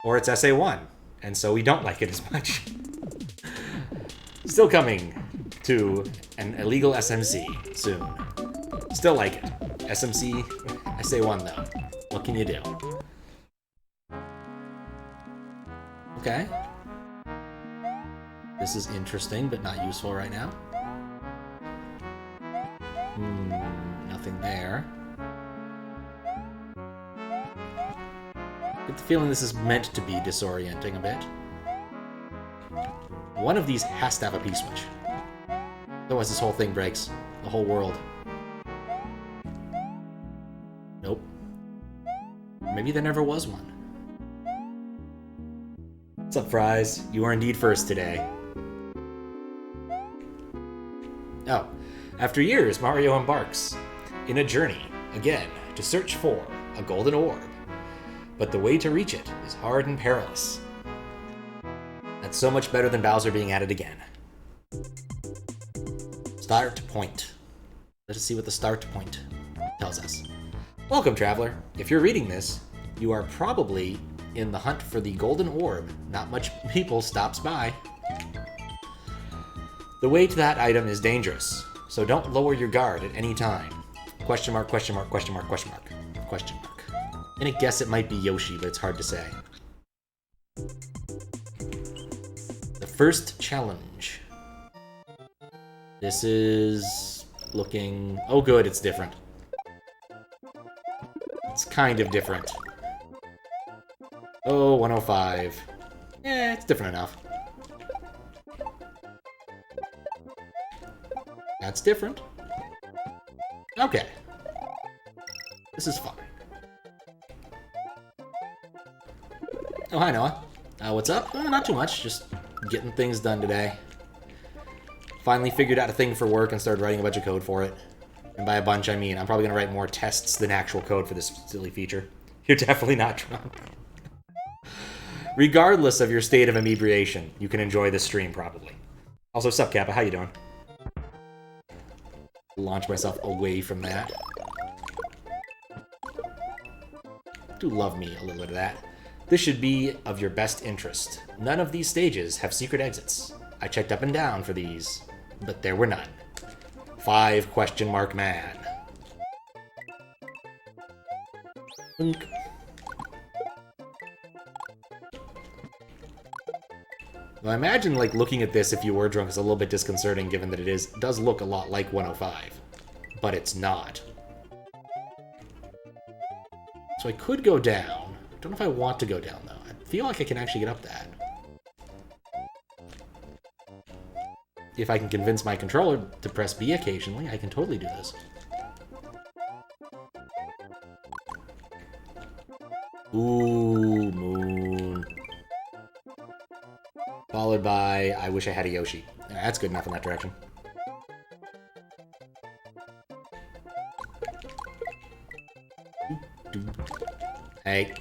Or it's SA1, and so we don't like it as much. Still coming to an illegal SMC soon. Still like it. SMC, SA1 though. What can you do? Okay. This is interesting, but not useful right now. Nothing there. Get the feeling this is meant to be disorienting a bit. One of these has to have a P-switch. Otherwise this whole thing breaks. The whole world. Nope. Maybe there never was one. What's up, Fries? You are indeed first today. Oh. After years, Mario embarks in a journey, again, to search for a golden orb. But the way to reach it is hard and perilous. That's so much better than Bowser being at it again. Start point. Let us see what the start point tells us. Welcome, traveler. If you're reading this, you are probably in the hunt for the golden orb. Not much people stops by. The way to that item is dangerous, so don't lower your guard at any time. Question mark, question mark, question mark, question mark, question mark. I'm gonna guess it might be Yoshi, but it's hard to say. The first challenge. This is looking... Oh good, it's different. It's kind of different. Oh, 105. Eh, it's different enough. That's different. Okay. This is fun. Oh, hi, Noah. What's up? Not too much, just getting things done today. Finally figured out a thing for work and started writing a bunch of code for it. And by a bunch, I mean I'm probably going to write more tests than actual code for this silly feature. You're definitely not drunk. Regardless of your state of inebriation, you can enjoy this stream, probably. Also, sup, Kappa? How you doing? Launch myself away from that. Do love me a little bit of that. This should be of your best interest. None of these stages have secret exits. I checked up and down for these, but there were none. 5 question mark man. Unk. Well, I imagine, like, looking at this if you were drunk is a little bit disconcerting, given that it does look a lot like 105. But it's not. So I could go down. I don't know if I want to go down, though. I feel like I can actually get up that. If I can convince my controller to press B occasionally, I can totally do this. Ooh, moon. Followed by, I wish I had a Yoshi. That's good enough in that direction. Hey.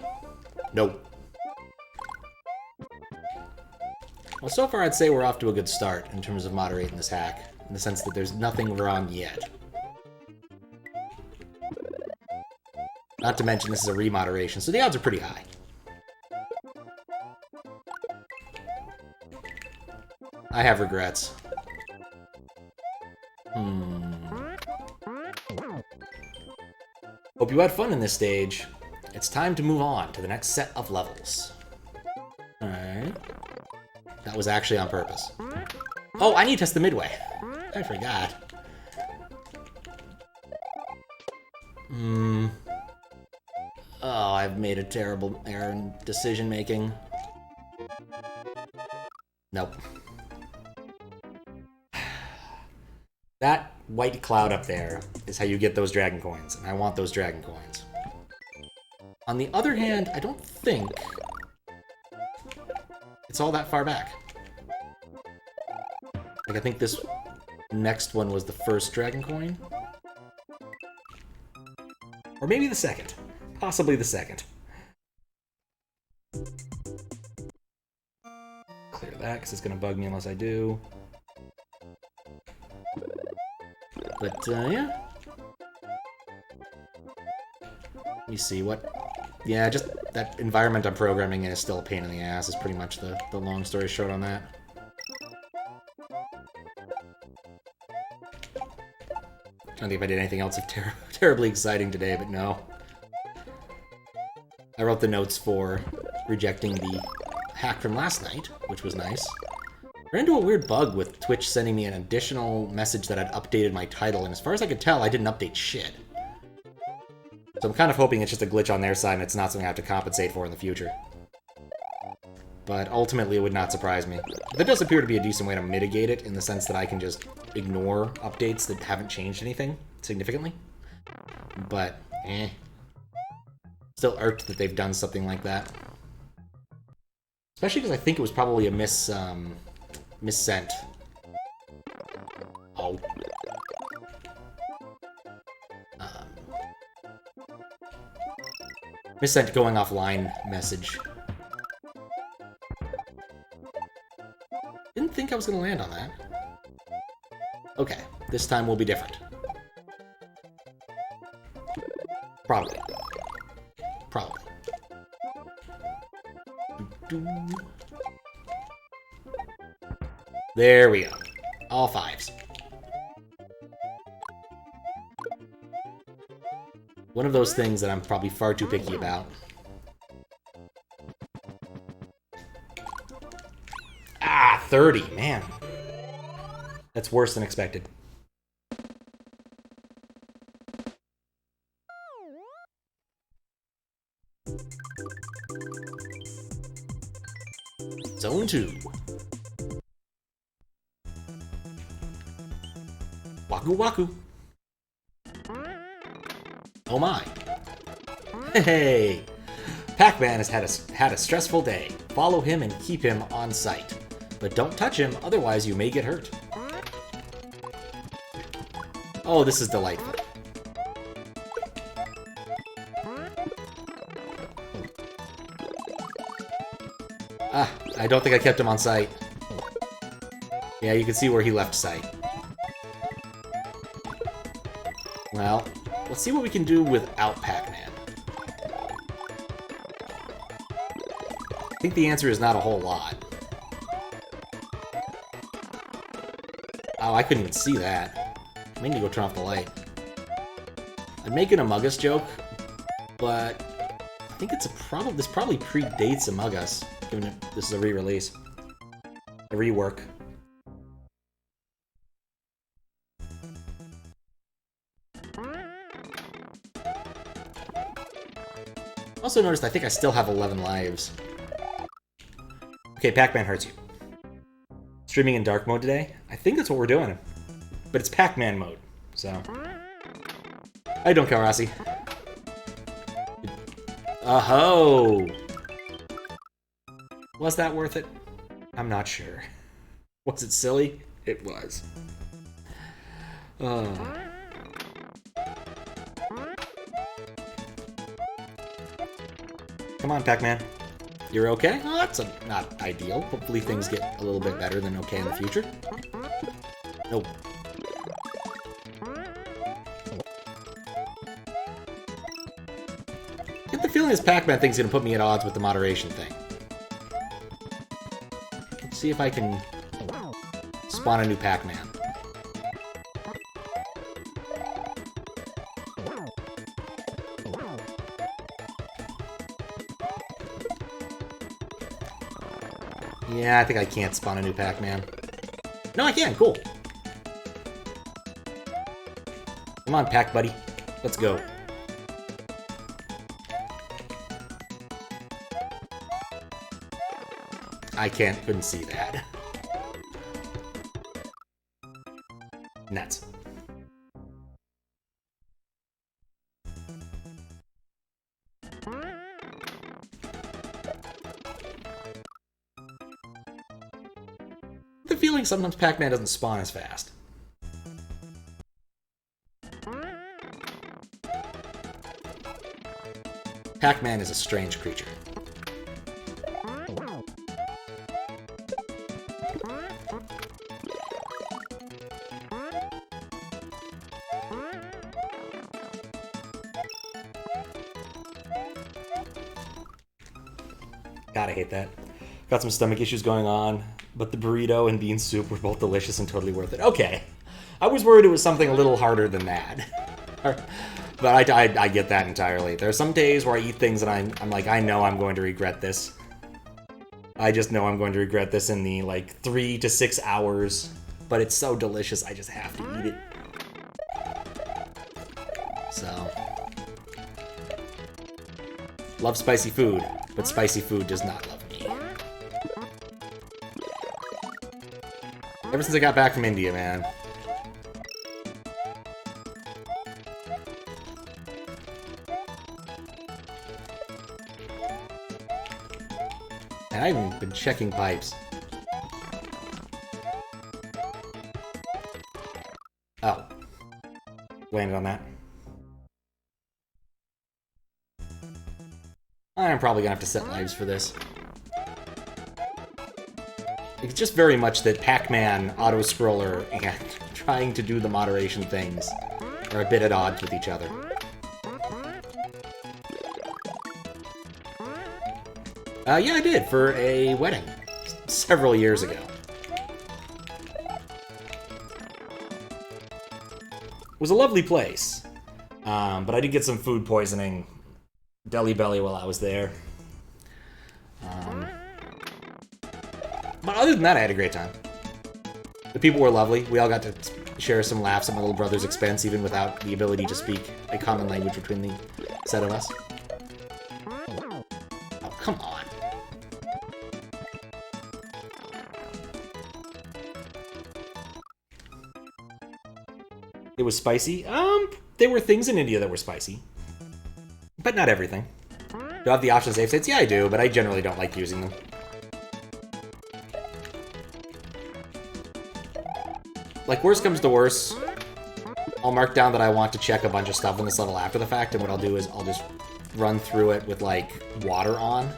Nope. Well, so far I'd say we're off to a good start in terms of moderating this hack, in the sense that there's nothing wrong yet. Not to mention this is a remoderation, so the odds are pretty high. I have regrets. Hope you had fun in this stage. It's time to move on to the next set of levels. Alright. That was actually on purpose. Oh, I need to test the midway. I forgot. Oh, I've made a terrible error in decision-making. Nope. That white cloud up there is how you get those dragon coins, and I want those dragon coins. On the other hand, I don't think it's all that far back. Like, I think this next one was the first dragon coin. Or maybe the second. Possibly the second. Clear that, because it's going to bug me unless I do. But, yeah. Let me see, what Yeah, just that environment I'm programming in is still a pain in the ass, is pretty much the long story short on that. I don't think if I did anything else terribly exciting today, but no. I wrote the notes for rejecting the hack from last night, which was nice. Ran into a weird bug with Twitch sending me an additional message that I'd updated my title, and as far as I could tell, I didn't update shit. So I'm kind of hoping it's just a glitch on their side and it's not something I have to compensate for in the future. But ultimately, it would not surprise me. There does appear to be a decent way to mitigate it, in the sense that I can just ignore updates that haven't changed anything significantly. But, still irked that they've done something like that. Especially because I think it was probably a missent. Oh. Missent going offline message. Didn't think I was going to land on that. Okay, this time will be different. Probably. Probably. There we go. All fives. One of those things that I'm probably far too picky about. Ah, 30, man. That's worse than expected. Zone 2. Waku Waku. Oh my. Hey! Pac-Man has had a stressful day. Follow him and keep him on sight. But don't touch him, otherwise you may get hurt. Oh, this is delightful. Ah, I don't think I kept him on sight. Yeah, you can see where he left sight. Well, let's see what we can do without Pac-Man. I think the answer is not a whole lot. Oh, I couldn't even see that. I need to go turn off the light. I'd make an Among Us joke, but I think it's this probably predates Among Us, given that this is a re-release. A rework. Also noticed I think I still have 11 lives. Okay, Pac-Man hurts you. Streaming in dark mode today? I think that's what we're doing. But it's Pac-Man mode, so... I don't care, Rossi. Oh-ho! Was that worth it? I'm not sure. Was it silly? It was. Come on, Pac-Man. You're okay? Oh, that's not ideal. Hopefully things get a little bit better than okay in the future. Nope. I get the feeling this Pac-Man thing's gonna put me at odds with the moderation thing. Let's see if I can spawn a new Pac-Man. Yeah, I think I can't spawn a new Pac-Man. No, I can. Cool. Come on, Pac buddy. Let's go. I couldn't see that. Nuts. The feeling sometimes Pac-Man doesn't spawn as fast. Pac-Man is a strange creature. God, I hate that. Got some stomach issues going on, but the burrito and bean soup were both delicious and totally worth it. Okay. I was worried it was something a little harder than that. But I get that entirely. There are some days where I eat things and I'm like, I know I'm going to regret this. I just know I'm going to regret this in the, like, 3 to 6 hours. But it's so delicious, I just have to eat it. So. Love spicy food, but spicy food does not love me. Ever since I got back from India, man. And I haven't been checking pipes. Oh. Landed on that. I'm probably gonna have to set lives for this. It's just very much that Pac-Man, auto-scroller, and trying to do the moderation things are a bit at odds with each other. Yeah, I did, for a wedding. Several years ago. It was a lovely place. But I did get some food poisoning. Deli belly while I was there. But other than that, I had a great time. The people were lovely. We all got to share some laughs at my little brother's expense, even without the ability to speak a common language between the set of us. Oh, come on. It was spicy? There were things in India that were spicy. But not everything. Do I have the option to save states? Yeah, I do, but I generally don't like using them. Like, worst comes to worst, I'll mark down that I want to check a bunch of stuff in this level after the fact, and what I'll do is I'll just run through it with, like, water on.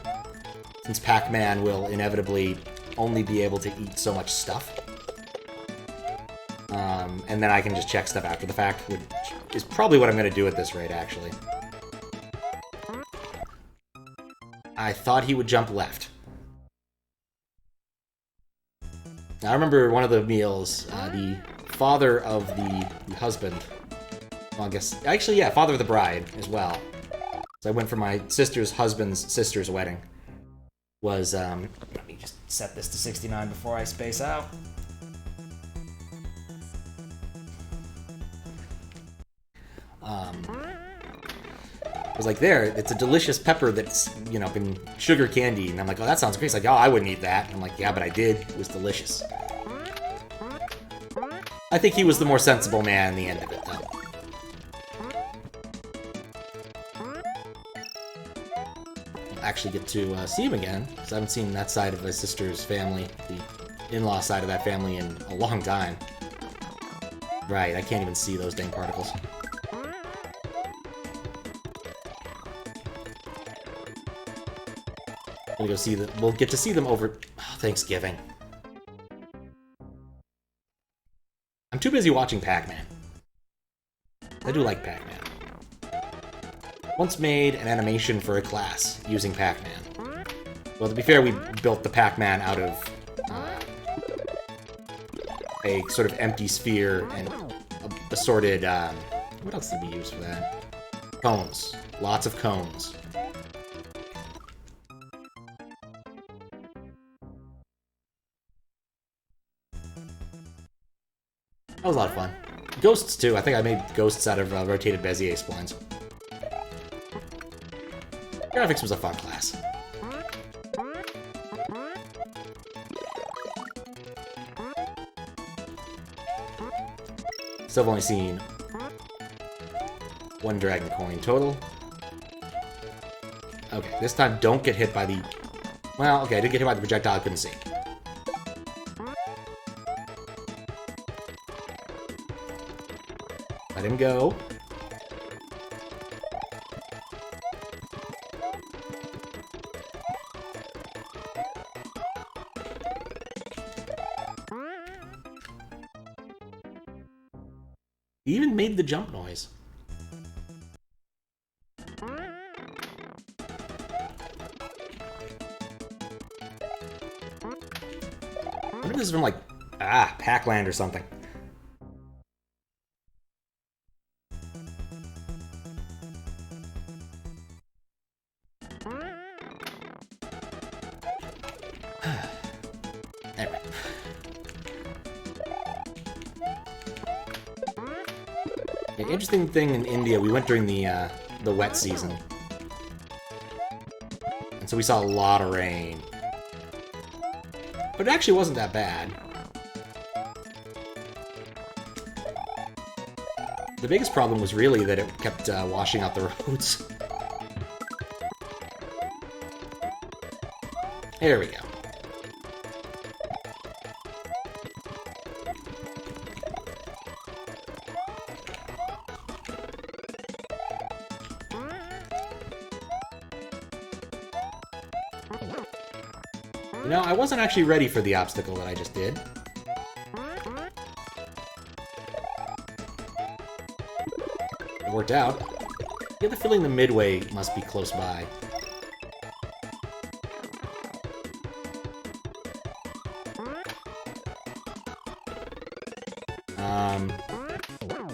Since Pac-Man will inevitably only be able to eat so much stuff. And then I can just check stuff after the fact, which is probably what I'm going to do at this rate, actually. I thought he would jump left. Now, I remember one of the meals, the father of the husband, well, I guess, actually, yeah, father of the bride as well. So I went for my sister's husband's sister's wedding. Was, let me just set this to 69 before I space out. I was like, there, it's a delicious pepper that's, you know, been sugar candy. And I'm like, oh, that sounds great. He's like, oh, I wouldn't eat that. I'm like, yeah, but I did. It was delicious. I think he was the more sensible man in the end of it, though. I'll actually get to see him again, because I haven't seen that side of my sister's family, the in-law side of that family, in a long time. Right, I can't even see those dang particles. We'll go see them. We'll get to see them over Thanksgiving. I'm too busy watching Pac-Man. I do like Pac-Man. Once made an animation for a class using Pac-Man. Well, to be fair, we built the Pac-Man out of a sort of empty sphere and assorted, what else did we use for that? Cones. Lots of cones. That was a lot of fun. Ghosts, too. I think I made ghosts out of rotated Bezier splines. Graphics was a fun class. Still have only seen one dragon coin total. Okay, this time don't get hit by the... Well, okay, I did get hit by the projectile I couldn't see. Let him go. He even made the jump noise. What if this is from, like, Pac-Land or something? Anyway. The interesting thing in India, we went during the wet season. And so we saw a lot of rain. But it actually wasn't that bad. The biggest problem was really that it kept washing out the roads. There we go. You know, I wasn't actually ready for the obstacle that I just did. It worked out. I get the feeling the midway must be close by.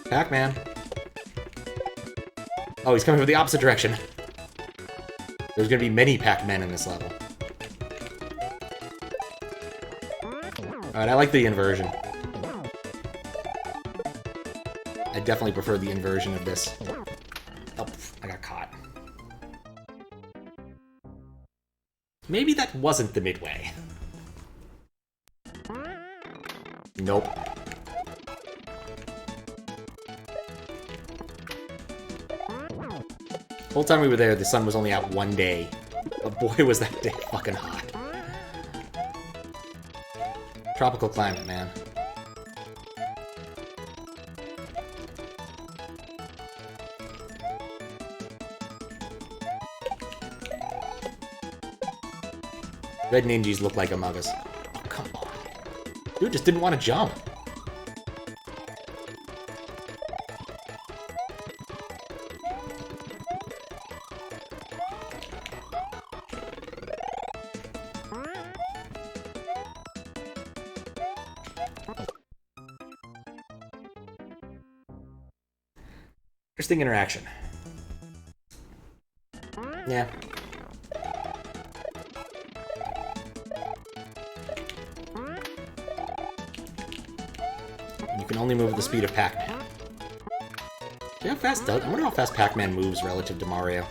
Pac-Man. Oh, he's coming from the opposite direction. There's gonna be many Pac-Men in this level. Alright, I like the inversion. I definitely prefer the inversion of this. Oh, I got caught. Maybe that wasn't the midway. Nope. The whole time we were there, the sun was only out one day. But boy, was that day fucking hot. Tropical climate, man. Red Ninjas look like Among Us. Oh, come on. Dude just didn't want to jump. Interesting interaction. Yeah. You can only move at the speed of Pac-Man. See how fast I wonder how fast Pac-Man moves relative to Mario.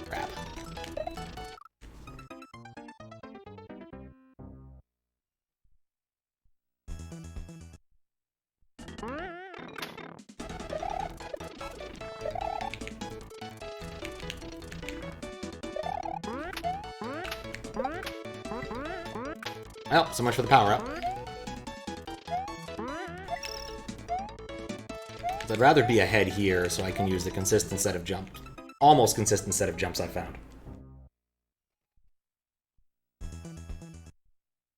Crap. Well, so much for the power-up. I'd rather be ahead here so I can use the consistent set of jumps. Almost consistent set of jumps I found.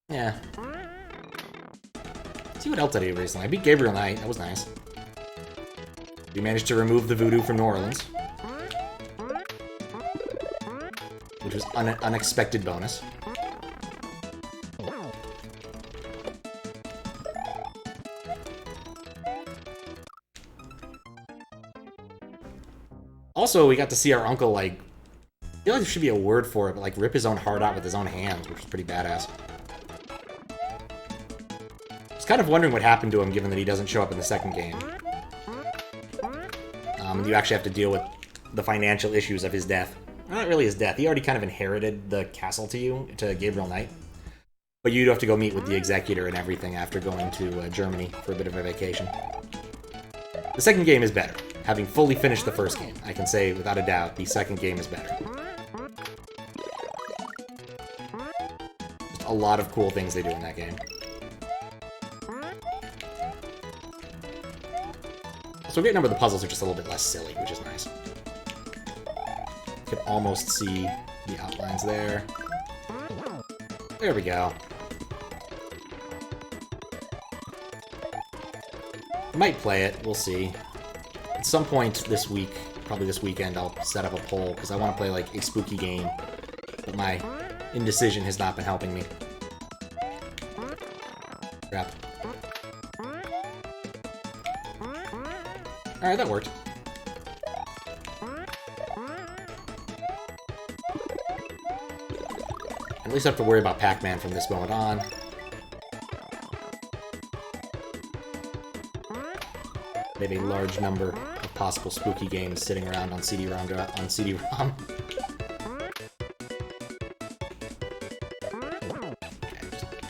Yeah. Let's see what else I did recently. I beat Gabriel Knight. That was nice. We managed to remove the voodoo from New Orleans. Which was an unexpected bonus. Also, we got to see our uncle, like, I feel like there should be a word for it, but, like, rip his own heart out with his own hands, which was pretty badass. I was kind of wondering what happened to him, given that he doesn't show up in the second game. You actually have to deal with the financial issues of his death. Not really his death. He already kind of inherited the castle to Gabriel Knight. But you do have to go meet with the executor and everything after going to Germany for a bit of a vacation. The second game is better. Having fully finished the first game, I can say without a doubt the second game is better. Just a lot of cool things they do in that game. So a great number of the puzzles are just a little bit less silly, which is nice. You can almost see the outlines there. There we go. I might play it, we'll see. At some point this week, probably this weekend, I'll set up a poll, because I want to play, like, a spooky game but my indecision has not been helping me. Crap. Alright, that worked. At least I have to worry about Pac-Man from this moment on. They have a large number of possible spooky games sitting around on CD-ROM.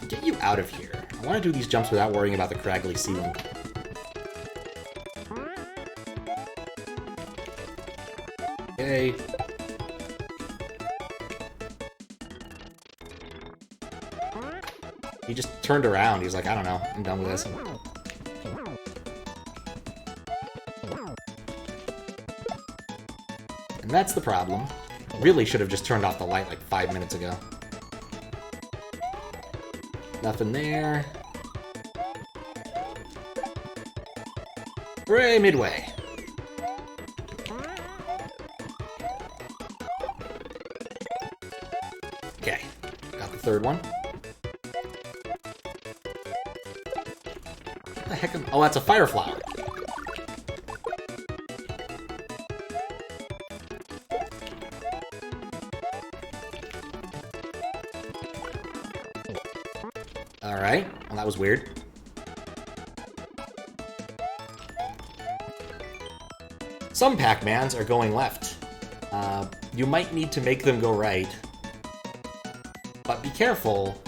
Get you out of here. I want to do these jumps without worrying about the craggly ceiling. Okay. He just turned around. He's like, I don't know. I'm done with this. And that's the problem. Really should have just turned off the light like 5 minutes ago. Nothing there. Hooray, midway. Okay, got the third one. What the heck oh, that's a fire flower. Alright, well that was weird. Some Pac-Mans are going left. You might need to make them go right. But be careful.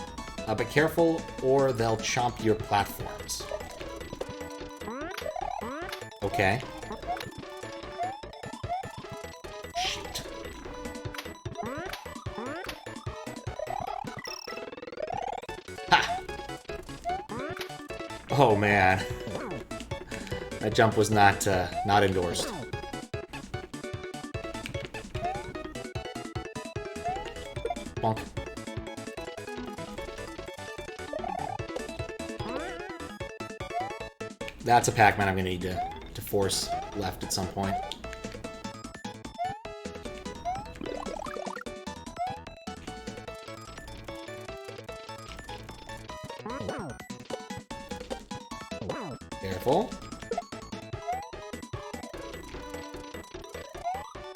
Or they'll chomp your platforms. Okay. Shoot. Ha! Oh man. That jump was not endorsed. Bonk. That's a Pac-Man I'm gonna need to force left at some point. Careful.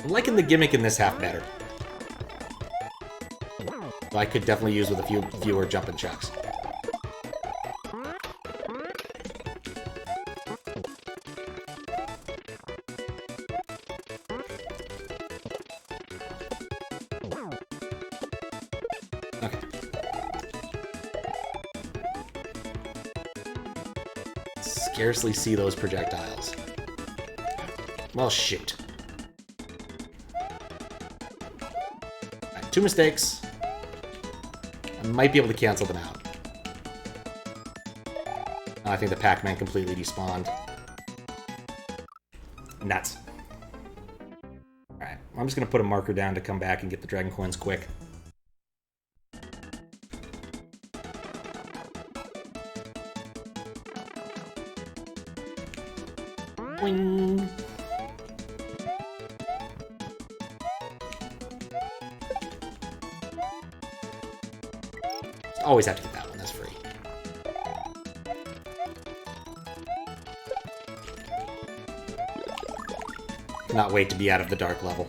I'm liking the gimmick in this half better. So I could definitely use with a few fewer jumping chucks. Okay. Scarcely see those projectiles. Well, shoot. Alright, 2 mistakes. I might be able to cancel them out. I think the Pac-Man completely despawned. Nuts. Alright, I'm just going to put a marker down to come back and get the Dragon Coins quick. Boing. Always have to get that one, that's free. Cannot wait to be out of the dark level.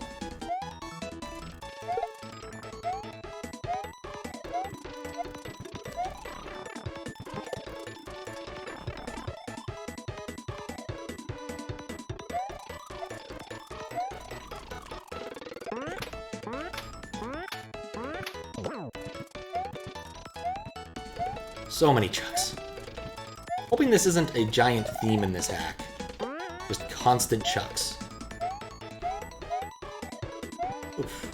So many chucks. Hoping this isn't a giant theme in this hack. Just constant chucks. Oof.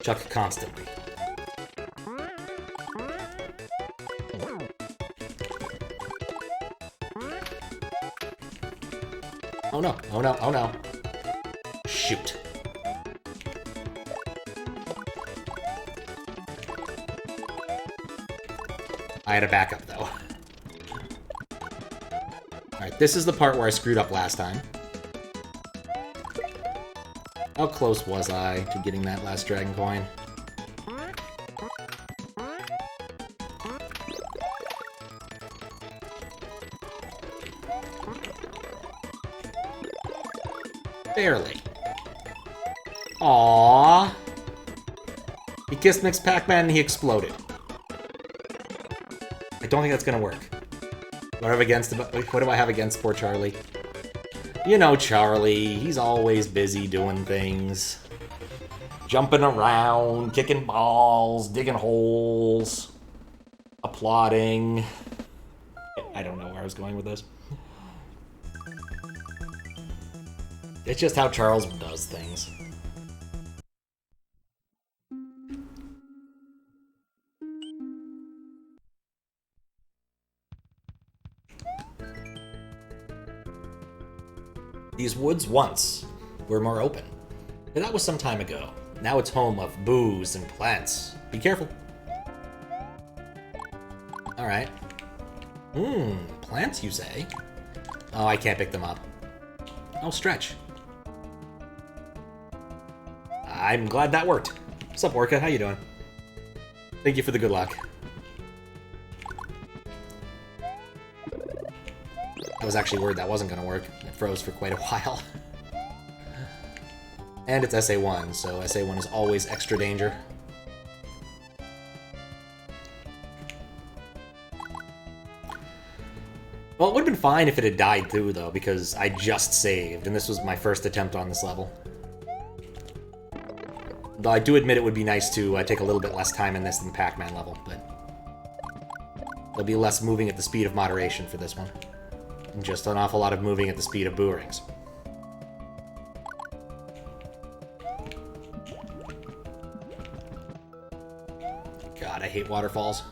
Chuck constantly. Oh no, oh no, oh no. Shoot. I had a backup though. Alright, this is the part where I screwed up last time. How close was I to getting that last dragon coin? Barely. Aww. He kissed Mix Pac-Man and he exploded. I don't think that's gonna work. What do I have against poor Charlie? You know Charlie, he's always busy doing things. Jumping around, kicking balls, digging holes, applauding. I don't know where I was going with this. It's just how Charles does things. These woods once were more open, but that was some time ago. Now it's home of booze and plants. Be careful. Alright. Plants, you say? Oh, I can't pick them up. Oh, stretch. I'm glad that worked. What's up, Orca? How you doing? Thank you for the good luck. I was actually worried that wasn't going to work. It froze for quite a while. And it's SA1, so SA1 is always extra danger. Well, it would have been fine if it had died through, though, because I just saved, and this was my first attempt on this level. Though I do admit it would be nice to take a little bit less time in this than Pac-Man level, but there'll be less moving at the speed of moderation for this one. And just an awful lot of moving at the speed of boomerangs. God, I hate waterfalls.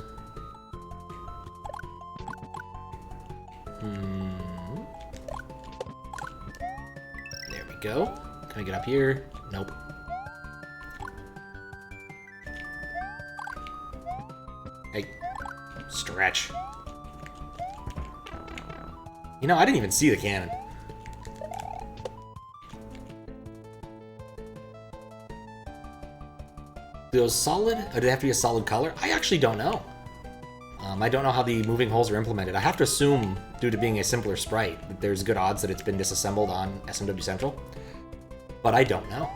There we go. Can I get up here? Nope. Hey. Stretch. You know, I didn't even see the cannon. Those solid? Or did it have to be a solid color? I actually don't know. I don't know how the moving holes are implemented. I have to assume, due to being a simpler sprite, that there's good odds that it's been disassembled on SMW Central. But I don't know.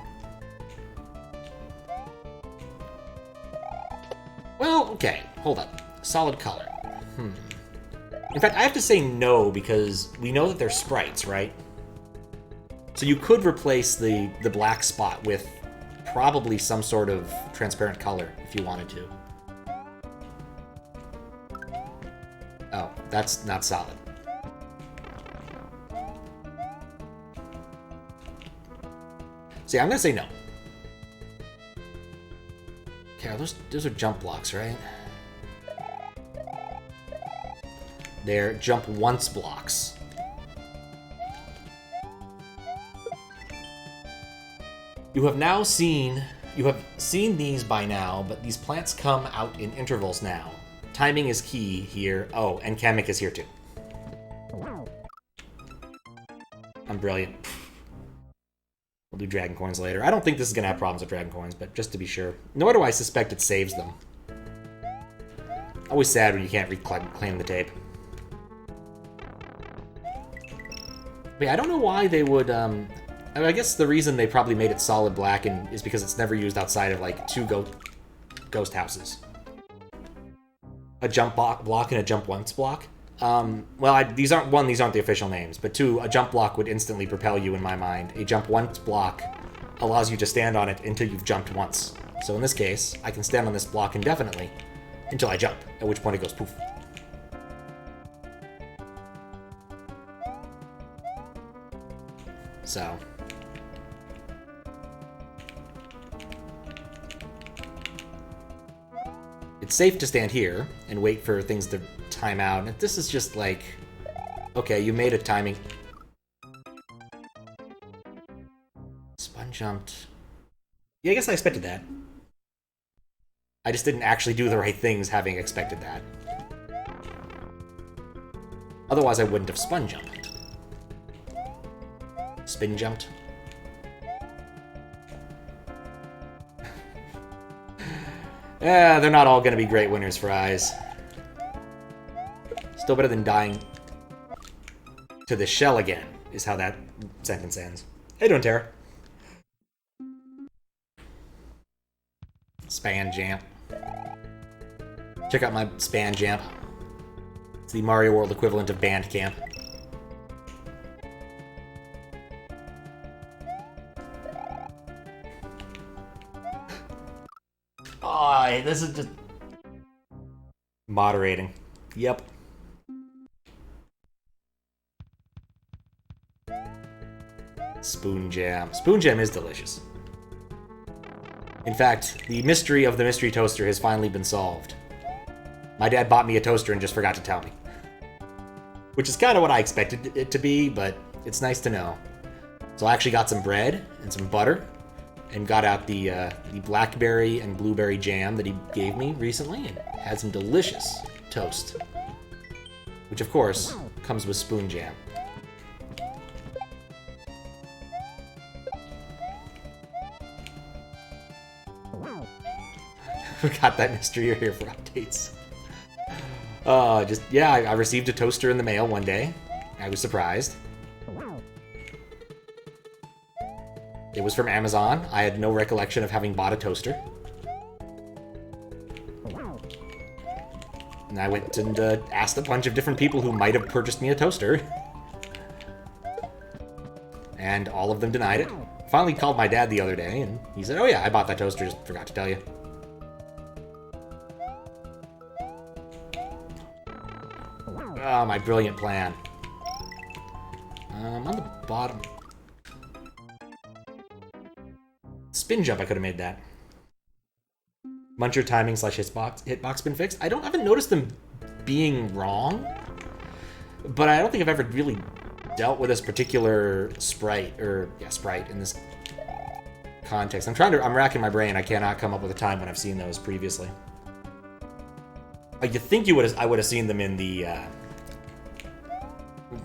Well, okay. Hold up. Solid color. In fact, I have to say no, because we know that they're sprites, right? So you could replace the black spot with probably some sort of transparent color, if you wanted to. Oh, that's not solid. See, I'm gonna say no. Okay, those are jump blocks, right? They're jump once blocks. You have seen these by now, but these plants come out in intervals now. Timing is key here. Oh, and Kamek is here too. I'm brilliant. We'll do Dragon Coins later. I don't think this is going to have problems with Dragon Coins, but just to be sure. Nor do I suspect it saves them. Always sad when you can't reclaim the tape. But yeah, I don't know why they would, I mean, I guess the reason they probably made it solid black is because it's never used outside of, like, two ghost houses. A jump block and a jump once block. Well, these aren't the official names, but two, a jump block would instantly propel you in my mind. A jump once block allows you to stand on it until you've jumped once. So in this case, I can stand on this block indefinitely until I jump, at which point it goes poof. So it's safe to stand here and wait for things to time out. And this is just like, okay, you made a timing. Spun jumped. Yeah, I guess I expected that. I just didn't actually do the right things having expected that. Otherwise, I wouldn't have spun jumped. Spin jumped. Yeah, they're not all going to be great winners for eyes. Still better than dying to the shell again, is how that sentence ends. Hey, doing, Tara? Span Jam. Check out my Span Jam. It's the Mario World equivalent of Bandcamp. Oh, this is just... moderating. Yep. Spoon Jam. Spoon Jam is delicious. In fact, the mystery of the mystery toaster has finally been solved. My dad bought me a toaster and just forgot to tell me. Which is kind of what I expected it to be, but it's nice to know. So I actually got some bread and some butter, and got out the blackberry and blueberry jam that he gave me recently, and had some delicious toast. Which, of course, comes with Spoon Jam. Forgot that mystery. You're here for updates. I received a toaster in the mail one day. I was surprised. It was from Amazon. I had no recollection of having bought a toaster. And I went and asked a bunch of different people who might have purchased me a toaster. And all of them denied it. Finally called my dad the other day, and he said, "Oh yeah, I bought that toaster, just forgot to tell you." Oh, my brilliant plan. On the bottom. Spin jump, I could have made that. Muncher timing / hitbox been fixed. I haven't noticed them being wrong, but I don't think I've ever really dealt with this particular sprite in this context. I'm racking my brain. I cannot come up with a time when I've seen those previously. Like, you think I would have seen them in the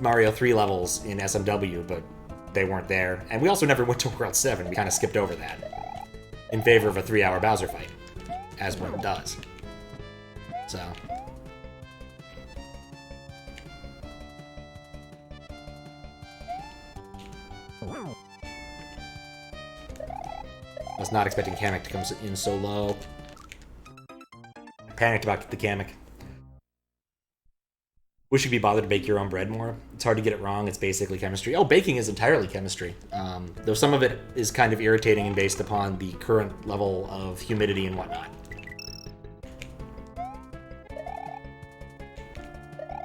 Mario 3 levels in SMW, but they weren't there. And we also never went to World 7. We kind of skipped over that in favor of a 3-hour Bowser fight, as one does. So... I was not expecting Kamek to come in so low. I panicked about the Kamek. Wish you'd be bothered to bake your own bread more. It's hard to get it wrong. It's basically chemistry. Oh, baking is entirely chemistry. Though some of it is kind of irritating and based upon the current level of humidity and whatnot.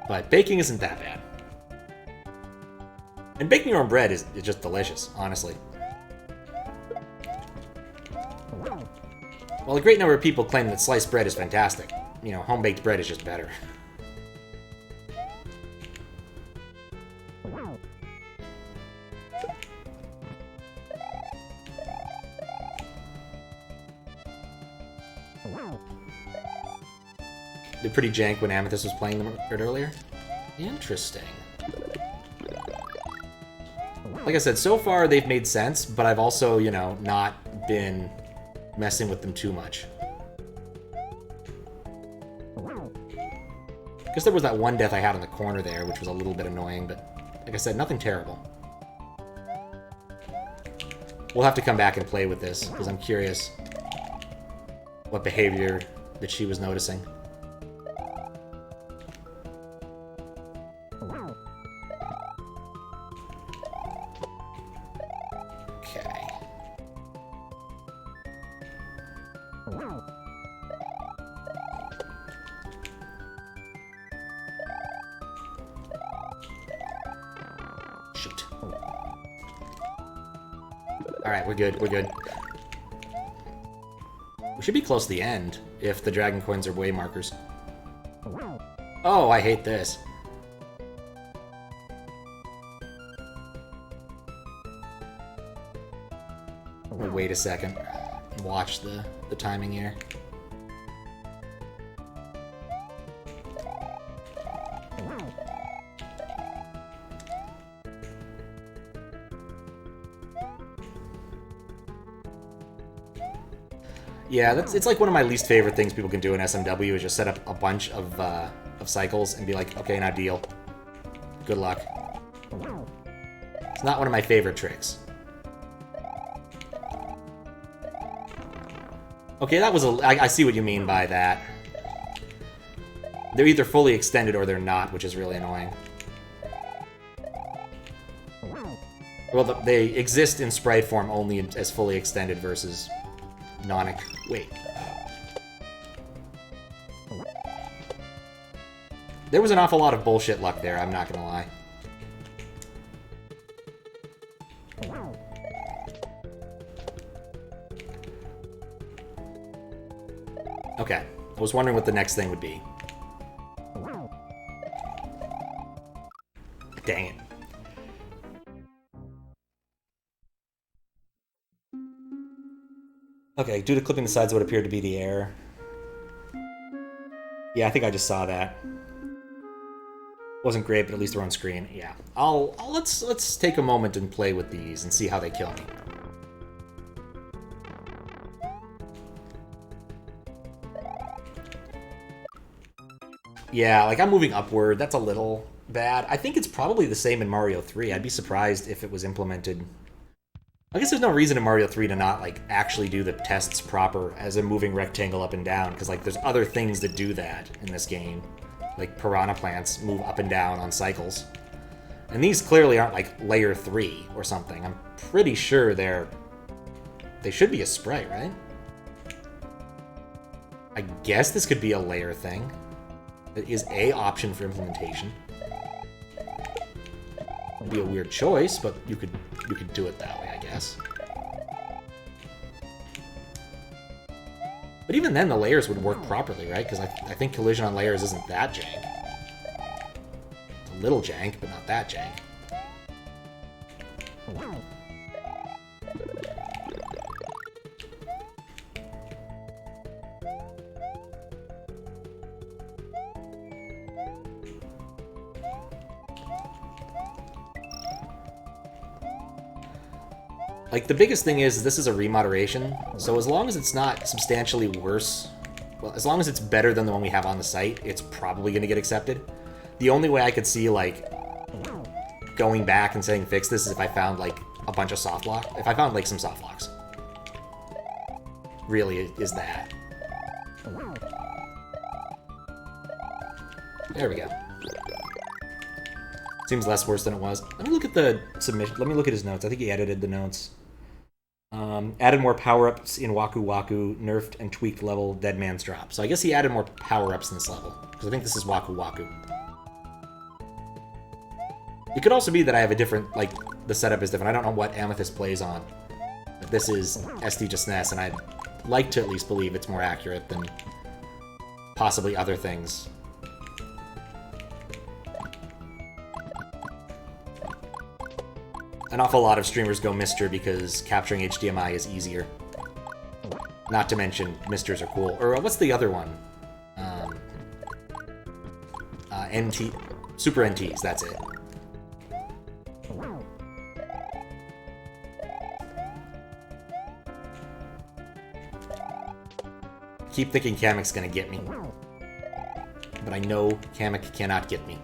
But baking isn't that bad. And baking your own bread is just delicious, honestly. While a great number of people claim that sliced bread is fantastic, you know, home-baked bread is just better. They're pretty jank when Amethyst was playing them earlier. Interesting. Like I said, so far they've made sense, but I've also, you know, not been messing with them too much. I guess there was that one death I had in the corner there, which was a little bit annoying, but like I said, nothing terrible. We'll have to come back and play with this, because I'm curious what behavior that she was noticing. We're good. We should be close to the end, if the dragon coins are way markers. Oh, I hate this. Wait a second. Watch the timing here. Yeah, it's like one of my least favorite things people can do in SMW is just set up a bunch of cycles and be like, okay, now deal. Good luck. It's not one of my favorite tricks. Okay, that was I see what you mean by that. They're either fully extended or they're not, which is really annoying. Well, they exist in sprite form only as fully extended versus wait. There was an awful lot of bullshit luck there, I'm not gonna lie. Okay, I was wondering what the next thing would be. Dang it. Okay, due to clipping the sides of what appeared to be the air. Yeah, I think I just saw that. Wasn't great, but at least they're on screen. Yeah, let's take a moment and play with these and see how they kill me. Yeah, like I'm moving upward. That's a little bad. I think it's probably the same in Mario 3. I'd be surprised if it was implemented. I guess there's no reason in Mario 3 to not, like, actually do the tests proper as a moving rectangle up and down, because, like, there's other things that do that in this game. Like, piranha plants move up and down on cycles. And these clearly aren't, like, layer 3 or something. I'm pretty sure they should be a sprite, right? I guess this could be a layer thing. It is a option for implementation. It'd be a weird choice, but you could do it that way, I guess. But even then, the layers would work properly, right? Because I think collision on layers isn't that jank. It's a little jank, but not that jank. Like, the biggest thing is this is a remoderation, so as long as it's not substantially worse, well, as long as it's better than the one we have on the site, it's probably going to get accepted. The only way I could see, like, going back and saying fix this is if I found, like, a bunch of soft lock. If I found, like, some soft locks. Really, is that. There we go. Seems less worse than it was. Let me look at the submission. Let me look at his notes. I think he edited the notes. Added more power-ups in Waku Waku, nerfed and tweaked level Dead Man's Drop. So I guess he added more power-ups in this level, because I think this is Waku Waku. It could also be that I have a different, like, the setup is different. I don't know what Amethyst plays on. But this is SD Just NES, and I'd like to at least believe it's more accurate than possibly other things. An awful lot of streamers go Mister because capturing HDMI is easier. Not to mention, Misters are cool. Or what's the other one? NT... Super NTs, that's it. Keep thinking Kamek's gonna get me. But I know Kamek cannot get me.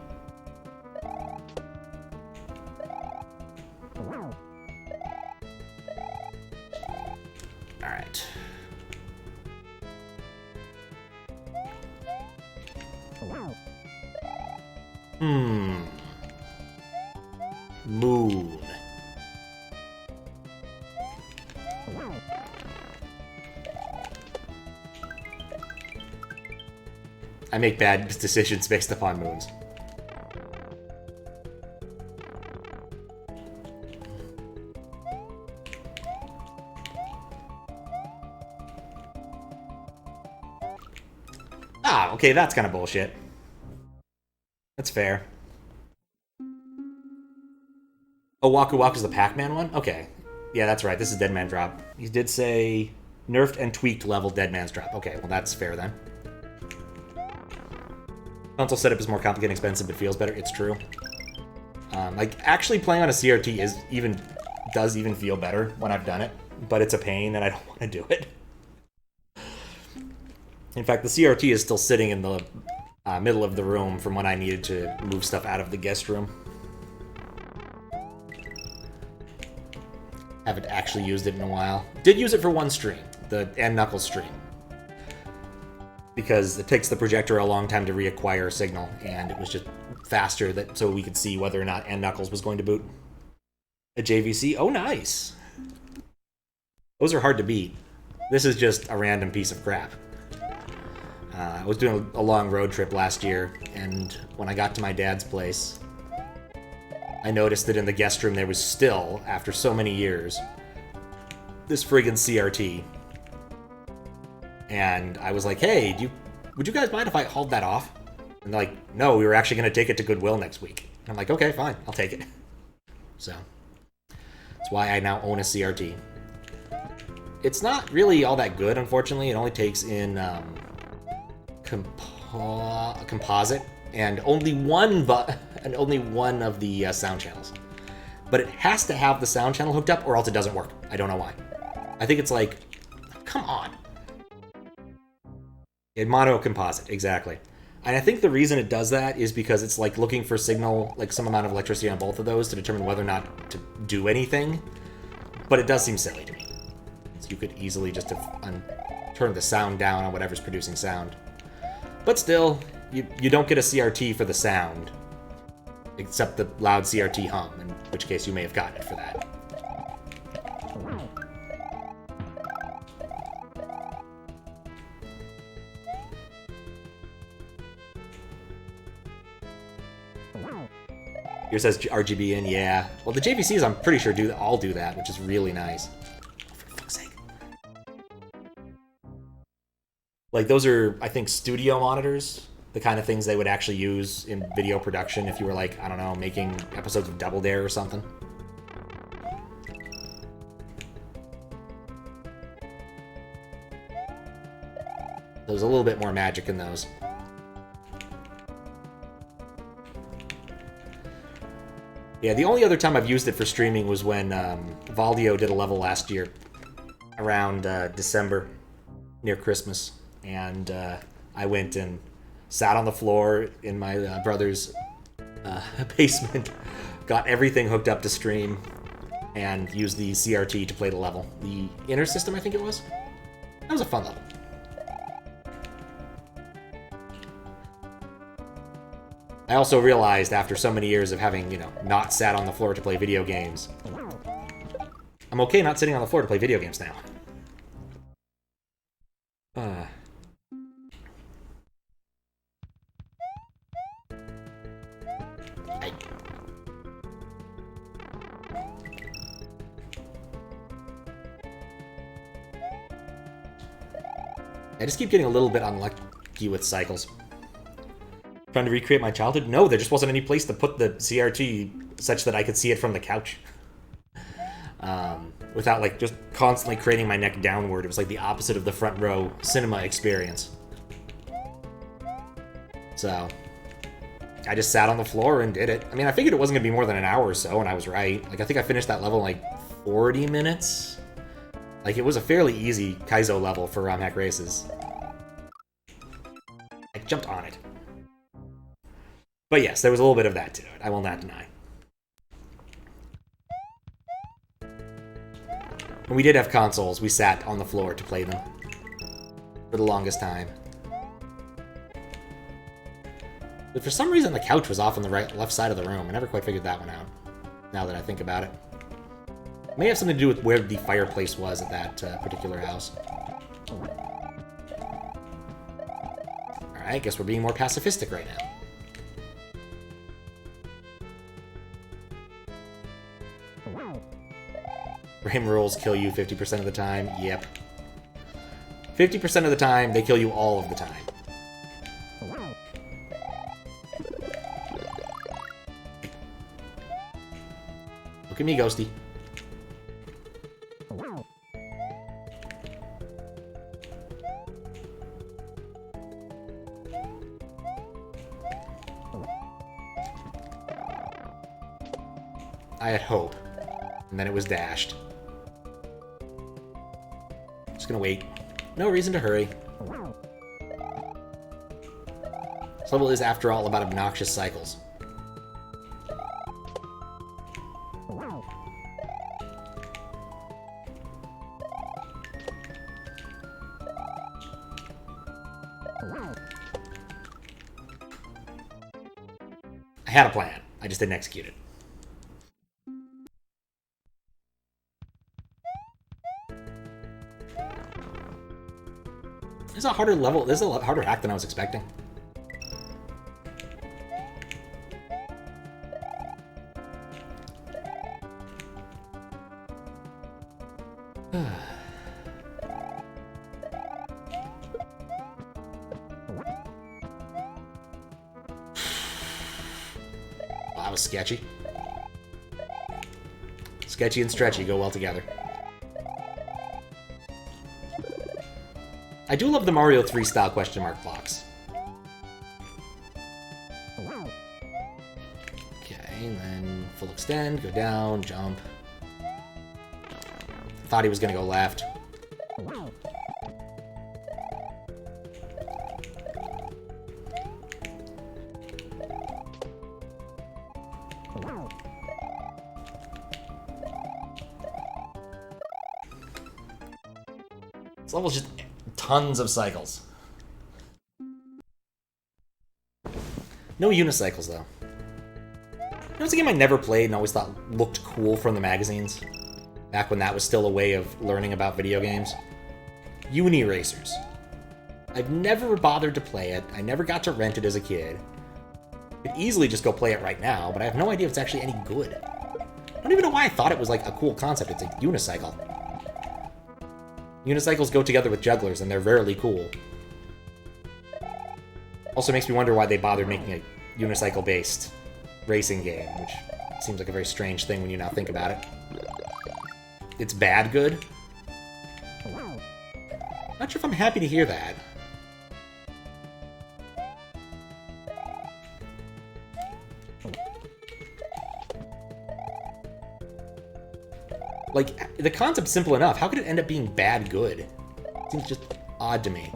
Alright. Moon. I make bad decisions based upon moons. Ah, okay, that's kind of bullshit. That's fair. Oh, Waku Waku's the Pac-Man one? Okay. Yeah, that's right. This is Dead Man Drop. He did say nerfed and tweaked level Dead Man's Drop. Okay, well that's fair then. Console setup is more complicated and expensive, but feels better. It's true. Like, actually playing on a CRT does even feel better when I've done it, but it's a pain and I don't want to do it. In fact, the CRT is still sitting in the middle of the room from when I needed to move stuff out of the guest room. Haven't actually used it in a while. Did use it for one stream, the N Knuckles stream. Because it takes the projector a long time to reacquire a signal, and it was just faster so we could see whether or not N Knuckles was going to boot a JVC. Oh, nice! Those are hard to beat. This is just a random piece of crap. I was doing a long road trip last year, and when I got to my dad's place, I noticed that in the guest room there was still, after so many years, this friggin' CRT. And I was like, hey, would you guys mind if I hauled that off? And they're like, no, we were actually going to take it to Goodwill next week. And I'm like, okay, fine, I'll take it. So, that's why I now own a CRT. It's not really all that good, unfortunately. It only takes in composite and only one of the sound channels. But it has to have the sound channel hooked up or else it doesn't work. I don't know why. I think it's like, come on. Mono composite, exactly. And I think the reason it does that is because it's like looking for signal, like some amount of electricity on both of those to determine whether or not to do anything. But it does seem silly to me. So you could easily just turn the sound down on whatever's producing sound. But still, you don't get a CRT for the sound, except the loud CRT hum, in which case you may have gotten it for that. Here says RGB in, yeah. Well, the JVCs, I'm pretty sure, all do that, which is really nice. Oh, for fuck's sake. Like, those are, I think, studio monitors. The kind of things they would actually use in video production if you were, like, I don't know, making episodes of Double Dare or something. There's a little bit more magic in those. Yeah, the only other time I've used it for streaming was when Valdio did a level last year around December, near Christmas. And I went and sat on the floor in my brother's basement, got everything hooked up to stream, and used the CRT to play the level. The Inner System, I think it was. That was a fun level. I also realized after so many years of having, not sat on the floor to play video games, I'm okay not sitting on the floor to play video games now. I just keep getting a little bit unlucky with cycles. Trying to recreate my childhood? No, there just wasn't any place to put the CRT such that I could see it from the couch. Without, like, just constantly craning my neck downward. It was like the opposite of the front row cinema experience. So, I just sat on the floor and did it. I mean, I figured it wasn't going to be more than an hour or so, and I was right. Like, I think I finished that level in, like, 40 minutes? Like, it was a fairly easy Kaizo level for ROM Hack Races. I jumped on it. But yes, there was a little bit of that to it, I will not deny. When we did have consoles, we sat on the floor to play them. For the longest time. But for some reason, the couch was off on the left side of the room. I never quite figured that one out, now that I think about it. It may have something to do with where the fireplace was at that particular house. Alright, guess we're being more pacifistic right now. Frame rules kill you 50% of the time. Yep. 50% of the time, they kill you all of the time. Look at me, Ghosty. I had hope. And then it was dashed. Just gonna wait. No reason to hurry. This level is, after all, about obnoxious cycles. I had a plan. I just didn't execute it. This is a harder level. This is a harder hack than I was expecting. That was sketchy. Sketchy and stretchy go well together. I do love the Mario 3 style question mark blocks. Okay, and then full extend, go down, jump. Thought he was gonna go left. This level's just tons of cycles. No unicycles, though. You know, it's a game I never played and always thought looked cool from the magazines. Back when that was still a way of learning about video games. Uni Racers. I've never bothered to play it. I never got to rent it as a kid. I could easily just go play it right now, but I have no idea if it's actually any good. I don't even know why I thought it was like a cool concept. It's a unicycle. Unicycles go together with jugglers, and they're rarely cool. Also makes me wonder why they bothered making a unicycle-based racing game, which seems like a very strange thing when you now think about it. It's bad good? Not sure if I'm happy to hear that. Like, the concept's simple enough. How could it end up being bad good? It seems just odd to me.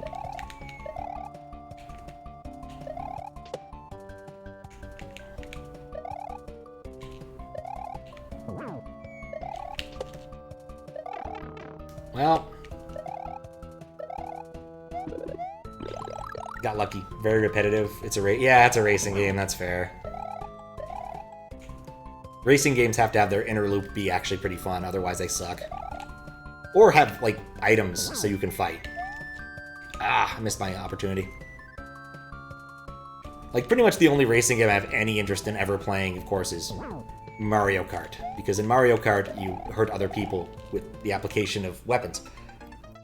Well, got lucky. Very repetitive. It's a it's a racing game. That's fair. Racing games have to have their inner loop be actually pretty fun, otherwise they suck. Or have, like, items so you can fight. Ah, I missed my opportunity. Like, pretty much the only racing game I have any interest in ever playing, of course, is Mario Kart. Because in Mario Kart, you hurt other people with the application of weapons.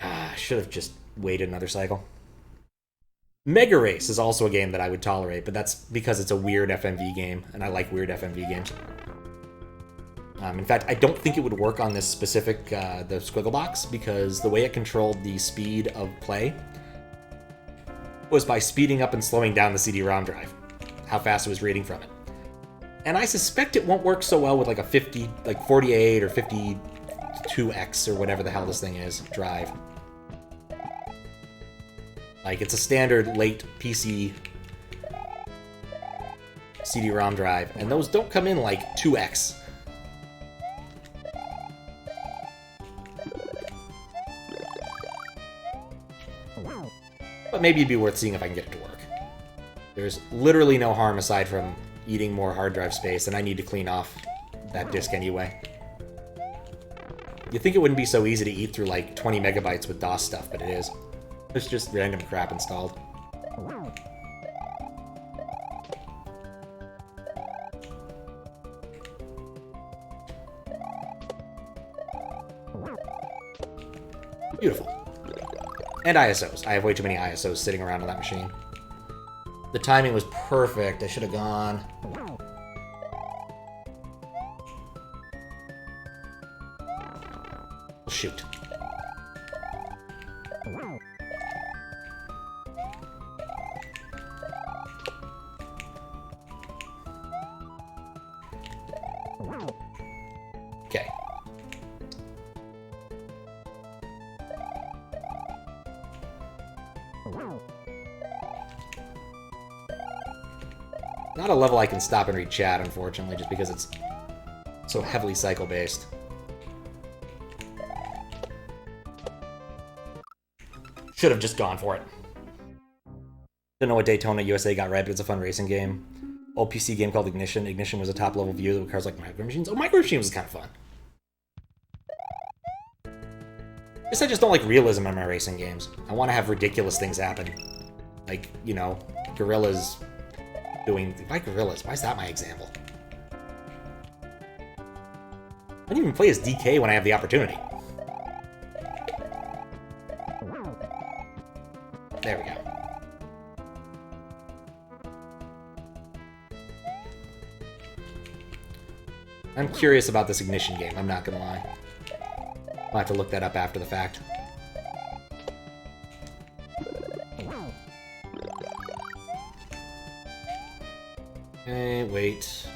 Ah, I should have just waited another cycle. Mega Race is also a game that I would tolerate, but that's because it's a weird FMV game, and I like weird FMV games. In fact, I don't think it would work on this specific, the Squiggle Box, because the way it controlled the speed of play was by speeding up and slowing down the CD-ROM drive, how fast it was reading from it. And I suspect it won't work so well with like a 48 or 52X or whatever the hell this thing is, drive. Like, it's a standard late PC CD-ROM drive, and those don't come in like 2X. But maybe it'd be worth seeing if I can get it to work. There's literally no harm aside from eating more hard drive space, and I need to clean off that disk anyway. You'd think it wouldn't be so easy to eat through like 20 megabytes with DOS stuff, but it is. There's just random crap installed. Beautiful. And ISOs. I have way too many ISOs sitting around on that machine. The timing was perfect. I should have gone. Shoot. Okay. Not a level I can stop and read chat, unfortunately, just because it's so heavily cycle-based. Should have just gone for it. Don't know what Daytona USA got right, but it's a fun racing game. Old PC game called Ignition. Ignition was a top-level view with cars like Micro Machines. Oh, Micro Machines was kind of fun. Guess I just don't like realism in my racing games. I want to have ridiculous things happen. Like, you know, gorillas doing... Why gorillas? Why is that my example? I didn't even play as DK when I have the opportunity. There we go. I'm curious about this Ignition game, I'm not gonna lie. I'll have to look that up after the fact. Okay, wait.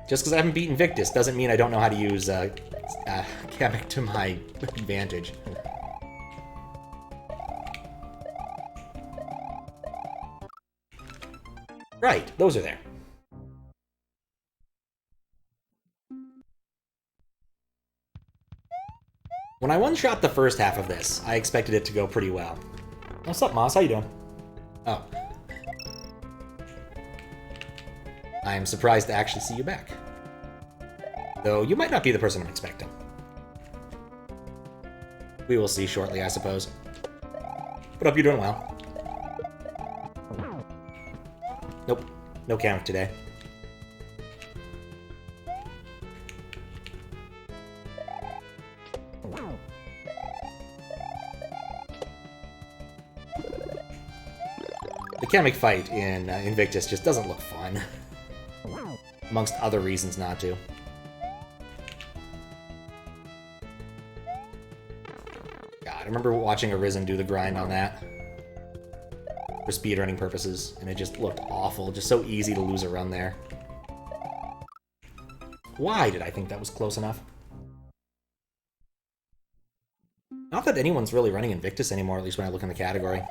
Just because I haven't beaten Victus doesn't mean I don't know how to use Kamek to my advantage. Right, those are there. When I one-shot the first half of this, I expected it to go pretty well. What's up, Moss? How you doing? Oh. I am surprised to actually see you back. Though you might not be the person I'm expecting. We will see shortly, I suppose. But hope you're doing well. Nope. No Kamek today. The Kamek fight in Invictus just doesn't look fun. Amongst other reasons not to. God, I remember watching Arisen do the grind on that. For speedrunning purposes, and it just looked awful. Just so easy to lose a run there. Why did I think that was close enough? Not that anyone's really running Invictus anymore, at least when I look in the category.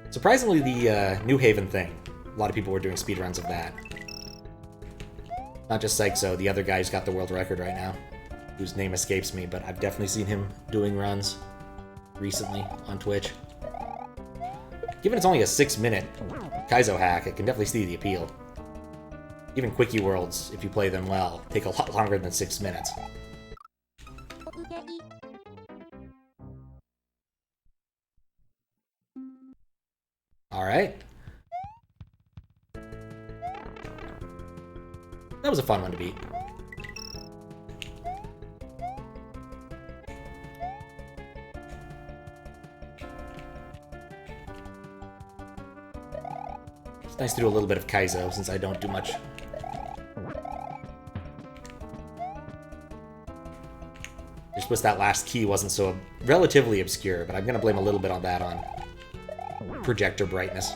Surprisingly, the New Haven thing. A lot of people were doing speedruns of that. Not just Sykso, the other guy who's got the world record right now. Whose name escapes me, but I've definitely seen him doing runs recently on Twitch. Given it's only a 6-minute Kaizo hack, I can definitely see the appeal. Even Quickie Worlds, if you play them well, take a lot longer than 6 minutes. Alright. That was a fun one to beat. It's nice to do a little bit of Kaizo, since I don't do much. Just wish that last key wasn't so relatively obscure, but I'm gonna blame a little bit on that on projector brightness.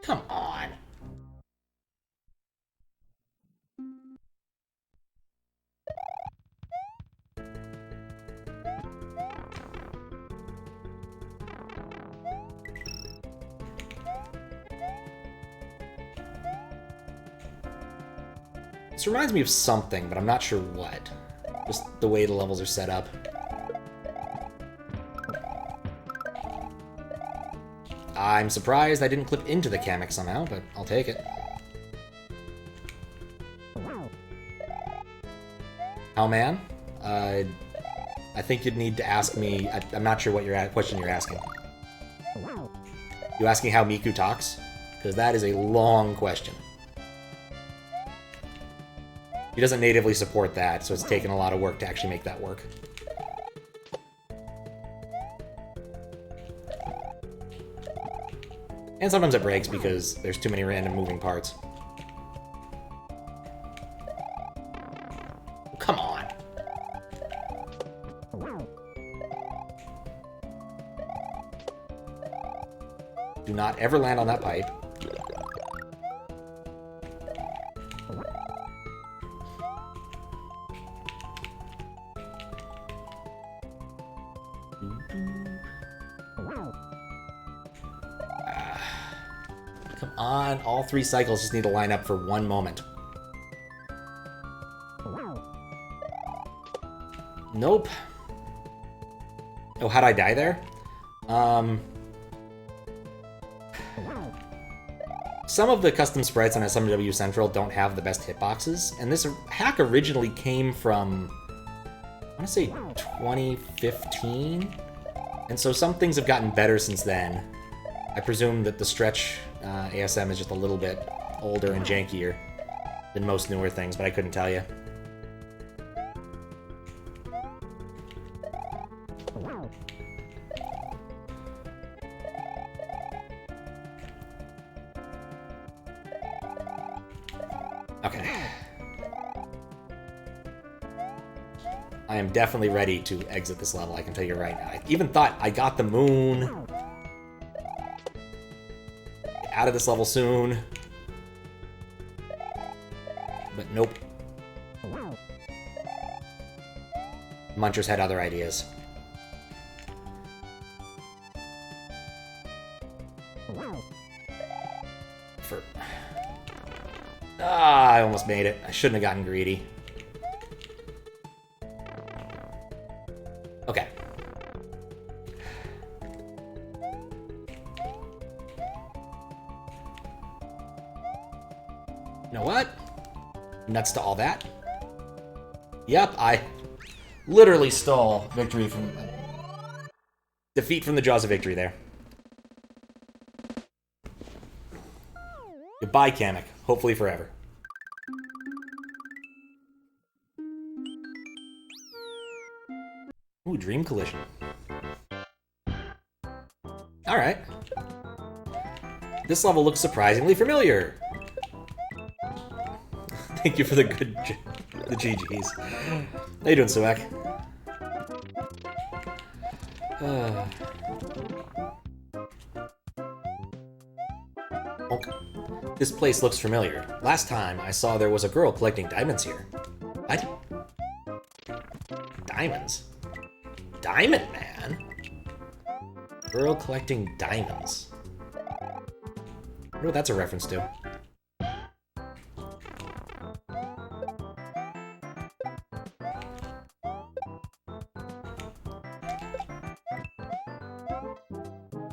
Come on. This reminds me of something, but I'm not sure what. Just the way the levels are set up. I'm surprised I didn't clip into the Kamek somehow, but I'll take it. How, man? I think you'd need to ask me... I'm not sure what question you're asking. You asking how Miku talks? Because that is a long question. He doesn't natively support that, so it's taken a lot of work to actually make that work. And sometimes it breaks because there's too many random moving parts. Come on. Do not ever land on that pipe. Come on, all 3 cycles just need to line up for one moment. Nope. Oh, how'd I die there? Some of the custom sprites on SMW Central don't have the best hitboxes, and this hack originally came from, I want to say 2015? And so some things have gotten better since then. I presume that the stretch ASM is just a little bit older and jankier than most newer things, but I couldn't tell you. Okay. I am definitely ready to exit this level, I can tell you right now. I even thought I got the moon. Get out of this level soon. But nope. Munchers had other ideas. I almost made it. I shouldn't have gotten greedy. Okay. You know what? Nuts to all that. Yep, I literally stole victory from... defeat from the jaws of victory there. Goodbye, Kamek. Hopefully forever. Ooh, Dream Collision. Alright. This level looks surprisingly familiar. Thank you for the good... the GGs. How you doing, Suak? Okay. This place looks familiar. Last time I saw there was a girl collecting diamonds here. What? Diamonds? Diamond Man? Girl collecting diamonds. I wonder what that's a reference to.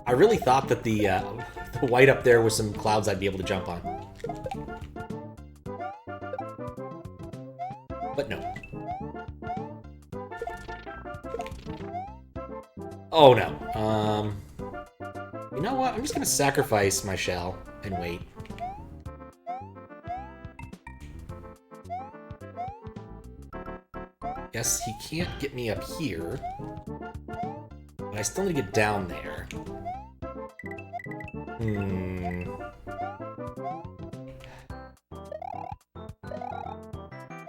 I really thought that the white up there was some clouds I'd be able to jump on. But no. Oh no. You know what? I'm just gonna sacrifice my shell and wait. Guess he can't get me up here. But I still need to get down there.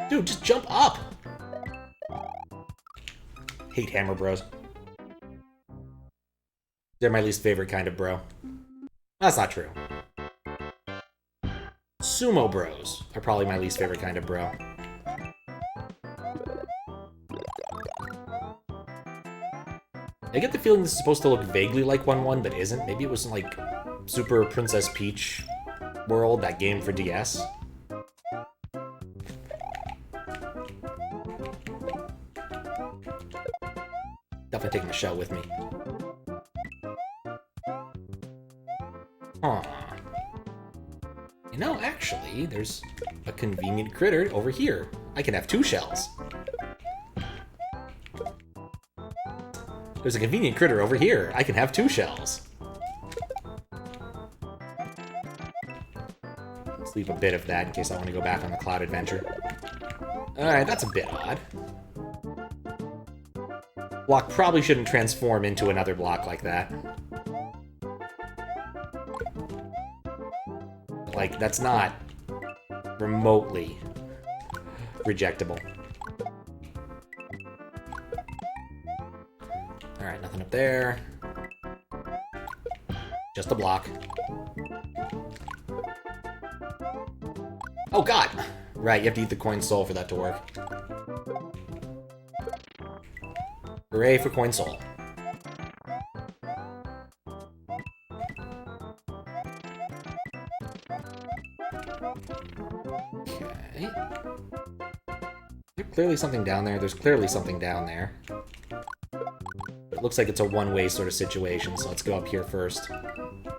Dude, just jump up! Hate hammer bros. They're my least favorite kind of bro. That's not true. Sumo bros are probably my least favorite kind of bro. I get the feeling this is supposed to look vaguely like 1-1, but isn't. Maybe it was in, like, Super Princess Peach World, that game for DS. Definitely taking the shell with me. Huh. You know, actually, there's a convenient critter over here. I can have 2 shells. There's a convenient critter over here. I can have 2 shells. Let's leave a bit of that in case I want to go back on the cloud adventure. Alright, that's a bit odd. Block probably shouldn't transform into another block like that. Like, that's not remotely rejectable. Alright, nothing up there. Just a block. Oh god! Right, you have to eat the coin soul for that to work. Hooray for coin soul. There's clearly something down there. There's clearly something down there. It looks like it's a one-way sort of situation, so let's go up here first.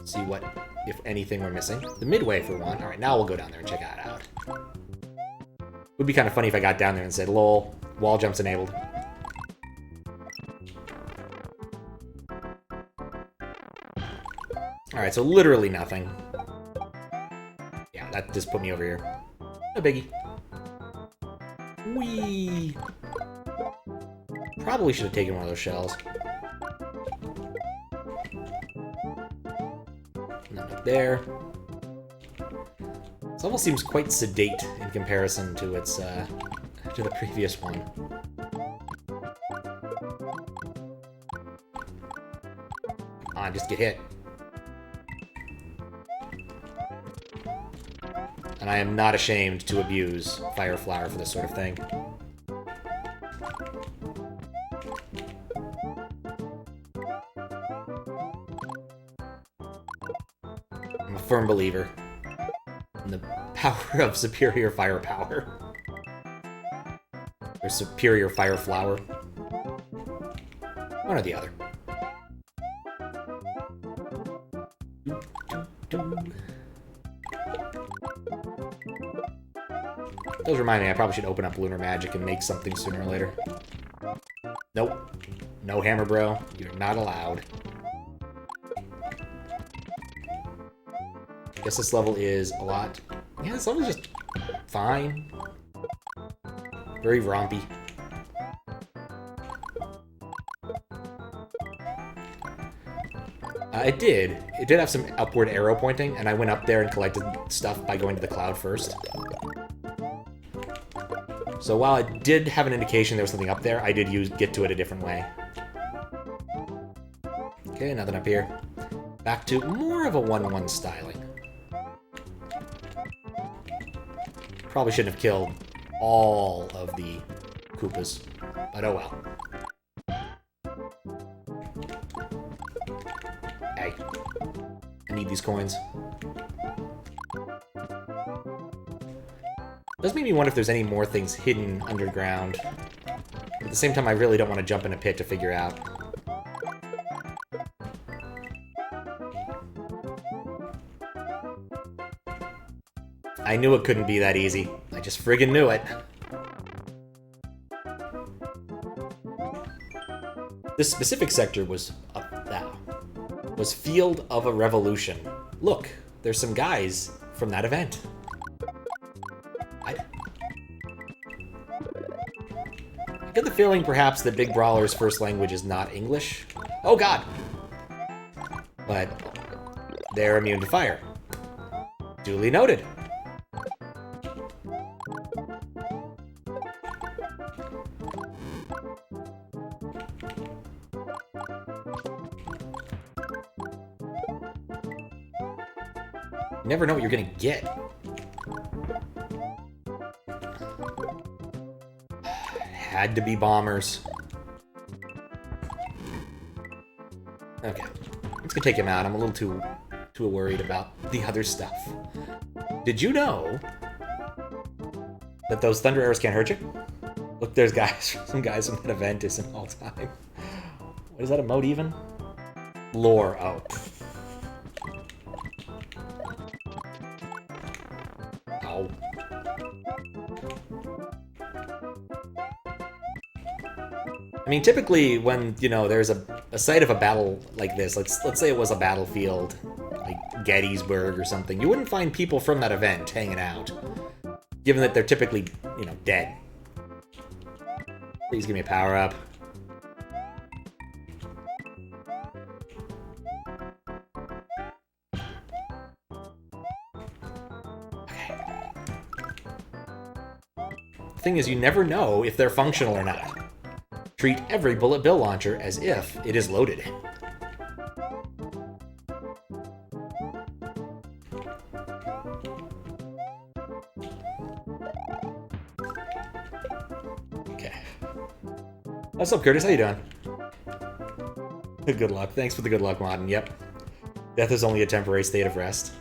See what, if anything, we're missing. The midway for one. Alright, now we'll go down there and check that out. Would be kind of funny if I got down there and said, lol, wall jumps enabled. Alright, so literally nothing. Yeah, that just put me over here. No biggie. Whee! Probably should have taken one of those shells. None up there. This level seems quite sedate in comparison to its, to the previous one. Come on, just get hit. And I am not ashamed to abuse Fire Flower for this sort of thing. I'm a firm believer in the power of superior firepower. Or superior Fire Flower. One or the other. Those remind me, I probably should open up Lunar Magic and make something sooner or later. Nope. No hammer, bro. You're not allowed. Guess this level is a lot... Yeah, this level is just fine. Very rompy. It did have some upward arrow pointing, and I went up there and collected stuff by going to the cloud first. So while it did have an indication there was something up there, I did get to it a different way. Okay, nothing up here. Back to more of a 1-1 styling. Probably shouldn't have killed all of the Koopas, but oh well. Hey, I need these coins. Does make me wonder if there's any more things hidden underground. At the same time, I really don't want to jump in a pit to figure out. I knew it couldn't be that easy. I just friggin' knew it. This specific sector was was Field of a Revolution. Look, there's some guys from that event. I get the feeling, perhaps, that Big Brawler's first language is not English. Oh god! But they're immune to fire. Duly noted. You never know what you're gonna get. Had to be bombers. Okay. Let's go take him out. I'm a little too worried about the other stuff. Did you know that those thunder arrows can't hurt you? Look, there's guys, some guys from that event isn't all time. What is that, emote even? Lore, oh. Ow. I mean, typically when, you know, there's a site of a battle like this, let's say it was a battlefield, like Gettysburg or something, you wouldn't find people from that event hanging out, given that they're typically, you know, dead. Please give me a power-up. Okay. The thing is, you never know if they're functional or not. Treat every bullet bill launcher as if it is loaded. Okay. What's up, Curtis? How you doing? Good luck. Thanks for the good luck, Modern. Yep. Death is only a temporary state of rest.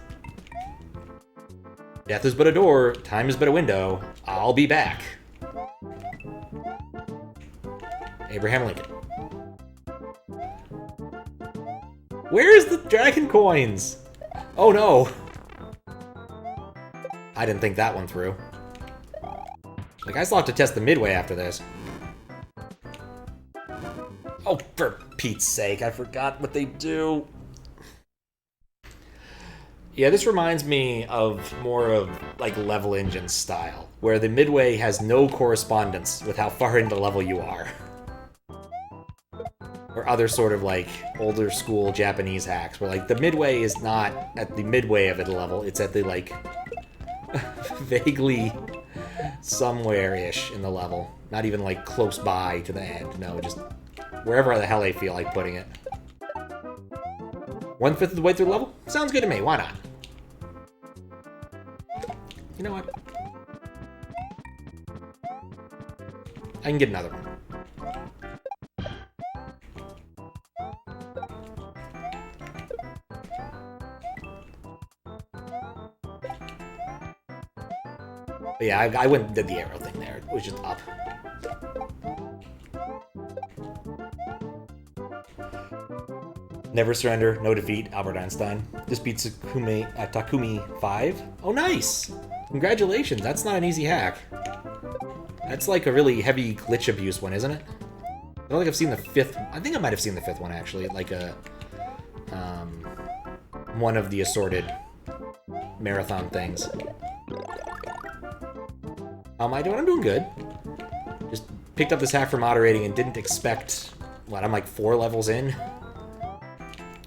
Death is but a door. Time is but a window. I'll be back. Abraham Lincoln. Where's the dragon coins? Oh no! I didn't think that one through. Like, I still have to test the midway after this. Oh, for Pete's sake, I forgot what they do. Yeah, this reminds me of more of, like, Level Engine style, where the midway has no correspondence with how far into level you are. Or other sort of, like, older school Japanese hacks, where, like, the midway is not at the midway of the level, it's at the, like, vaguely somewhere-ish in the level. Not even, like, close by to the end. No, just wherever the hell I feel like putting it. 1/5 of the way through the level? Sounds good to me, why not? You know what? I can get another one. But yeah, I went and did the arrow thing there. It was just up. Never surrender, no defeat, Albert Einstein. Just beat Takumi 5. Oh, nice! Congratulations, that's not an easy hack. That's like a really heavy glitch abuse one, isn't it? I don't think I've seen the 5th. I think I might have seen the 5th one, actually. Like a... one of the assorted marathon things. How am I doing? I'm doing good. Just picked up this hack for moderating and didn't expect... What, I'm like 4 levels in?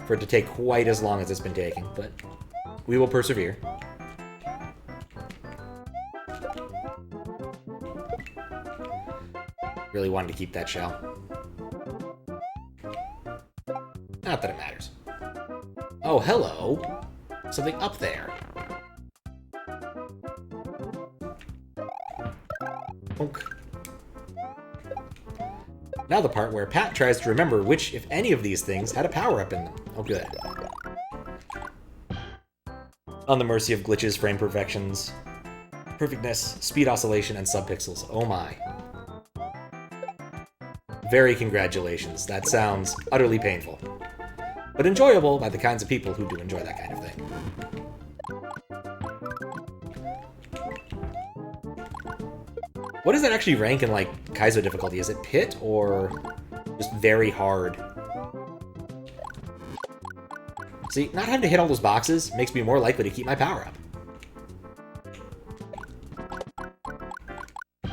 For it to take quite as long as it's been taking, but we will persevere. Really wanted to keep that shell. Not that it matters. Oh, hello! Something up there. Bonk. Now the part where Pat tries to remember which, if any of these things, had a power-up in them. Oh, good. On the mercy of glitches, frame perfections, perfectness, speed oscillation, and subpixels. Oh my. Very congratulations. That sounds utterly painful. But enjoyable by the kinds of people who do enjoy that kind of thing. What does that actually rank in, like, Kaizo difficulty? Is it pit, or just very hard? See, not having to hit all those boxes makes me more likely to keep my power up. I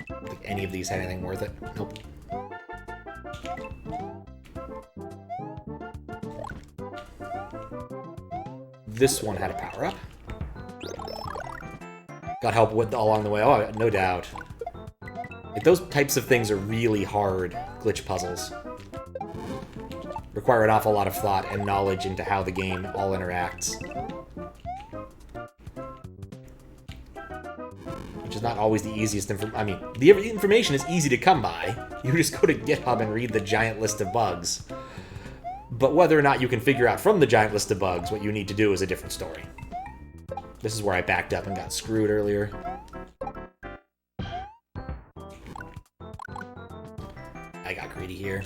don't think any of these had anything worth it. Nope. This one had a power up. Got help with along the way. Oh, no doubt. Like, those types of things are really hard glitch puzzles. Require an awful lot of thought and knowledge into how the game all interacts. Which is not always the easiest I mean, the information is easy to come by. You just go to GitHub and read the giant list of bugs. But whether or not you can figure out from the giant list of bugs what you need to do is a different story. This is where I backed up and got screwed earlier. I got greedy here.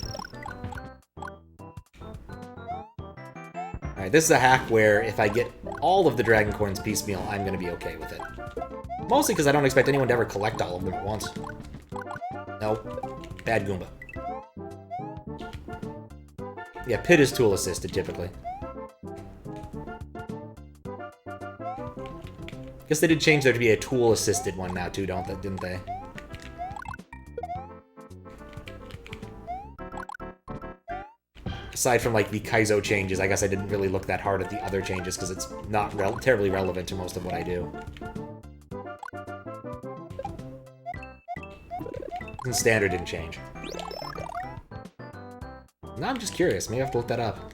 Alright, this is a hack where if I get all of the dragon coins piecemeal, I'm going to be okay with it. Mostly because I don't expect anyone to ever collect all of them at once. Nope. Bad Goomba. Yeah, pit is tool assisted typically. Guess they did change there to be a tool assisted one now too, didn't they? Aside from like the Kaizo changes, I guess I didn't really look that hard at the other changes because it's not terribly relevant to most of what I do. And standard didn't change. Now I'm just curious. Maybe I have to look that up.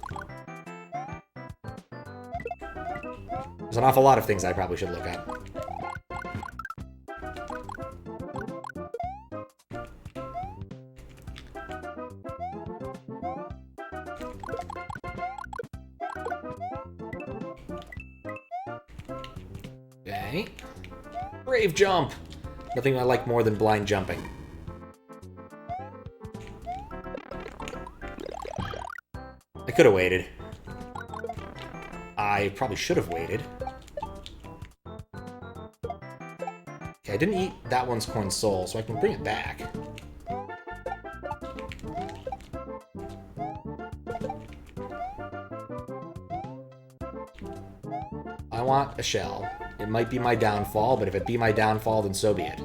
There's an awful lot of things I probably should look at. Okay. Brave jump! Nothing I like more than blind jumping. could have waited. I probably should have waited. Okay, I didn't eat that one's corn soul, so I can bring it back. I want a shell. It might be my downfall, but if it be my downfall, then so be it.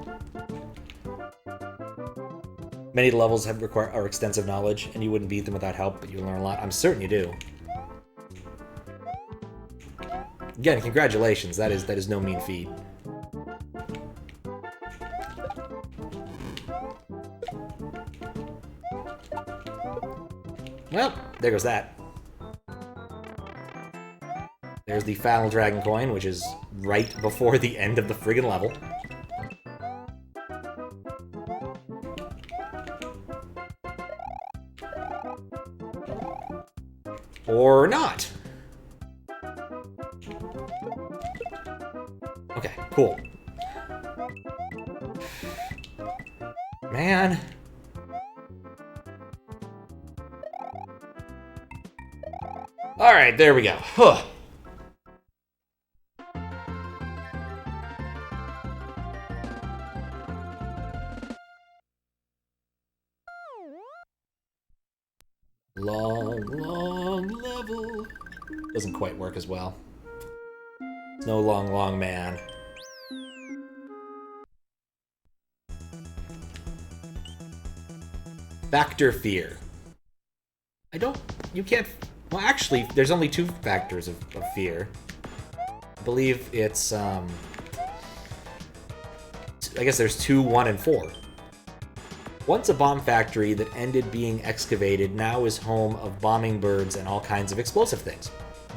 Many levels require extensive knowledge, and you wouldn't beat them without help, but you learn a lot. I'm certain you do. Again, congratulations. That is no mean feat. Well, there goes that. There's the Final Dragon coin, which is right before the end of the friggin' level. Or not. Okay, cool. Man. Alright, there we go. Huh. Long level. Doesn't quite work as well. It's no long man. Factor fear. You can't... Well, actually, there's only 2 factors of fear. I believe it's, I guess there's 2, 1, and 4. Once a bomb factory that ended being excavated, now is home of bombing birds and all kinds of explosive things.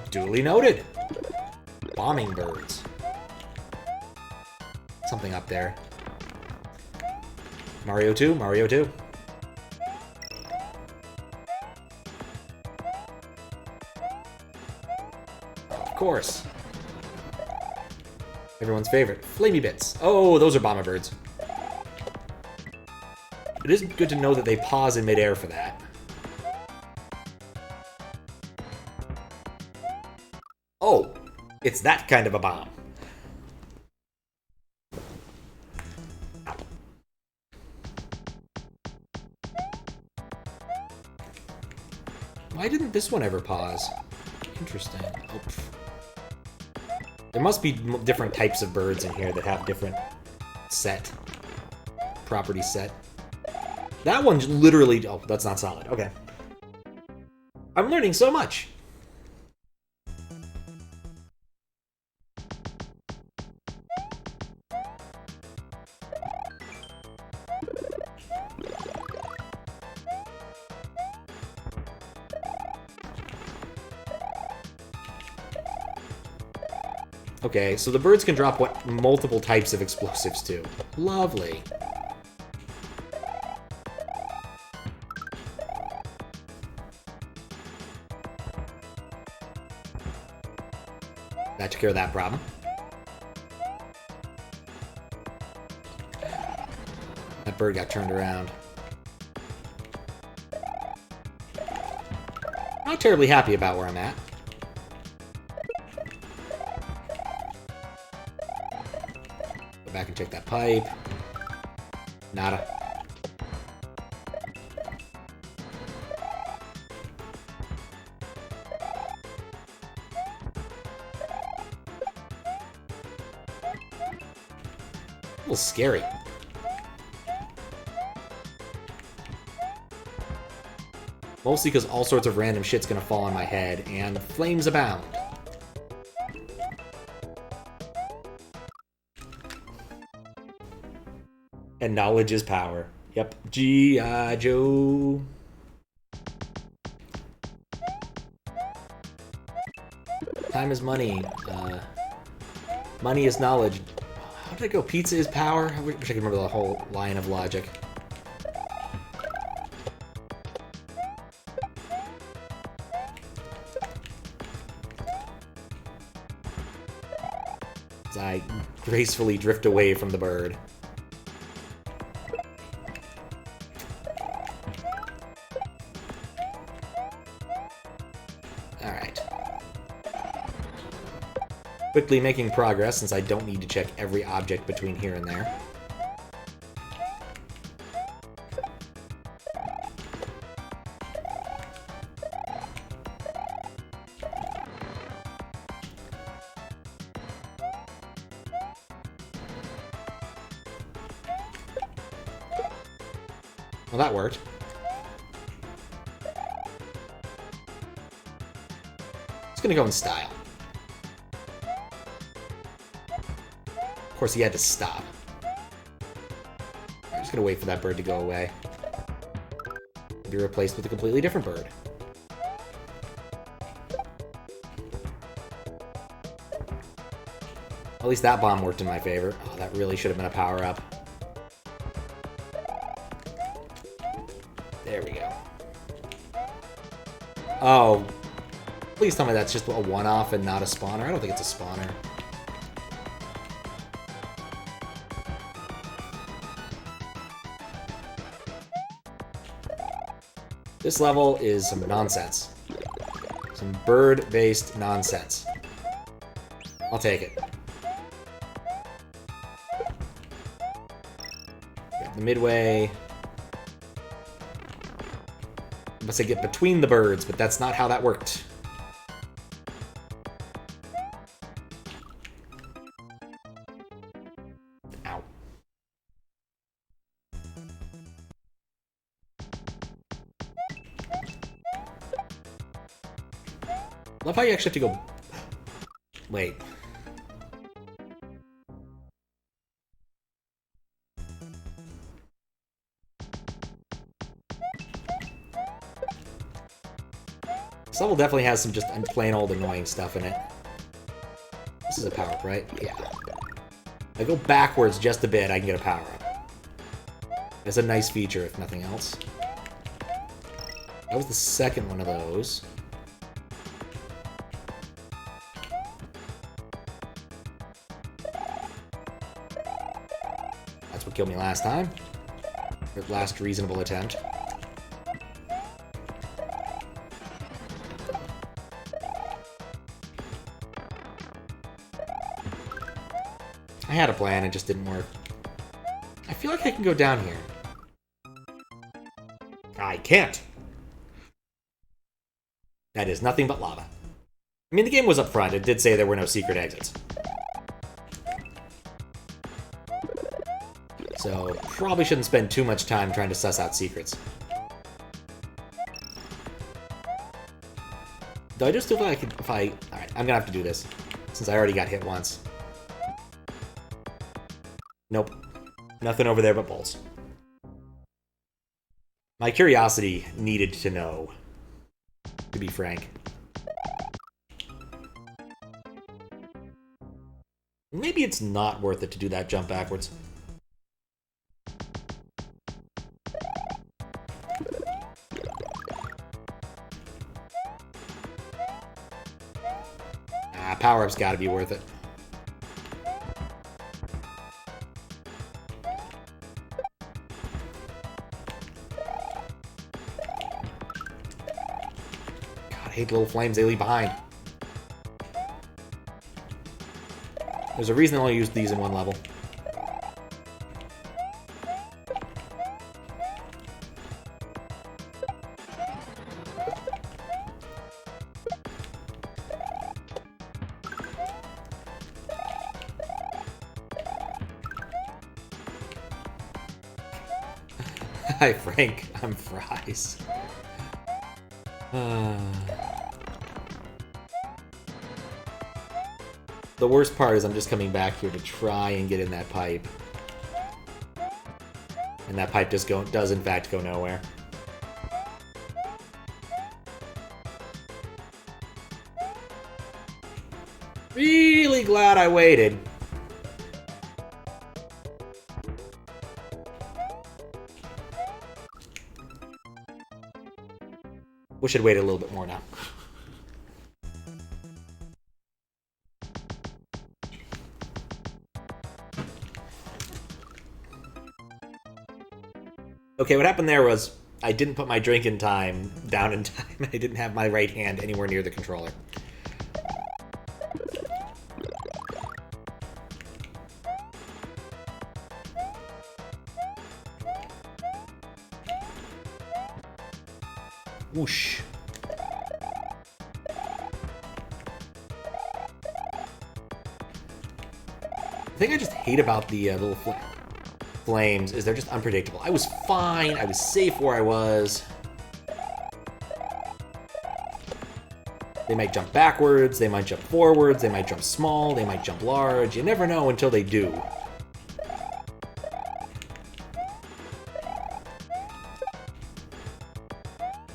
Duly noted. Bombing birds. Something up there. Mario 2, Mario 2. Of course. Everyone's favorite. Flamey Bits. Oh, those are bomber birds. It is good to know that they pause in midair for that. Oh, it's that kind of a bomb. Why didn't this one ever pause? Interesting. Oh, there must be different types of birds in here that have different property set. That one's literally... Oh, that's not solid. Okay. I'm learning so much. Okay, so the birds can drop multiple types of explosives too. Lovely. That took care of that problem. That bird got turned around. Not terribly happy about where I'm at. Go back and check that pipe. Nada. A little scary. Mostly because all sorts of random shit's gonna fall on my head, and flames abound. And knowledge is power. Yep. G.I. Joe. Time is money. Money is knowledge. How did I go? Pizza is power? I wish I could remember the whole line of logic. As I gracefully drift away from the bird. Alright. Quickly making progress since I don't need to check every object between here and there. Well, that worked. It's gonna go in style. Of course, he had to stop. I'm just gonna wait for that bird to go away. Be replaced with a completely different bird. At least that bomb worked in my favor. Oh, that really should have been a power-up. There we go. Oh, please tell me that's just a one-off and not a spawner. I don't think it's a spawner. This level is some nonsense. Some bird-based nonsense. I'll take it. The midway. I must say get between the birds, but that's not how that worked. Ow. Love how you actually have to go... Wait. This level definitely has some just plain old annoying stuff in it. This is a power-up, right? Yeah. If I go backwards just a bit, I can get a power-up. That's a nice feature, if nothing else. That was the second one of those. That's what killed me last time. Or last reasonable attempt. I had a plan, it just didn't work. I feel like I can go down here. I can't. That is nothing but lava. I mean, the game was up front. It did say there were no secret exits. So, probably shouldn't spend too much time trying to suss out secrets. Though I just feel like Alright, I'm gonna have to do this. Since I already got hit once. Nope. Nothing over there but bolts. My curiosity needed to know. To be frank. Maybe it's not worth it to do that jump backwards. Power-up's gotta be worth it. God, I hate the little flames they leave behind. There's a reason they only use these in one level. Hi, Frank. I'm Fries. The worst part is I'm just coming back here to try and get in that pipe. And that pipe does in fact go nowhere. Really glad I waited. Wish I'd waited a little bit more now. Okay, what happened there was I didn't put my drink in time down in time. I didn't have my right hand anywhere near the controller. Whoosh. The thing I just hate about the little flames is they're just unpredictable. I was fine. I was safe where I was. They might jump backwards. They might jump forwards. They might jump small. They might jump large. You never know until they do.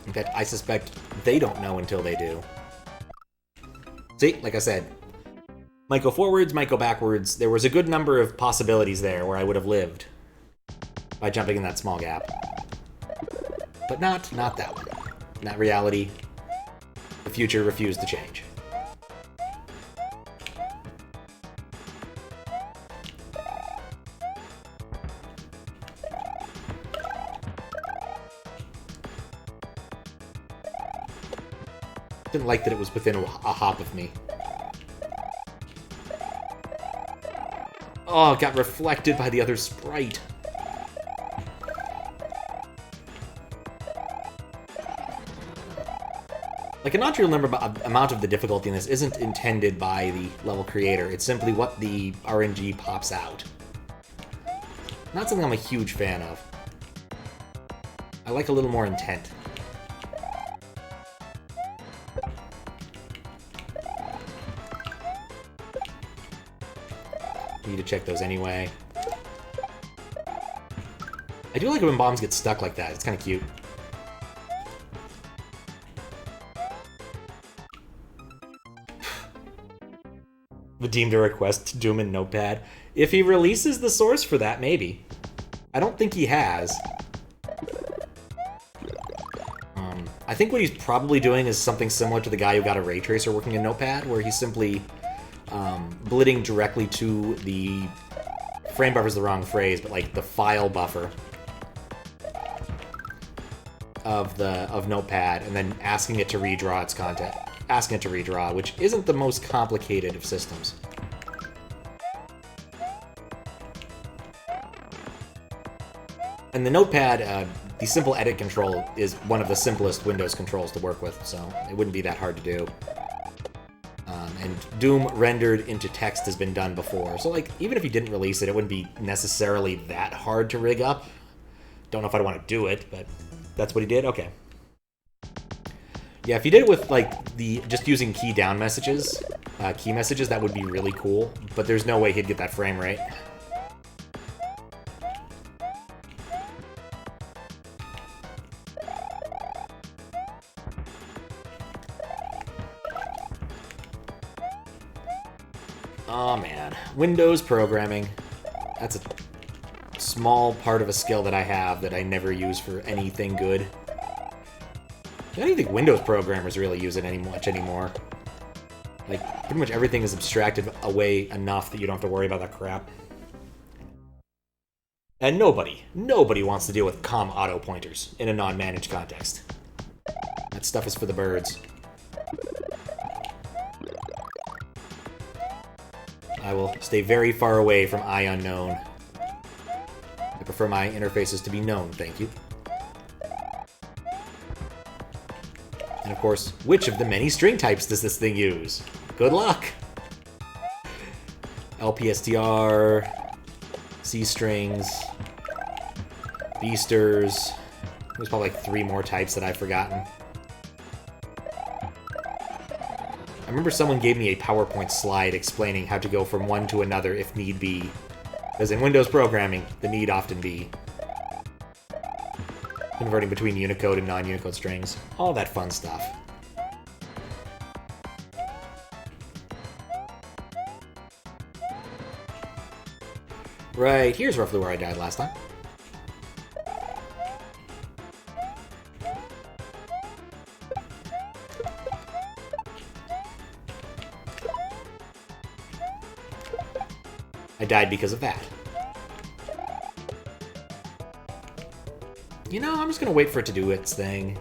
In fact, I suspect they don't know until they do. See, like I said, might go forwards, might go backwards. There was a good number of possibilities there where I would have lived by jumping in that small gap. But not that one. In that reality, the future refused to change. Didn't like that it was within a hop of me. Oh, it got reflected by the other sprite. Like, a non-trivial amount of the difficulty in this isn't intended by the level creator. It's simply what the RNG pops out. Not something I'm a huge fan of. I like a little more intent. Need to check those anyway. I do like it when bombs get stuck like that. It's kind of cute. Deemed a request to Doom in Notepad. If he releases the source for that, maybe. I don't think he has. I think what he's probably doing is something similar to the guy who got a ray tracer working in Notepad, where he's simply blitting directly to the frame buffer's the wrong phrase, but like the file buffer of Notepad, and then asking it to redraw its content. Asking it to redraw, which isn't the most complicated of systems. And the Notepad, the simple edit control is one of the simplest Windows controls to work with, so it wouldn't be that hard to do. And Doom rendered into text has been done before, so like even if you didn't release it, it wouldn't be necessarily that hard to rig up. Don't know if I'd want to do it, but that's what he did? Okay. Yeah, if you did it with, like, just using key down messages, key messages, that would be really cool, but there's no way he'd get that frame rate. Oh, man. Windows programming. That's a small part of a skill that I have that I never use for anything good. I don't even think Windows programmers really use it much anymore. Like, pretty much everything is abstracted away enough that you don't have to worry about that crap. And nobody wants to deal with COM auto pointers in a non-managed context. That stuff is for the birds. I will stay very far away from IUnknown. I prefer my interfaces to be known, thank you. And of course, which of the many string types does this thing use? Good luck! LPSTR, C strings, beasters. There's probably like 3 more types that I've forgotten. I remember someone gave me a PowerPoint slide explaining how to go from one to another if need be. Because in Windows programming, the need often be. Converting between Unicode and non-Unicode strings. All that fun stuff. Right, here's roughly where I died last time. I died because of that. You know, I'm just gonna wait for it to do its thing.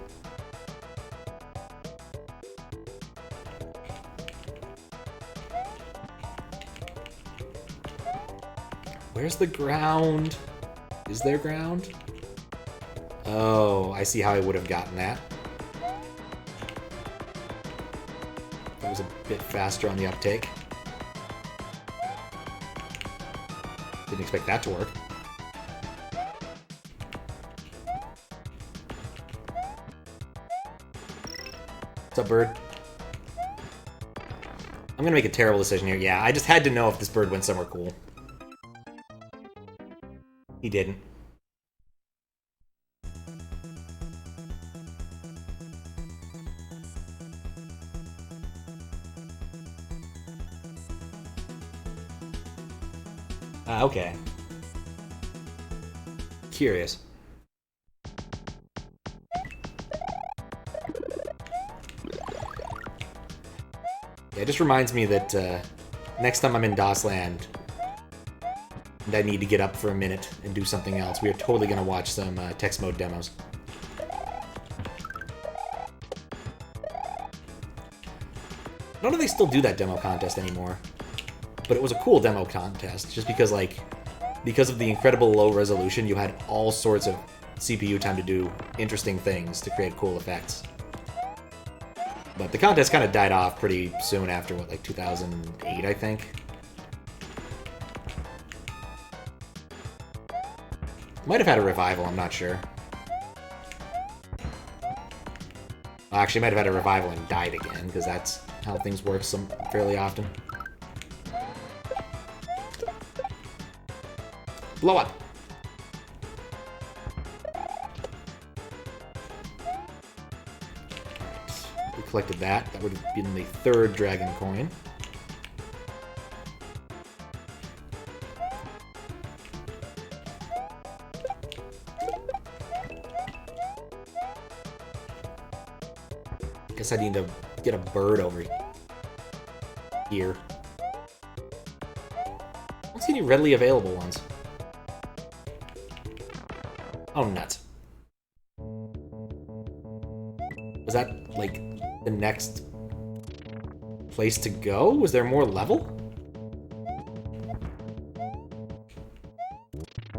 Where's the ground? Is there ground? Oh, I see how I would have gotten that. That was a bit faster on the uptake. Didn't expect that to work. What's up, bird? I'm gonna make a terrible decision here. Yeah, I just had to know if this bird went somewhere cool. He didn't. Okay. Curious. Yeah, it just reminds me that next time I'm in DOSland and I need to get up for a minute and do something else, we are totally going to watch some text mode demos. I don't know if they still do that demo contest anymore, but it was a cool demo contest just because, like, because of the incredible low resolution, you had all sorts of CPU time to do interesting things to create cool effects. But the contest kind of died off pretty soon after, what, like 2008, I think? Might have had a revival, I'm not sure. Well, actually, might have had a revival and died again, because that's how things work fairly often. Blow up! We collected that. That would have been the third dragon coin. Guess I need to get a bird over here. I don't see any readily available ones. Oh, nuts. Was that, like, the next place to go? Was there more level?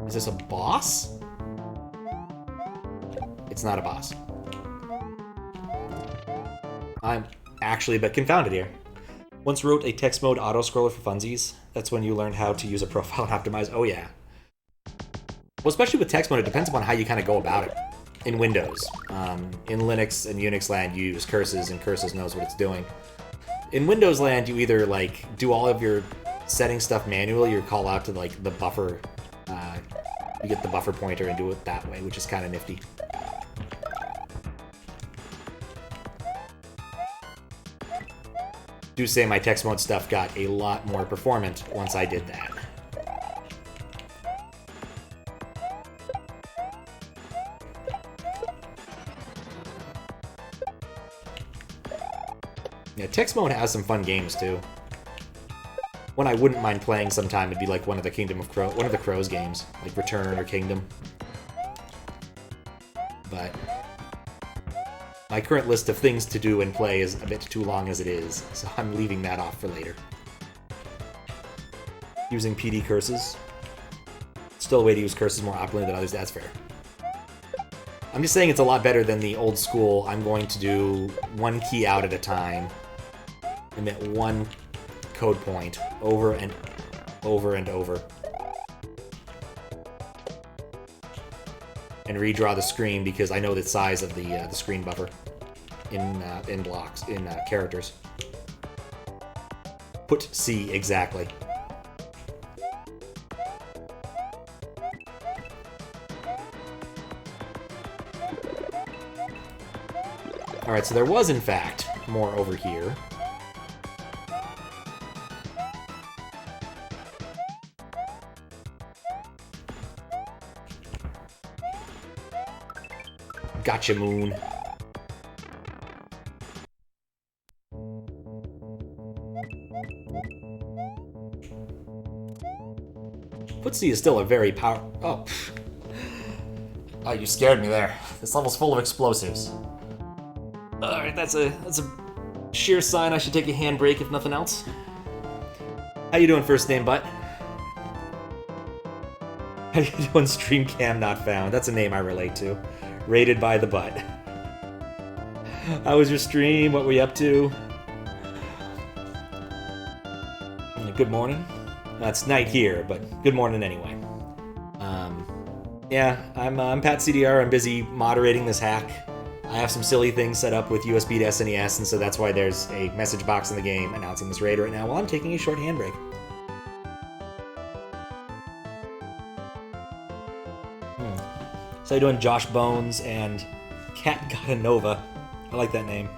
Is this a boss? It's not a boss. I'm actually a bit confounded here. Once wrote a text mode auto-scroller for funsies. That's when you learned how to use a profile and optimize. Oh, yeah. Well, especially with text mode, it depends upon how you kind of go about it. In Windows. In Linux and Unix land, you use curses, and curses knows what it's doing. In Windows land, you either, like, do all of your setting stuff manually, or call out to, like, the buffer. You get the buffer pointer and do it that way, which is kind of nifty. Do say my text mode stuff got a lot more performant once I did that. Yeah, text mode has some fun games too. One I wouldn't mind playing sometime would be like one of the Crows games, like Return or Kingdom. But my current list of things to do and play is a bit too long as it is, so I'm leaving that off for later. Using PD curses. Still a way to use curses more optimally than others, that's fair. I'm just saying it's a lot better than the old school, I'm going to do one key out at a time, emit one code point over and over and over, and redraw the screen because I know the size of the screen buffer in blocks, in characters. Put C exactly. Alright, so there was, in fact, more over here. Gotcha, Moon. Footsie is still a very powerful... Oh. Oh, you scared me there. This level's full of explosives. Alright, that's a sheer sign I should take a handbrake if nothing else. How you doing, first name butt? How you doing, stream cam not found? That's a name I relate to. Rated by the butt. How was your stream? What were you up to? Good morning. It's night here, but good morning anyway. Yeah, I'm Pat CDR. I'm busy moderating this hack. I have some silly things set up with USB to SNES, and so that's why there's a message box in the game announcing this raid right now while I'm taking a short handbrake. So how you doing, Josh Bones and Cat Gotanova? I like that name.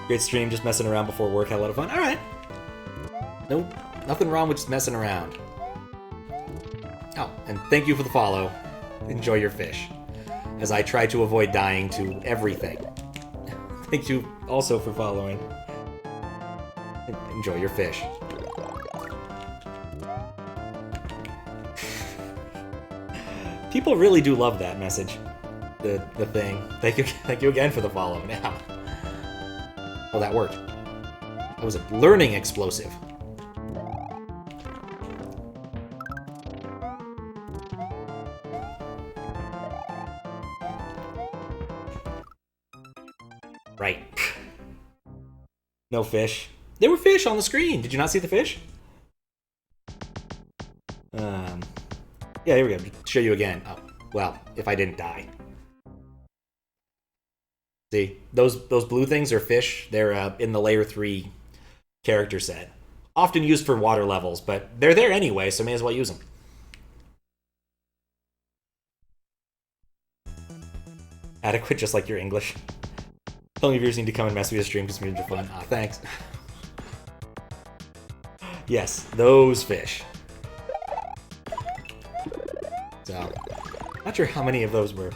Great stream, just messing around before work. Had a lot of fun. All right. No, nothing wrong with just messing around. Oh, and thank you for the follow. Enjoy your fish. As I try to avoid dying to everything. Thank you also for following. Enjoy your fish. People really do love that message. The thing. Thank you again for the follow now. Well, that worked. That was a learning explosive. Right. No fish. There were fish on the screen. Did you not see the fish? Yeah, here we go. Show you again. Oh, well, if I didn't die. See, those blue things are fish. They're in the layer 3 character set. Often used for water levels, but they're there anyway, so may as well use them. Adequate, just like your English. Tell me viewers need to come and mess with the stream because it's fun. Ah, thanks. Yes, those fish. So, not sure how many of those were.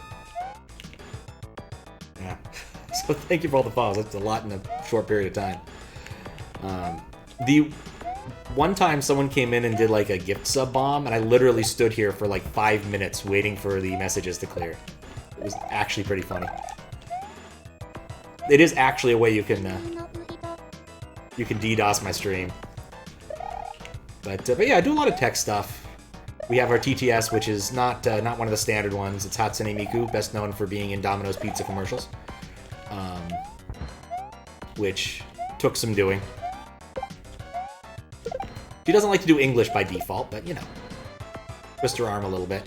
Yeah. So thank you for all the follows. That's a lot in a short period of time. The one time someone came in and did like a gift sub bomb, and I literally stood here for like 5 minutes waiting for the messages to clear. It was actually pretty funny. It is actually a way you can DDoS my stream. But yeah, I do a lot of tech stuff. We have our TTS, which is not one of the standard ones. It's Hatsune Miku, best known for being in Domino's Pizza commercials, which took some doing. She doesn't like to do English by default, but you know, twist her arm a little bit.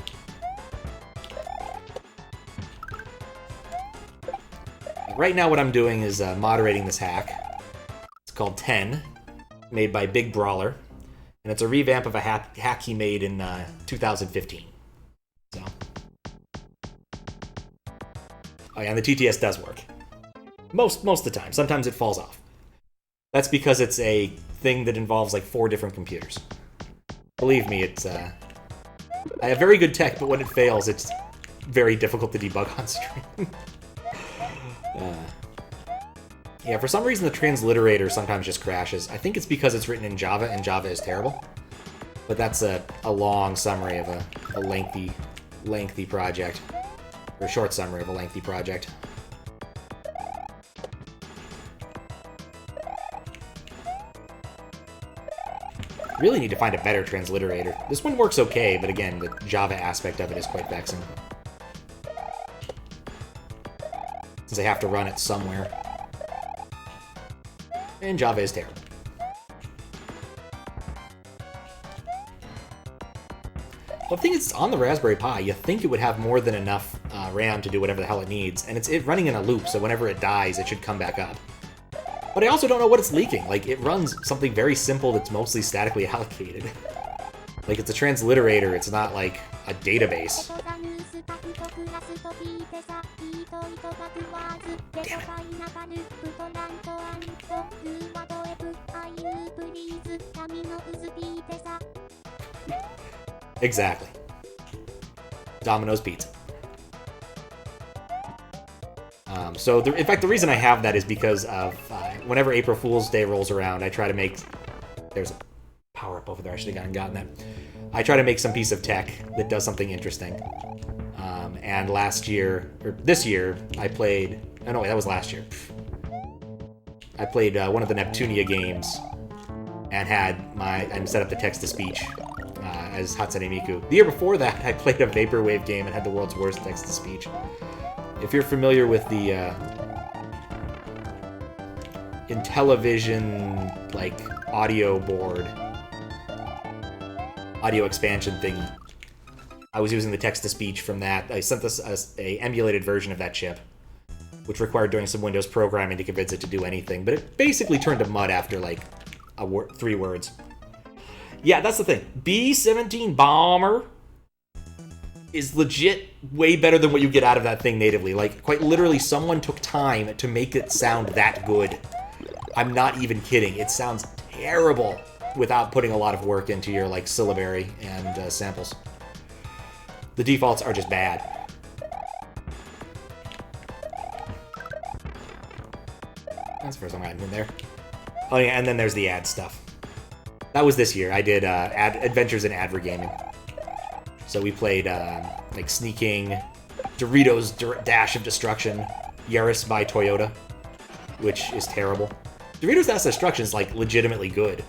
Right now what I'm doing is moderating this hack. It's called 10, made by Big Brawler. And it's a revamp of a hack he made in 2015. So. Oh yeah, and the TTS does work. Most of the time. Sometimes it falls off. That's because it's a thing that involves like 4 different computers. Believe me, it's I have very good tech, but when it fails, it's very difficult to debug on stream. Yeah, for some reason the transliterator sometimes just crashes. I think it's because it's written in Java, and Java is terrible. But that's a long summary of a lengthy project. Or a short summary of a lengthy project. Really need to find a better transliterator. This one works okay, but again, the Java aspect of it is quite vexing. Since I have to run it somewhere. And Java is terrible. Well, the thing is, it's on the Raspberry Pi. You think it would have more than enough RAM to do whatever the hell it needs, and it's running in a loop, so whenever it dies, it should come back up. But I also don't know what it's leaking. Like, it runs something very simple that's mostly statically allocated. Like, it's a transliterator, it's not like a database. Damn it. Exactly. Domino's Pizza. In fact, the reason I have that is because of whenever April Fool's Day rolls around, I try to make... There's a power-up over there. I should have gotten I try to make some piece of tech that does something interesting. And last year, or this year, I played... Oh, no, wait, that was last year. I played one of the Neptunia games and and set up the text-to-speech as Hatsune Miku. The year before that, I played a Vaporwave game and had the world's worst text-to-speech. If you're familiar with the Intellivision, like, audio board, audio expansion thingy, I was using the text-to-speech from that. I sent this a emulated version of that chip, which required doing some Windows programming to convince it to do anything, but it basically turned to mud after, like, 3 words. Yeah, that's the thing. B-17 Bomber is legit way better than what you get out of that thing natively. Like, quite literally, someone took time to make it sound that good. I'm not even kidding. It sounds terrible without putting a lot of work into your, like, syllabary and samples. The defaults are just bad. That's the first time I hadn't been there. Oh yeah, and then there's the ad stuff. That was this year. I did Adventures in Advergaming. So we played like Sneaking, Doritos Dash of Destruction, Yaris by Toyota, which is terrible. Doritos Dash of Destruction is like legitimately good.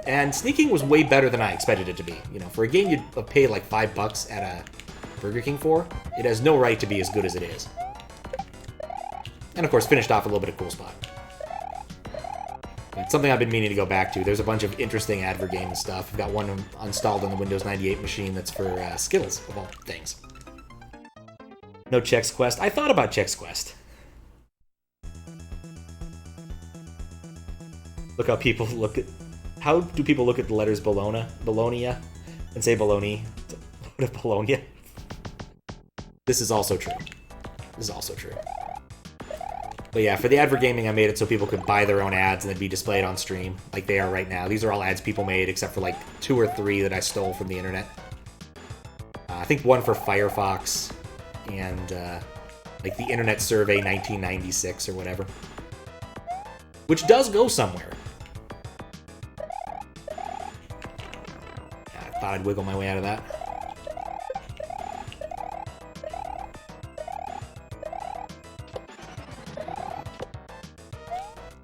And Sneaking was way better than I expected it to be. You know, for a game you'd pay like $5 at a Burger King for, it has no right to be as good as it is. And of course, finished off a little bit of Cool Spot. It's something I've been meaning to go back to. There's a bunch of interesting Advergame stuff. I've got one installed on the Windows 98 machine that's for Skittles, of all things. No Chex Quest. I thought about Chex Quest. Look how people look at... How do people look at the letters Bologna, and say Bologna? What if Bologna? This is also true. This is also true. But yeah, for the Advergaming, I made it so people could buy their own ads and they'd be displayed on stream, like they are right now. These are all ads people made, except for like 2 or 3 that I stole from the internet. I think one for Firefox, and like the Internet Survey 1996 or whatever. Which does go somewhere. I thought I'd wiggle my way out of that.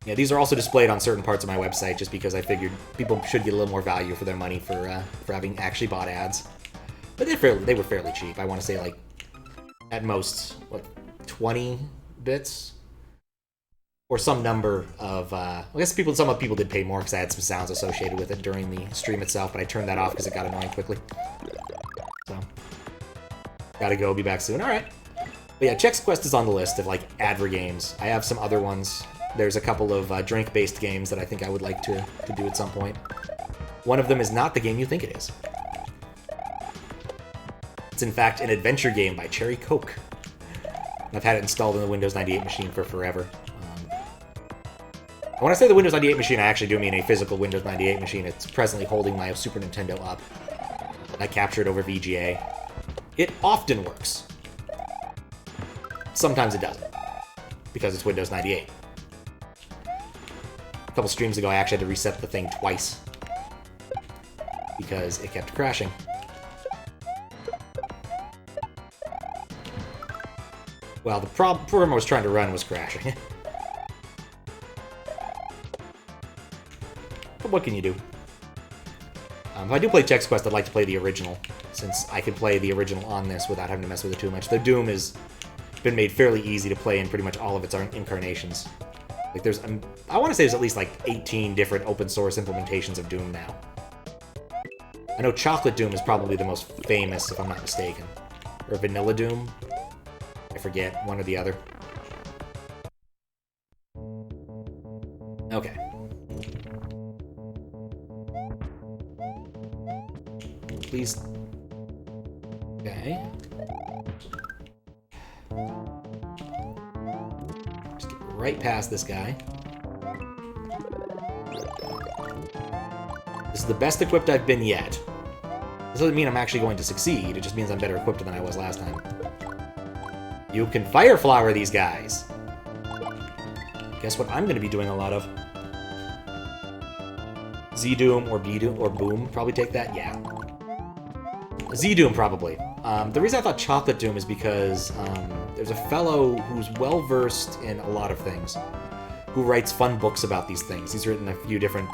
Yeah, these are also displayed on certain parts of my website just because I figured people should get a little more value for their money for having actually bought ads. But they were fairly cheap. I want to say like at most, what, 20 bits? Or some number of, I guess some people did pay more because I had some sounds associated with it during the stream itself, but I turned that off because it got annoying quickly. So, gotta go, be back soon. Alright. But yeah, Chex Quest is on the list of, like, Advergames. I have some other ones. There's a couple of drink-based games that I think I would like to do at some point. One of them is not the game you think it is. It's, in fact, an adventure game by Cherry Coke. I've had it installed in the Windows 98 machine for forever. When I say the Windows 98 machine, I actually do mean a physical Windows 98 machine. It's presently holding my Super Nintendo up. I captured over VGA. It often works. Sometimes it doesn't, because it's Windows 98. A couple streams ago, I actually had to reset the thing twice because it kept crashing. Well, the program I was trying to run was crashing. But what can you do? If I do play Chex Quest, I'd like to play the original, since I can play the original on this without having to mess with it too much. The Doom has been made fairly easy to play in pretty much all of its incarnations. Like there's, I want to say there's at least like 18 different open source implementations of Doom now. I know Chocolate Doom is probably the most famous, if I'm not mistaken. Or Vanilla Doom. I forget, one or the other. Okay. Please. Okay. Just get right past this guy. This is the best equipped I've been yet. This doesn't mean I'm actually going to succeed, it just means I'm better equipped than I was last time. You can fire flower these guys! Guess what I'm going to be doing a lot of? Z-Doom or B-Doom or Boom probably take that. Yeah. Z-Doom probably. The reason I thought Chocolate Doom is because there's a fellow who's well-versed in a lot of things, who writes fun books about these things. He's written a few different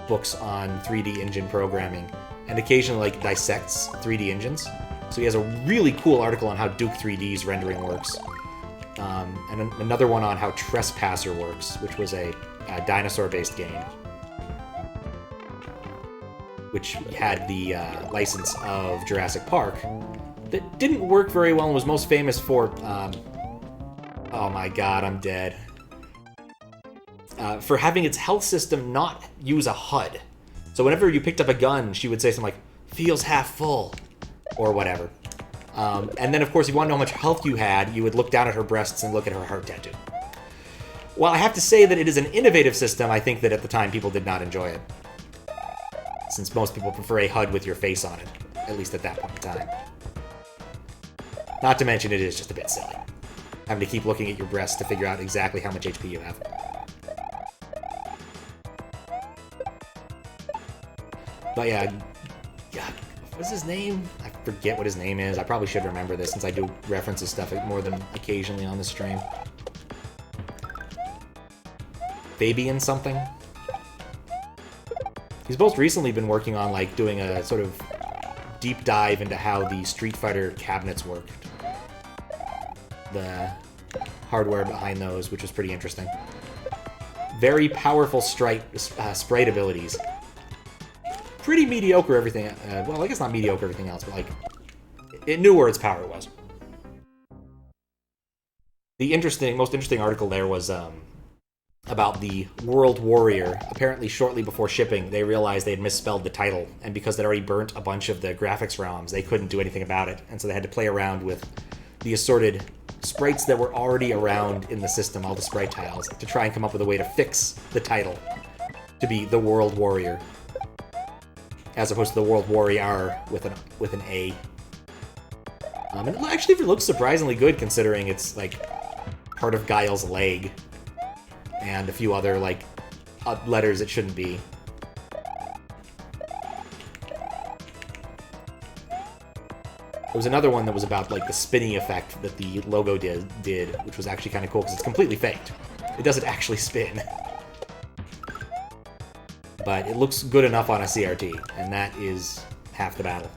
books on 3D engine programming, and occasionally like dissects 3D engines. So he has a really cool article on how Duke 3D's rendering works, and another one on how Trespasser works, which was a dinosaur-based game, which had the license of Jurassic Park, that didn't work very well and was most famous for, oh my god, I'm dead. For having its health system not use a HUD. So whenever you picked up a gun, she would say something like, feels half full, or whatever. And then, of course, if you want to know how much health you had, you would look down at her breasts and look at her heart tattoo. While I have to say that it is an innovative system, I think that at the time people did not enjoy it, since most people prefer a HUD with your face on it, at least at that point in time. Not to mention it is just a bit silly, having to keep looking at your breasts to figure out exactly how much HP you have. But yeah, what's his name? I forget what his name is. I probably should remember this since I do reference his stuff more than occasionally on the stream. Fabian something? He's most recently been working on like doing a sort of deep dive into how the Street Fighter cabinets worked. The hardware behind those, which was pretty interesting. Very powerful sprite abilities. Pretty mediocre everything. Well, I guess not mediocre everything else, but like it knew where its power was. The most interesting article there was about the World Warrior. Apparently, shortly before shipping, they realized they had misspelled the title, and because they'd already burnt a bunch of the graphics ROMs, they couldn't do anything about it, and so they had to play around with the assorted sprites that were already around in the system, all the sprite tiles, to try and come up with a way to fix the title to be the World Warrior, as opposed to the World Warrior with an A. And it actually looks surprisingly good considering it's like part of Guile's leg and a few other like letters it shouldn't be. There was another one that was about like the spinning effect that the logo did, which was actually kind of cool because it's completely faked. It doesn't actually spin. But it looks good enough on a CRT, and that is half the battle.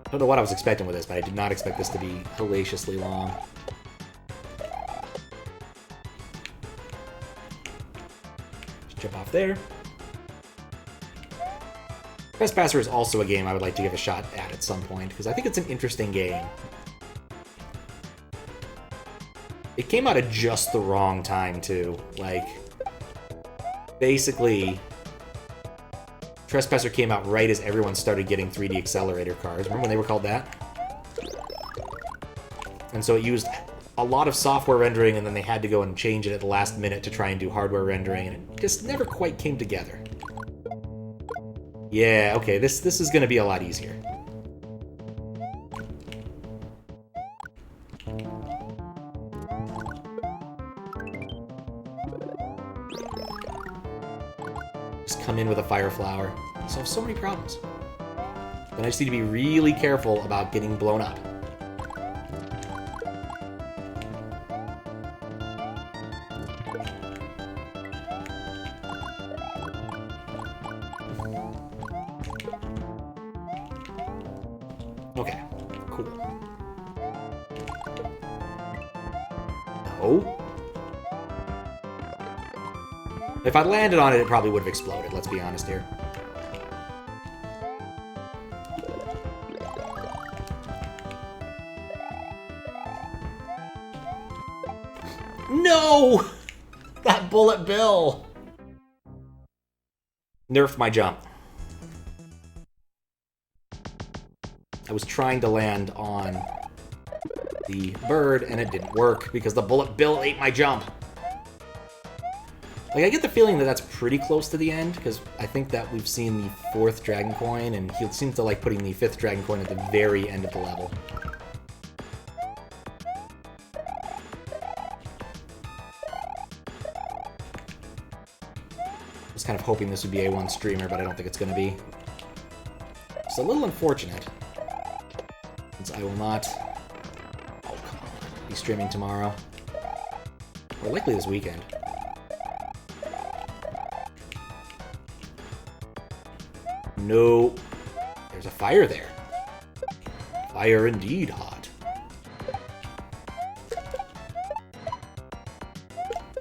I don't know what I was expecting with this, but I did not expect this to be hellaciously long. Just jump off there. Trespasser is also a game I would like to give a shot at some point, because I think it's an interesting game. It came out at just the wrong time, too. Like, basically, Trespasser came out right as everyone started getting 3D accelerator cards. Remember when they were called that? And so it used a lot of software rendering, and then they had to go and change it at the last minute to try and do hardware rendering, and it just never quite came together. Yeah, okay, this is going to be a lot easier. Just come in with a fire flower. Solve so many problems. Then I just need to be really careful about getting blown up. Okay, cool. No. If I'd landed on it, it probably would have exploded, let's be honest here. No! That bullet bill! Nerfed my jump. I was trying to land on the bird, and it didn't work because the bullet bill ate my jump. Like, I get the feeling that that's pretty close to the end, because I think that we've seen the 4th Dragon Coin, and he seems to like putting the 5th Dragon Coin at the very end of the level. I was kind of hoping this would be a one streamer, but I don't think it's going to be. It's a little unfortunate, since I will not, oh come on, be streaming tomorrow. Or likely this weekend. No. There's a fire there. Fire indeed hot.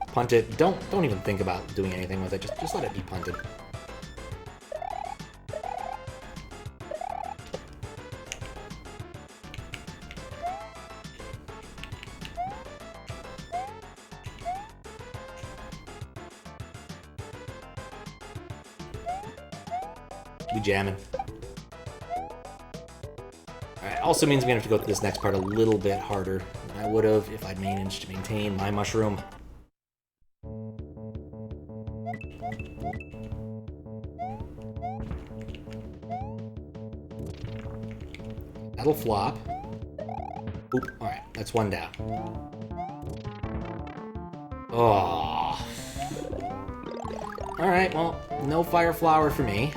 Punt it. Don't even think about doing anything with it. Just let it be punted. Be jamming. Alright, also means I'm gonna have to go through this next part a little bit harder than I would have if I'd managed to maintain my mushroom. That'll flop. Oop, alright, that's one down. Oh. Alright, well, no fire flower for me.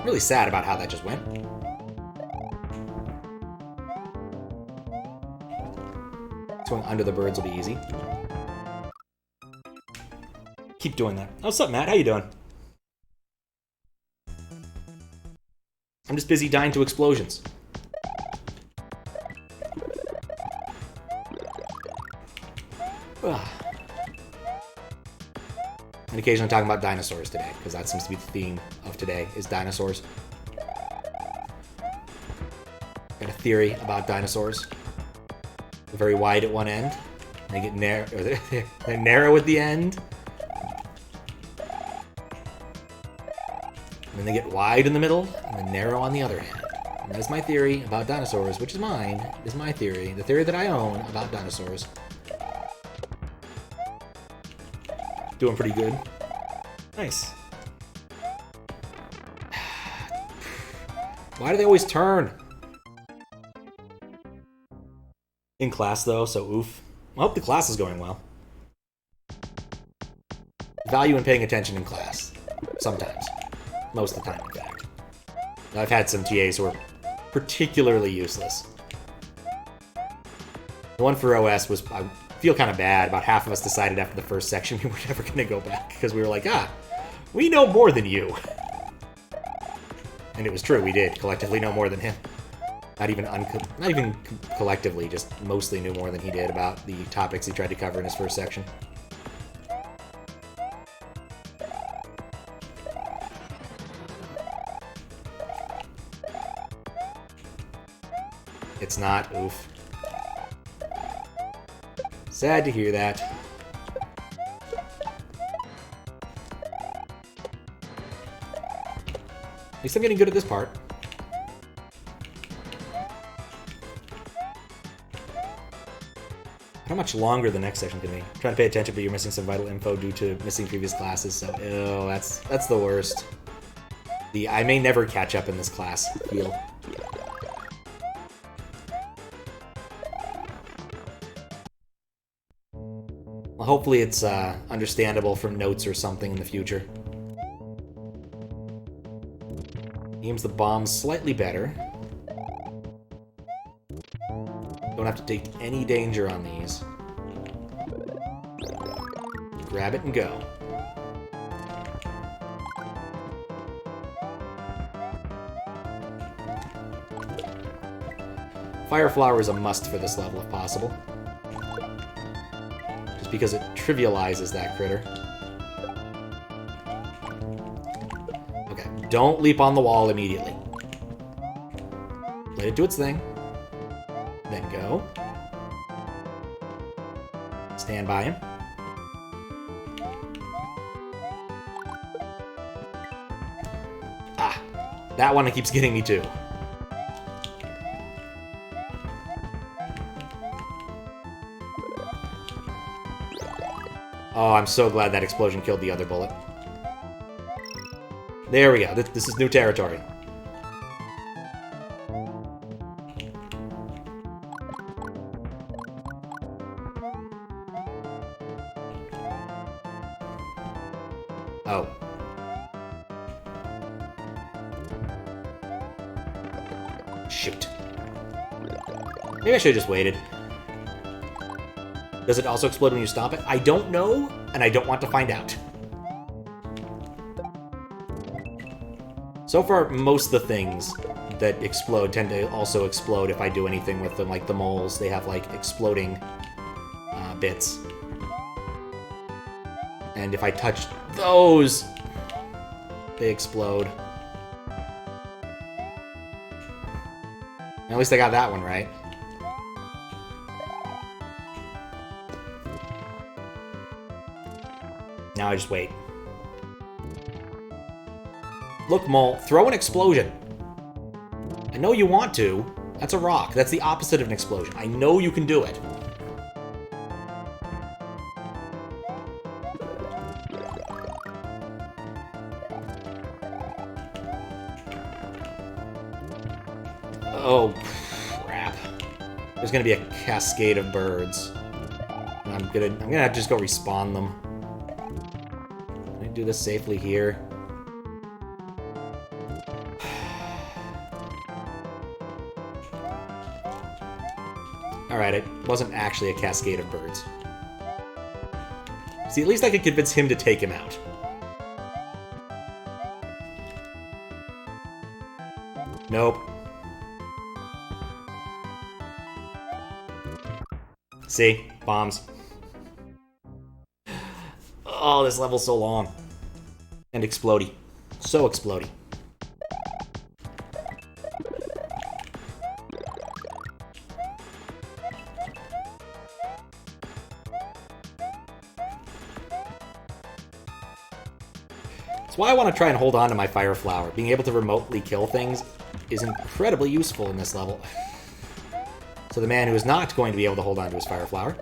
Really sad about how that just went. Going under the birds will be easy. Keep doing that. Oh, what's up, Matt? How you doing? I'm just busy dying to explosions. Ugh. And occasionally talking about dinosaurs today, because that seems to be the theme of today, is dinosaurs. Got a theory about dinosaurs. They're very wide at one end. They get narrow, or they're narrow at the end. And then they get wide in the middle, and then narrow on the other hand. And that is my theory about dinosaurs, which is mine, is my theory. The theory that I own about dinosaurs. Doing pretty good. Nice. Why do they always turn? In class, though, so oof. I hope the class is going well. Value in paying attention in class. Sometimes. Most of the time, in fact. I've had some TAs who are particularly useless. The one for OS was, I feel kind of bad. About half of us decided after the first section we were never going to go back, because we were like, we know more than you. And it was true, we did collectively know more than him. Not even collectively, just mostly knew more than he did about the topics he tried to cover in his first section. It's not, oof. Sad to hear that. At least I'm getting good at this part. How much longer the next section's gonna be? Try to pay attention, but you're missing some vital info due to missing previous classes, so ew, that's the worst. The I may never catch up in this class feel. Well, hopefully it's understandable from notes or something in the future. Aims the bombs slightly better. Don't have to take any danger on these. Grab it and go. Fire Flower is a must for this level if possible. Just because it trivializes that critter. Okay, don't leap on the wall immediately. Let it do its thing. Then go. Stand by him. Ah, that one keeps getting me too. Oh, I'm so glad that explosion killed the other bullet. There we go. This is new territory. Oh. Shoot. Maybe I should have just waited. Does it also explode when you stomp it? I don't know, and I don't want to find out. So far, most of the things that explode tend to also explode if I do anything with them, like the moles. They have, like, exploding bits. And if I touch those, they explode. At least I got that one right. Now I just wait. Look, Mole, throw an explosion. I know you want to. That's a rock. That's the opposite of an explosion. I know you can do it. Oh, crap. There's gonna be a cascade of birds. And I'm gonna have to just go respawn them. Can I do this safely here? Alright, it wasn't actually a cascade of birds. See, at least I could convince him to take him out. Nope. See? Bombs. Oh, this level's so long. And explodey. So explodey. That's why I want to try and hold on to my Fire Flower. Being able to remotely kill things is incredibly useful in this level. So the man who is not going to be able to hold on to his Fire Flower.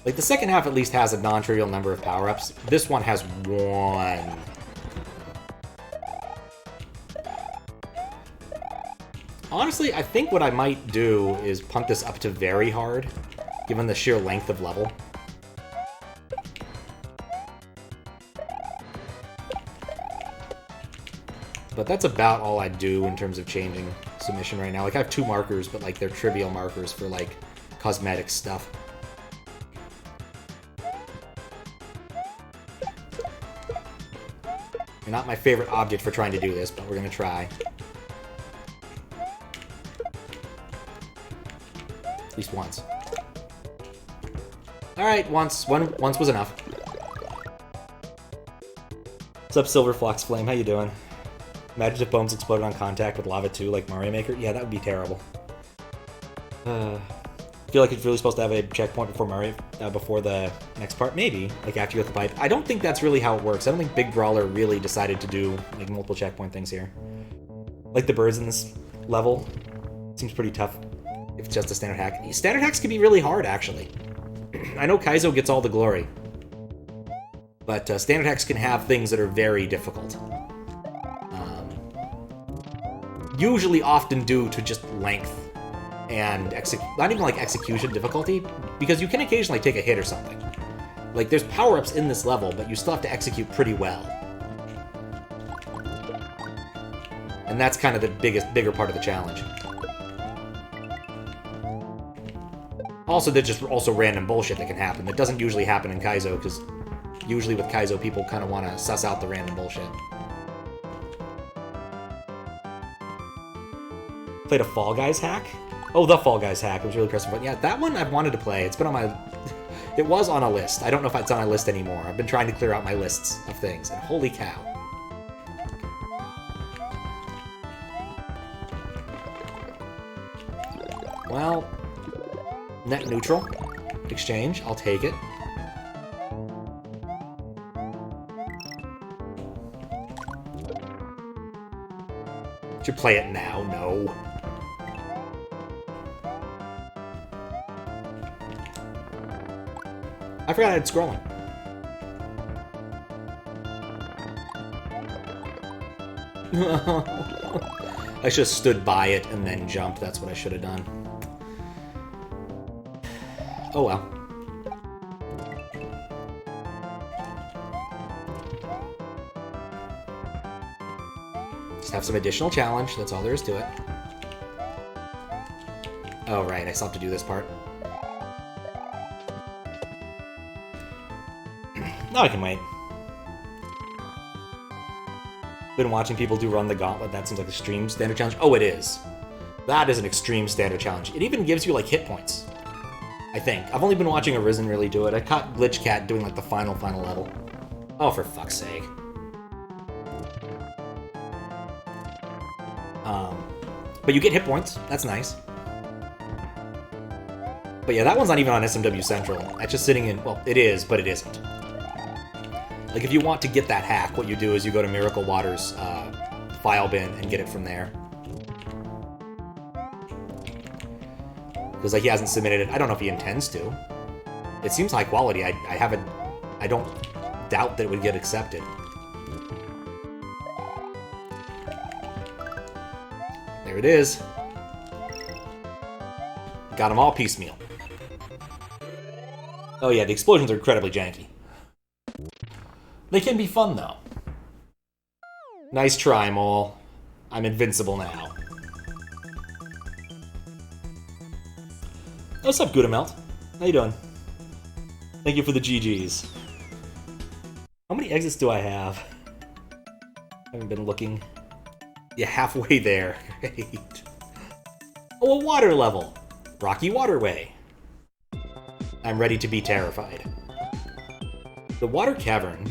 Like, the second half at least has a non-trivial number of power-ups. This one has one. Honestly, I think what I might do is punt this up to very hard, given the sheer length of level. But that's about all I do in terms of changing submission right now. Like, I have 2 markers, but, like, they're trivial markers for, like, cosmetic stuff. You're not my favorite object for trying to do this, but we're gonna try. At least once. Alright, once. Once was enough. What's up, Silver Fox Flame? How you doing? Imagine if bombs exploded on contact with lava too, like Mario Maker. Yeah, that would be terrible. I feel like it's really supposed to have a checkpoint before Mario, before the next part. Maybe, like after you get the pipe. I don't think that's really how it works. I don't think Big Brawler really decided to do like multiple checkpoint things here. Like the birds in this level, seems pretty tough if it's just a standard hack. Standard hacks can be really hard, actually. I know Kaizo gets all the glory, but standard hacks can have things that are very difficult. Usually often due to just length and not even like execution difficulty, because you can occasionally take a hit or something. Like, there's power-ups in this level, but you still have to execute pretty well. And that's kind of the bigger part of the challenge. Also, there's just also random bullshit that can happen that doesn't usually happen in Kaizo, because usually with Kaizo, people kind of want to suss out the random bullshit. Played a Fall Guys hack? Oh, the Fall Guys hack. It was really pressing button. Yeah, that one I've wanted to play. It's been on my... It was on a list. I don't know if it's on my list anymore. I've been trying to clear out my lists of things, and holy cow. Well, net neutral. Exchange. I'll take it. Should play it now. No. I forgot I had scrolling. I should have stood by it and then jumped. That's what I should have done. Oh well. Just have some additional challenge. That's all there is to it. Oh, right. I still have to do this part. No, I can wait. Been watching people do Run the Gauntlet. That seems like extreme standard challenge. Oh, it is. That is an extreme standard challenge. It even gives you, like, hit points. I think. I've only been watching Arisen really do it. I caught Glitch Cat doing, like, the final level. Oh, for fuck's sake. But you get hit points. That's nice. But yeah, that one's not even on SMW Central. That's just sitting in... Well, it is, but it isn't. Like, if you want to get that hack, what you do is you go to Miracle Water's file bin and get it from there. Because, like, he hasn't submitted it. I don't know if he intends to. It seems high quality. I don't doubt that it would get accepted. There it is. Got them all piecemeal. Oh yeah, the explosions are incredibly janky. They can be fun, though. Nice try, Mole. I'm invincible now. What's up, Gudamelt? How you doing? Thank you for the GGs. How many exits do I have? I haven't been looking. Yeah, halfway there. Great. Oh, a water level. Rocky Waterway. I'm ready to be terrified. The water cavern.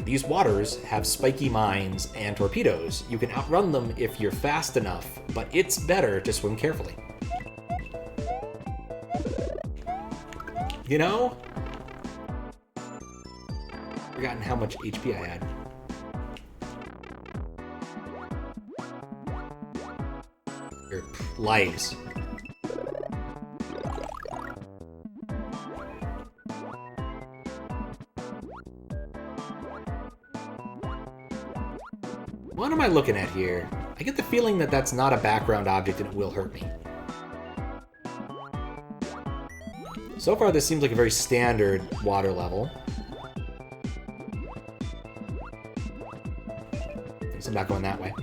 These waters have spiky mines and torpedoes. You can outrun them if you're fast enough, but it's better to swim carefully. You know? Forgotten how much HP I had. Or lives. What am I looking at here? I get the feeling that that's not a background object and it will hurt me. So far, this seems like a very standard water level. I guess I'm not going that way.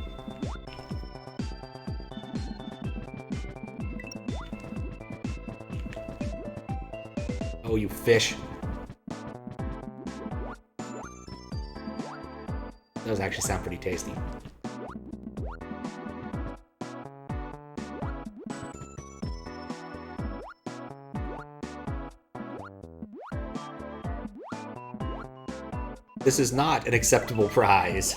Oh, you fish. Those actually sound pretty tasty. This is not an acceptable prize.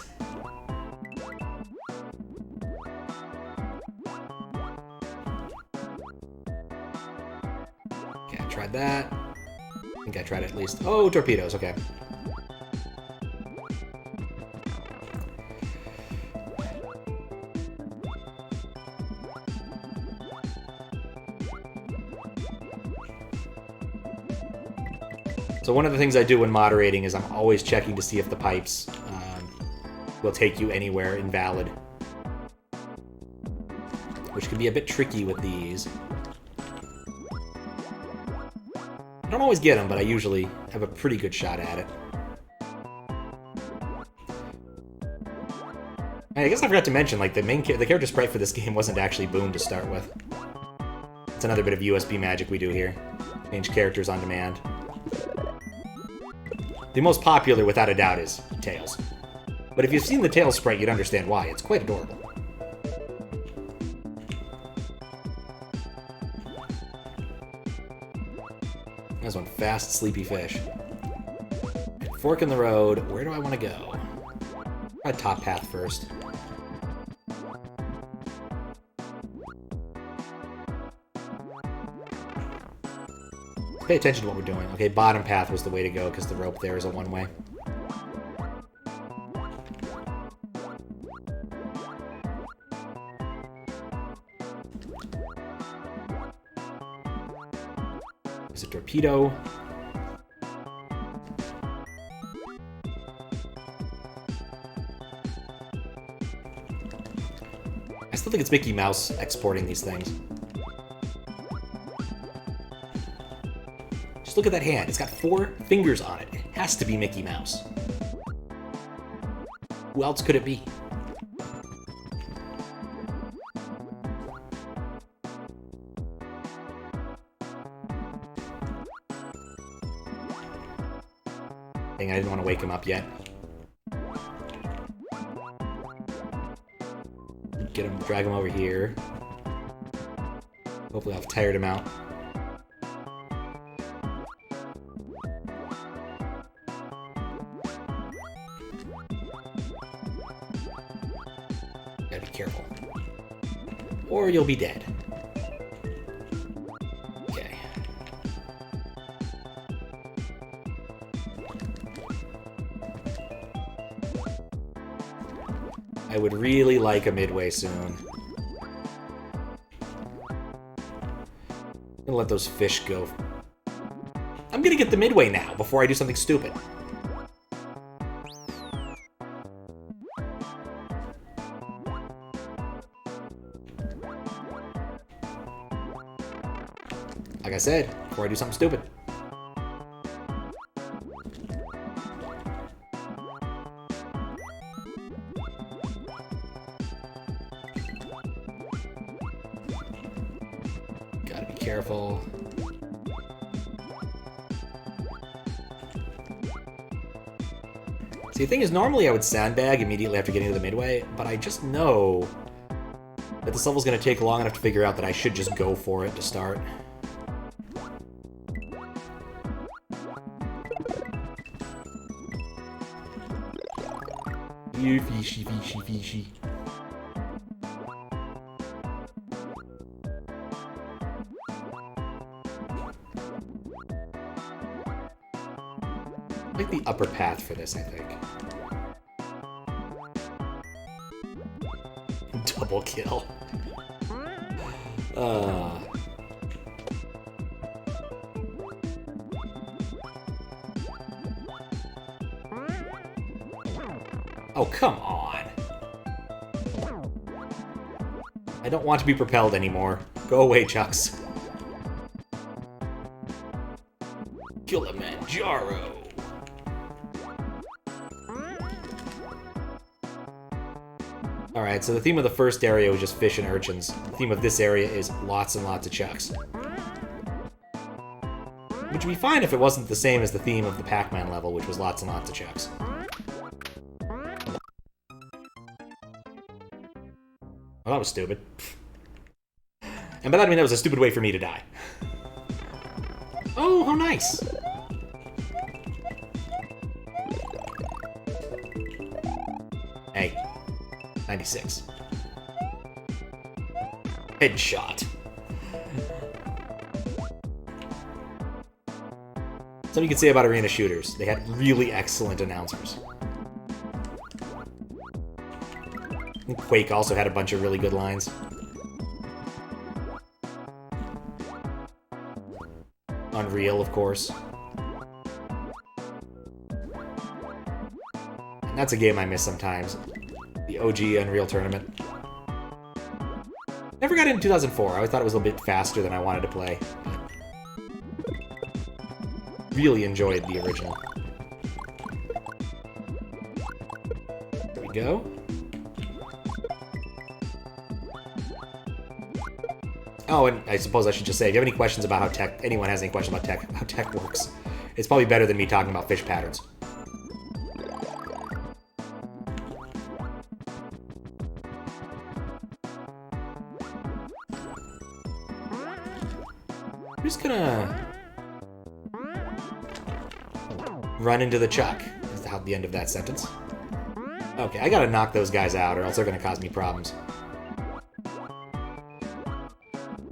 Okay, I tried that. I think I tried it at least. Oh, torpedoes, okay. So one of the things I do when moderating is I'm always checking to see if the pipes will take you anywhere invalid. Which can be a bit tricky with these. I don't always get them, but I usually have a pretty good shot at it. And I guess I forgot to mention, like, the character sprite for this game wasn't actually Boone to start with. It's another bit of USB magic we do here. Change characters on demand. The most popular, without a doubt, is Tails. But if you've seen the Tails sprite, you'd understand why. It's quite adorable. There's one fast, sleepy fish. Fork in the road. Where do I want to go? Try top path first. Pay attention to what we're doing. Okay, bottom path was the way to go because the rope there is a one-way. There's a torpedo. still think it's Mickey Mouse exporting these things. Just look at that hand. It's got 4 fingers on it. It has to be Mickey Mouse. Who else could it be? Dang, I didn't want to wake him up yet. Get him, drag him over here. Hopefully I've tired him out. Gotta be careful. Or you'll be dead. Okay. I would really like a midway soon. I'm gonna let those fish go. I'm gonna get the midway now before I do something stupid. Like I said, before I do something stupid. Gotta be careful. See, the thing is, normally I would sandbag immediately after getting to the midway, but I just know that this level's gonna take long enough to figure out that I should just go for it to start. You fishy, fishy, fishy. I like the upper path for this, I think. Double kill. Oh, come on. I don't want to be propelled anymore. Go away, Chucks. Kilimanjaro. Alright, so the theme of the first area was just fish and urchins. The theme of this area is lots and lots of Chucks. Which would be fine if it wasn't the same as the theme of the Pac-Man level, which was lots and lots of Chucks. Well, that was stupid. And by that I mean that was a stupid way for me to die. Oh, how nice! Hey. 96. Headshot. Something you can say about arena shooters. They had really excellent announcers. And Quake also had a bunch of really good lines. Unreal, of course. And that's a game I miss sometimes. The OG Unreal Tournament. Never got it in 2004. I always thought it was a little bit faster than I wanted to play. Really enjoyed the original. There we go. Oh, and I suppose I should just say, if you have any questions about how anyone has any questions about how tech works, it's probably better than me talking about fish patterns. I'm just gonna run into the Chuck. Is the end of that sentence. Okay, I gotta knock those guys out, or else they're gonna cause me problems.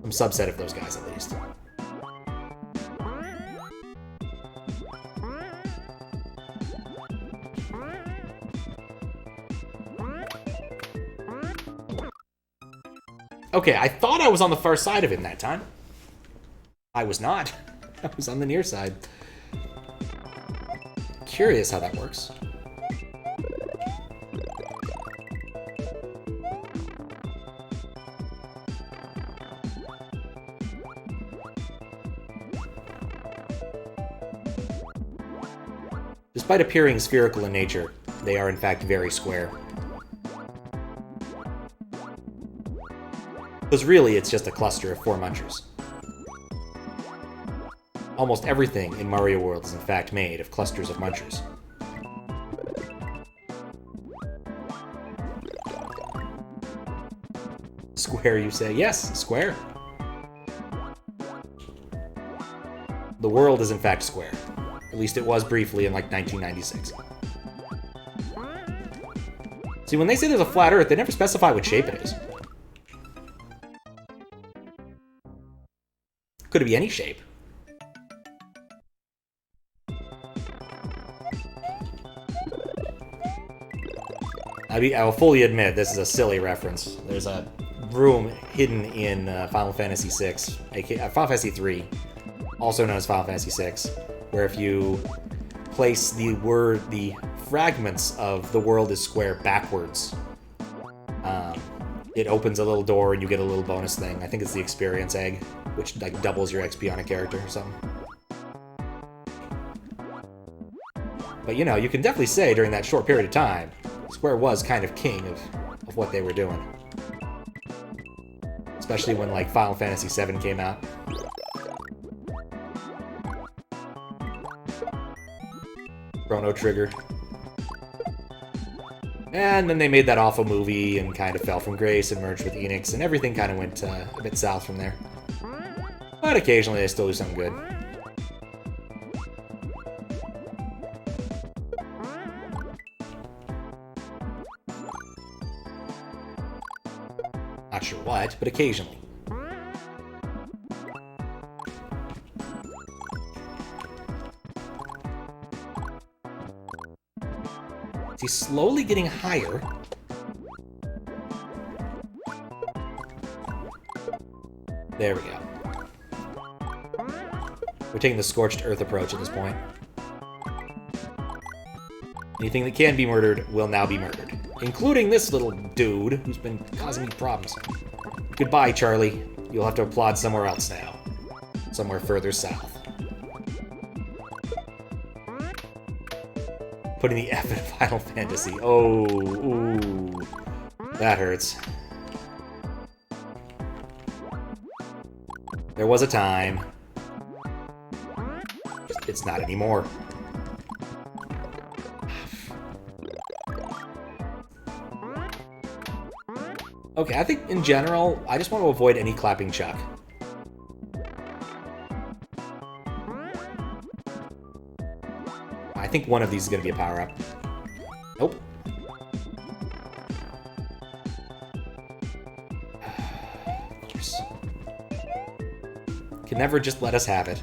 Some subset of those guys, at least. Okay, I thought I was on the far side of him that time. I was not. I was on the near side. Curious how that works. Despite appearing spherical in nature, they are in fact very square. Because really, it's just a cluster of 4 munchers. Almost everything in Mario World is in fact made of clusters of munchers. Square, you say? Yes, square. The world is in fact square. At least it was briefly in like 1996. See, when they say there's a flat Earth, they never specify what shape it is. Could it be any shape? I will fully admit this is a silly reference. There's a room hidden in Final Fantasy VI, aka Final Fantasy III, also known as Final Fantasy VI, where if you place the fragments of the world is square backwards, it opens a little door and you get a little bonus thing. I think it's the experience egg, which like doubles your XP on a character or something. But you know, you can definitely say during that short period of time, Square was kind of king of what they were doing. Especially when like Final Fantasy VII came out. Chrono Trigger. And then they made that awful movie and kind of fell from grace and merged with Enix, and everything kind of went a bit south from there. But occasionally they still do something good. Not sure what, but occasionally. He's slowly getting higher. There we go. We're taking the scorched earth approach at this point. Anything that can be murdered will now be murdered. Including this little dude who's been causing me problems. Goodbye, Charlie. You'll have to applaud somewhere else now. Somewhere further south. Putting the F in Final Fantasy. Oh, ooh. That hurts. There was a time. It's not anymore. Okay, I think in general, I just want to avoid any clapping Chuck. I think one of these is going to be a power-up. Nope. Of course. Can never just let us have it.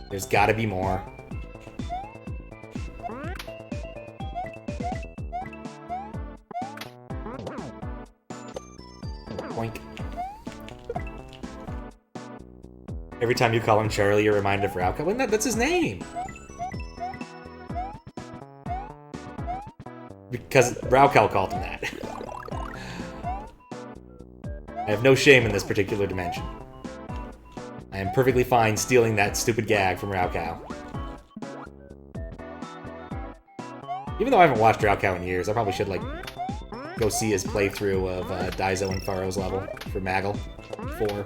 There's got to be more. Boink. Every time you call him Charlie, you're reminded of Rauka. Well, that's his name! Because Raukal called him that. I have no shame in this particular dimension. I am perfectly fine stealing that stupid gag from Raukal. Even though I haven't watched Raukal in years, I probably should, like, go see his playthrough of Daizo and Faro's level for Maggle 4.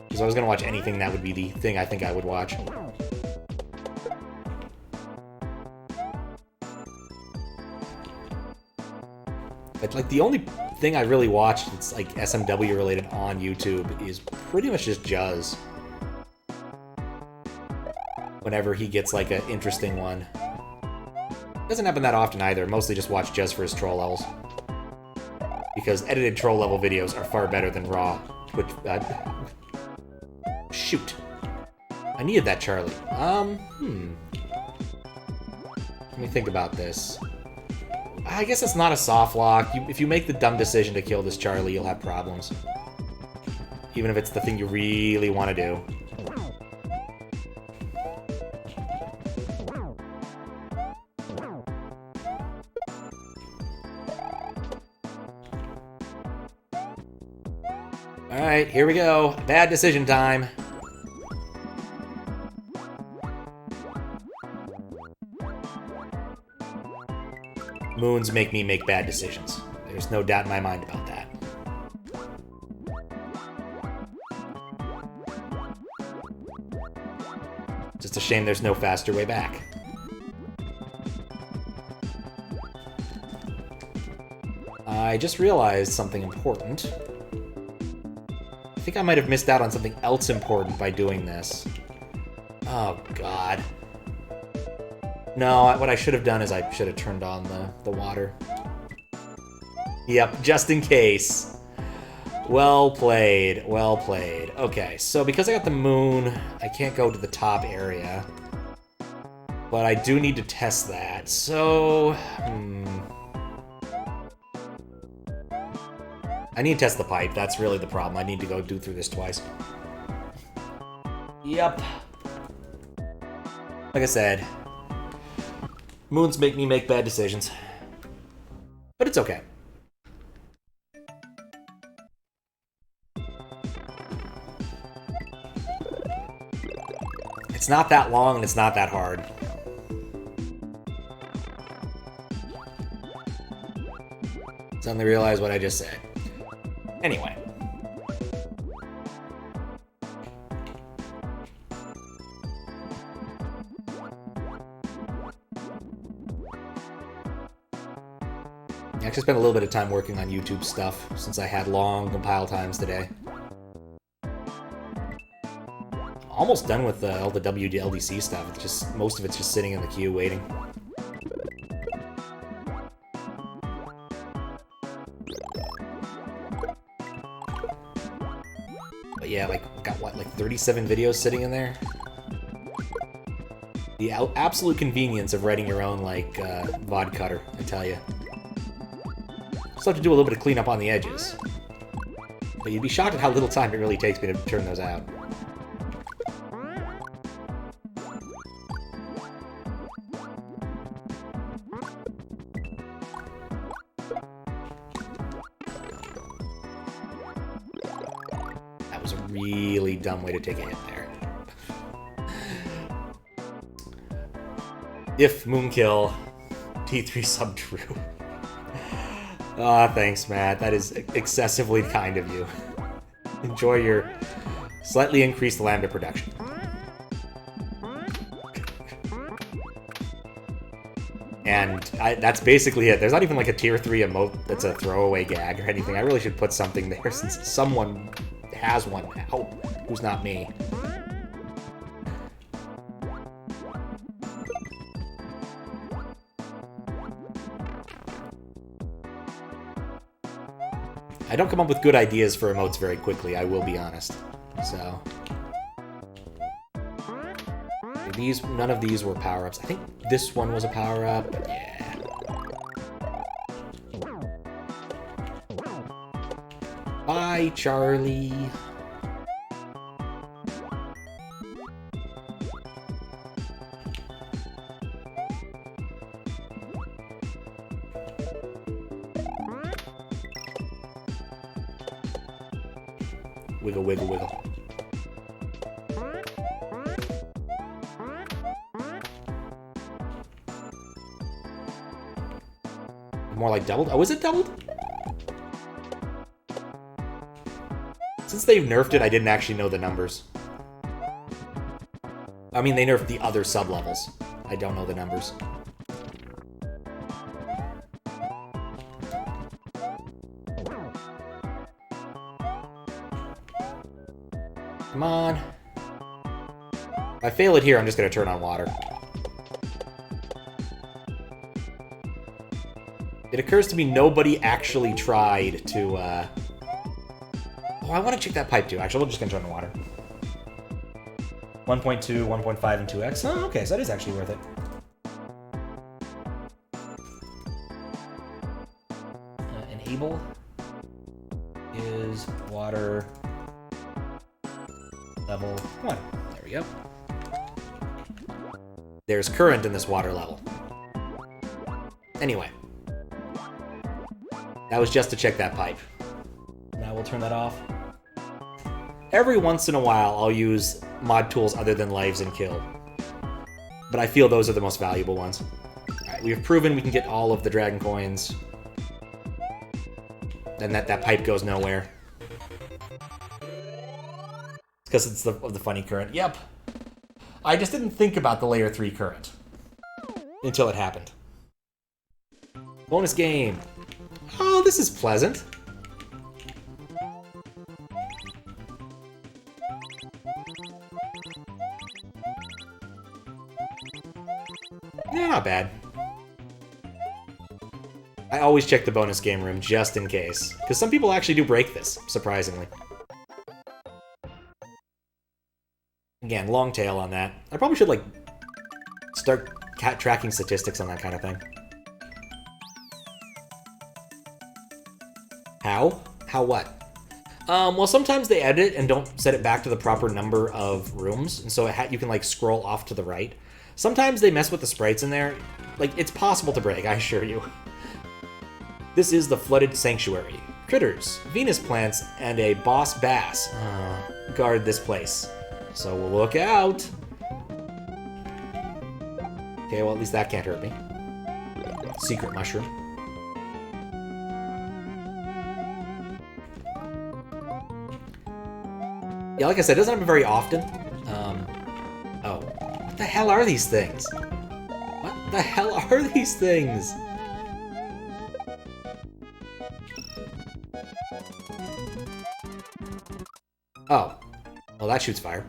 Because if I was going to watch anything, that would be the thing I think I would watch. But, like, the only thing I really watched that's, like, SMW related on YouTube is pretty much just Juz. Whenever he gets, like, an interesting one. Doesn't happen that often either. Mostly just watch Juz for his troll levels. Because edited troll level videos are far better than raw. Which, shoot. I needed that Charlie. Let me think about this. I guess it's not a soft lock. If you make the dumb decision to kill this Charlie, you'll have problems. Even if it's the thing you really want to do. Alright, here we go. Bad decision time. Moons make me make bad decisions. There's no doubt in my mind about that. Just a shame there's no faster way back. I just realized something important. I think I might have missed out on something else important by doing this. Oh, God. No, what I should have done is I should have turned on the water. Yep, just in case. Well played, well played. Okay, so because I got the moon, I can't go to the top area. But I do need to test that, so... I need to test the pipe, that's really the problem. I need to go do through this twice. Yep. Like I said, moons make me make bad decisions. But it's okay. It's not that long and it's not that hard. Suddenly realize what I just said. Anyway. I actually spent a little bit of time working on YouTube stuff since I had long compile times today. Almost done with all the WLDC stuff. It's just most of it's just sitting in the queue waiting. But yeah, like got what, like 37 videos sitting in there. The absolute convenience of writing your own like VOD cutter, I tell you. Still have to do a little bit of cleanup on the edges. But you'd be shocked at how little time it really takes me to turn those out. That was a really dumb way to take a hit there. If Moonkill, T3 sub true. Ah, thanks, Matt. That is excessively kind of you. Enjoy your slightly increased Lambda production. And that's basically it. There's not even like a tier 3 emote that's a throwaway gag or anything. I really should put something there since someone has one now, who's not me. I don't come up with good ideas for emotes very quickly, I will be honest. So... none of these were power-ups. I think this one was a power-up, but yeah. Bye, Charlie. Wiggle, wiggle, wiggle. More like doubled? Oh, is it doubled? Since they've nerfed it, I didn't actually know the numbers. I mean, they nerfed the other sub-levels. I don't know the numbers. Come on. If I fail it here, I'm just going to turn on water. It occurs to me nobody actually tried to, Oh, I want to check that pipe too. Actually, we're just going to turn on water. 1.2, 1.5, and 2x. Oh, okay, so that is actually worth it. Enable is water level 1. There we go. There's current in this water level. Anyway. That was just to check that pipe. Now we'll turn that off. Every once in a while, I'll use mod tools other than lives and kill. But I feel those are the most valuable ones. Alright, we have proven we can get all of the dragon coins. And that pipe goes nowhere. It's because it's of the funny current. Yep. I just didn't think about the layer 3 current. Until it happened. Bonus game. Oh, this is pleasant. Yeah, not bad. I always check the bonus game room just in case. Because some people actually do break this, surprisingly. Again, long tail on that. I probably should, like, start tracking statistics on that kind of thing. How? How what? Well, sometimes they edit it and don't set it back to the proper number of rooms, and so you can, like, scroll off to the right. Sometimes they mess with the sprites in there. Like, it's possible to break, I assure you. This is the Flooded Sanctuary. Critters, Venus plants, and a boss bass guard this place. So we'll look out. Okay, well, at least that can't hurt me. Secret mushroom. Yeah, like I said, it doesn't happen very often. Oh. What the hell are these things? What the hell are these things? Oh. Well, that shoots fire.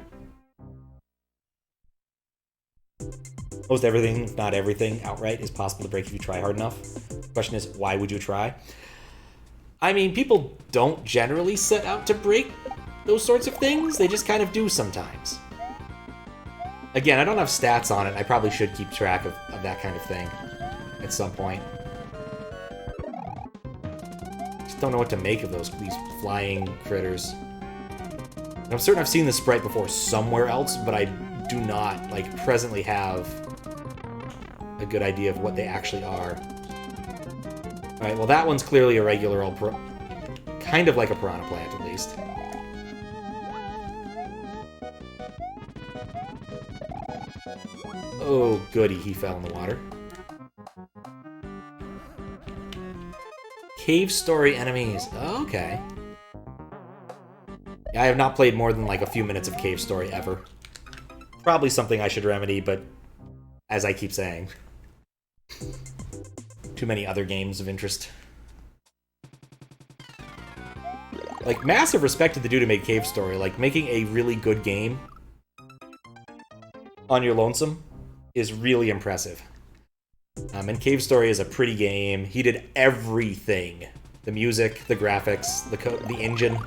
Most everything, if not everything, outright is possible to break if you try hard enough. The question is, why would you try? I mean, people don't generally set out to break those sorts of things. They just kind of do sometimes. Again, I don't have stats on it. I probably should keep track of that kind of thing at some point. Just don't know what to make of these flying critters. And I'm certain I've seen this sprite before somewhere else, but I do not, like, presently have a good idea of what they actually are. Alright, well that one's clearly a regular old kind of like a piranha plant, at least. Oh, goody, he fell in the water. Cave story enemies. Oh, okay. I have not played more than like a few minutes of Cave Story ever. Probably something I should remedy, but as I keep saying, too many other games of interest. Like, massive respect to the dude who made Cave Story. Like, making a really good game on your lonesome is really impressive. And Cave Story is a pretty game. He did everything. The music, the graphics, the engine,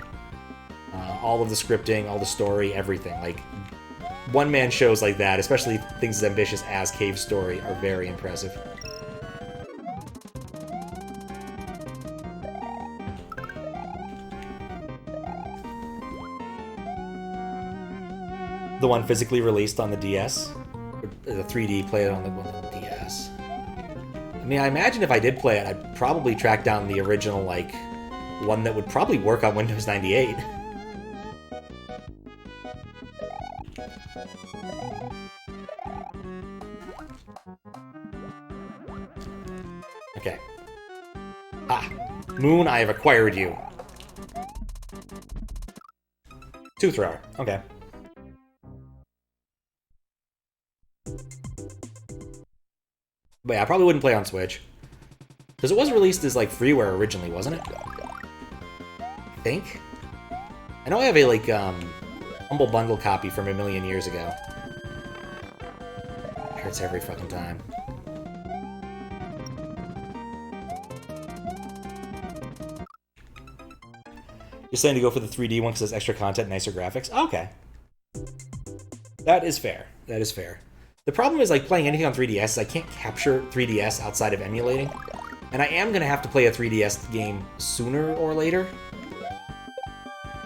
all of the scripting, all the story, everything. Like, one-man shows like that, especially things as ambitious as Cave Story, are very impressive. The one physically released on the DS? The 3D, play it on the DS. I mean, I imagine if I did play it, I'd probably track down the original, like, one that would probably work on Windows 98. Okay. Ah! Moon, I have acquired you. Tooth thrower. Okay. But yeah, I probably wouldn't play on Switch. Because it was released as, like, freeware originally, wasn't it? I think? I know I have a, like, Humble Bundle copy from a million years ago. It hurts every fucking time. You're saying to go for the 3D one because it's extra content, nicer graphics? Okay. That is fair. That is fair. The problem is, like, playing anything on 3DS is I can't capture 3DS outside of emulating. And I am going to have to play a 3DS game sooner or later.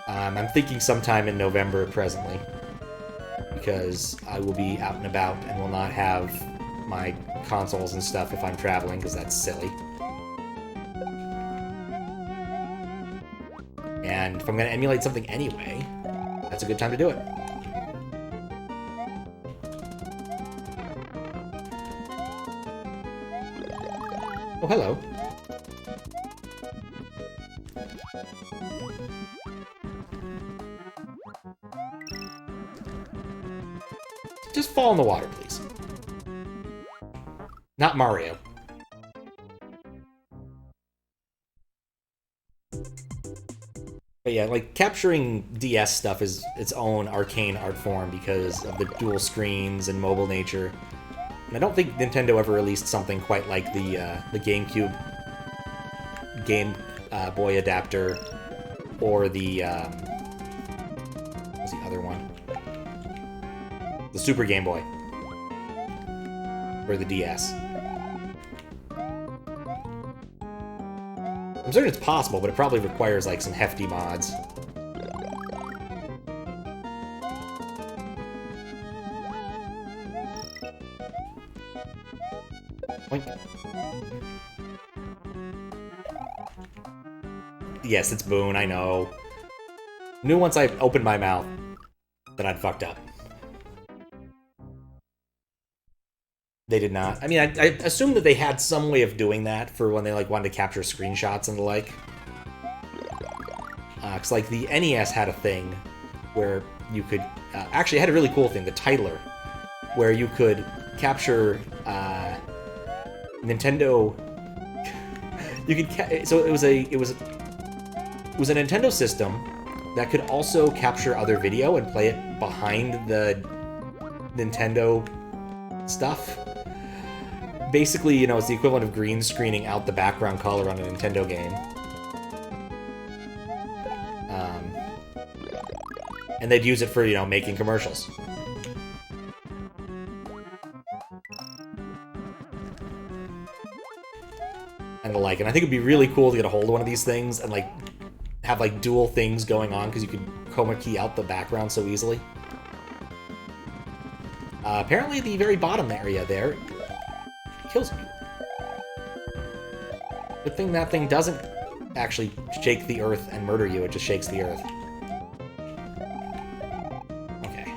I'm thinking sometime in November presently. Because I will be out and about and will not have my consoles and stuff if I'm traveling, because that's silly. And if I'm going to emulate something anyway, that's a good time to do it. Oh, hello. Just fall in the water, please. Not Mario. But yeah, like, capturing DS stuff is its own arcane art form because of the dual screens and mobile nature. And I don't think Nintendo ever released something quite like the GameCube Game Boy adapter, or the what's the other one? The Super Game Boy, or the DS. I'm certain it's possible, but it probably requires like some hefty mods. Oink. Yes, it's Boone, I know. Knew once I opened my mouth that I'd fucked up. They did not. I mean, I assumed that they had some way of doing that for when they like wanted to capture screenshots and the like. Because like the NES had a thing where you could actually it had a really cool thing, the titler, where you could capture Nintendo. You could so it was a Nintendo system that could also capture other video and play it behind the Nintendo stuff. Basically, you know, it's the equivalent of green screening out the background color on a Nintendo game. And they'd use it for, you know, making commercials. And the like. And I think it'd be really cool to get a hold of one of these things and, like, have, like, dual things going on, because you could chroma key out the background so easily. Apparently, the very bottom area there kills you. Good thing that thing doesn't actually shake the earth and murder you, it just shakes the earth. Okay.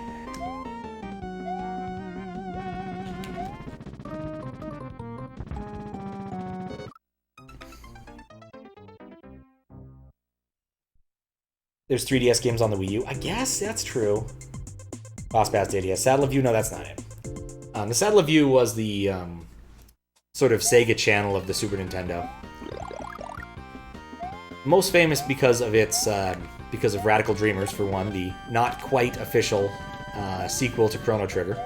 There's 3DS games on the Wii U. I guess that's true. Boss Bass did, yeah. Saddle of You, no, that's not it. The Saddle of You was the sort of Sega channel of the Super Nintendo. Most famous because of its because of Radical Dreamers, for one, the not quite official sequel to Chrono Trigger.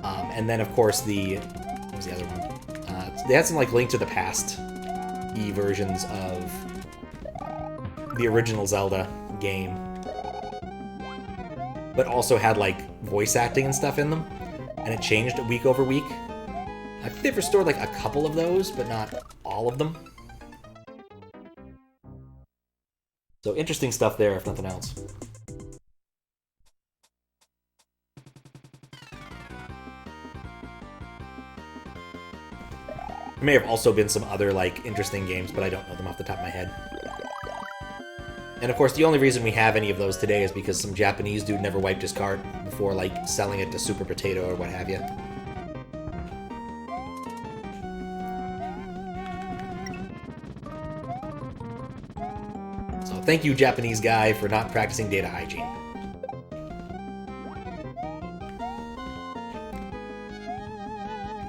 And then, of course, what was the other one? They had some like Link to the Past versions of the original Zelda game, but also had like voice acting and stuff in them, and it changed week over week. I think they've restored like a couple of those, but not all of them. So interesting stuff there, if nothing else. There may have also been some other like interesting games, but I don't know them off the top of my head. And of course, the only reason we have any of those today is because some Japanese dude never wiped his cart before, like, selling it to Super Potato or what have you. So thank you, Japanese guy, for not practicing data hygiene.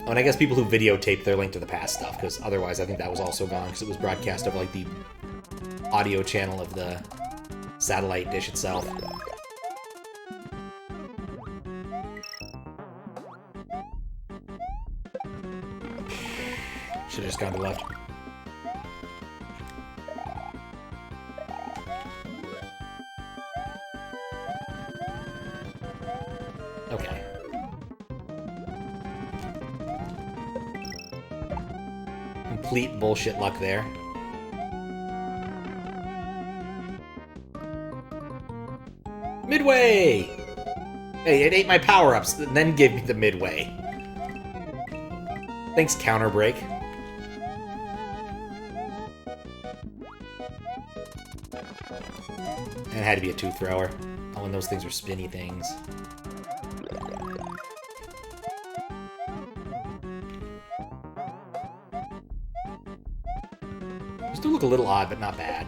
Oh, and I guess people who videotape their Link to the Past stuff, because otherwise I think that was also gone, because it was broadcast over, like, the audio channel of the satellite dish itself. Should've just gone to the left. Okay. Complete bullshit luck there. Midway! Hey, it ate my power-ups, and then gave me the midway. Thanks, Counter Break. And it had to be a two thrower. Oh, and those things are spinny things. Those do look a little odd, but not bad.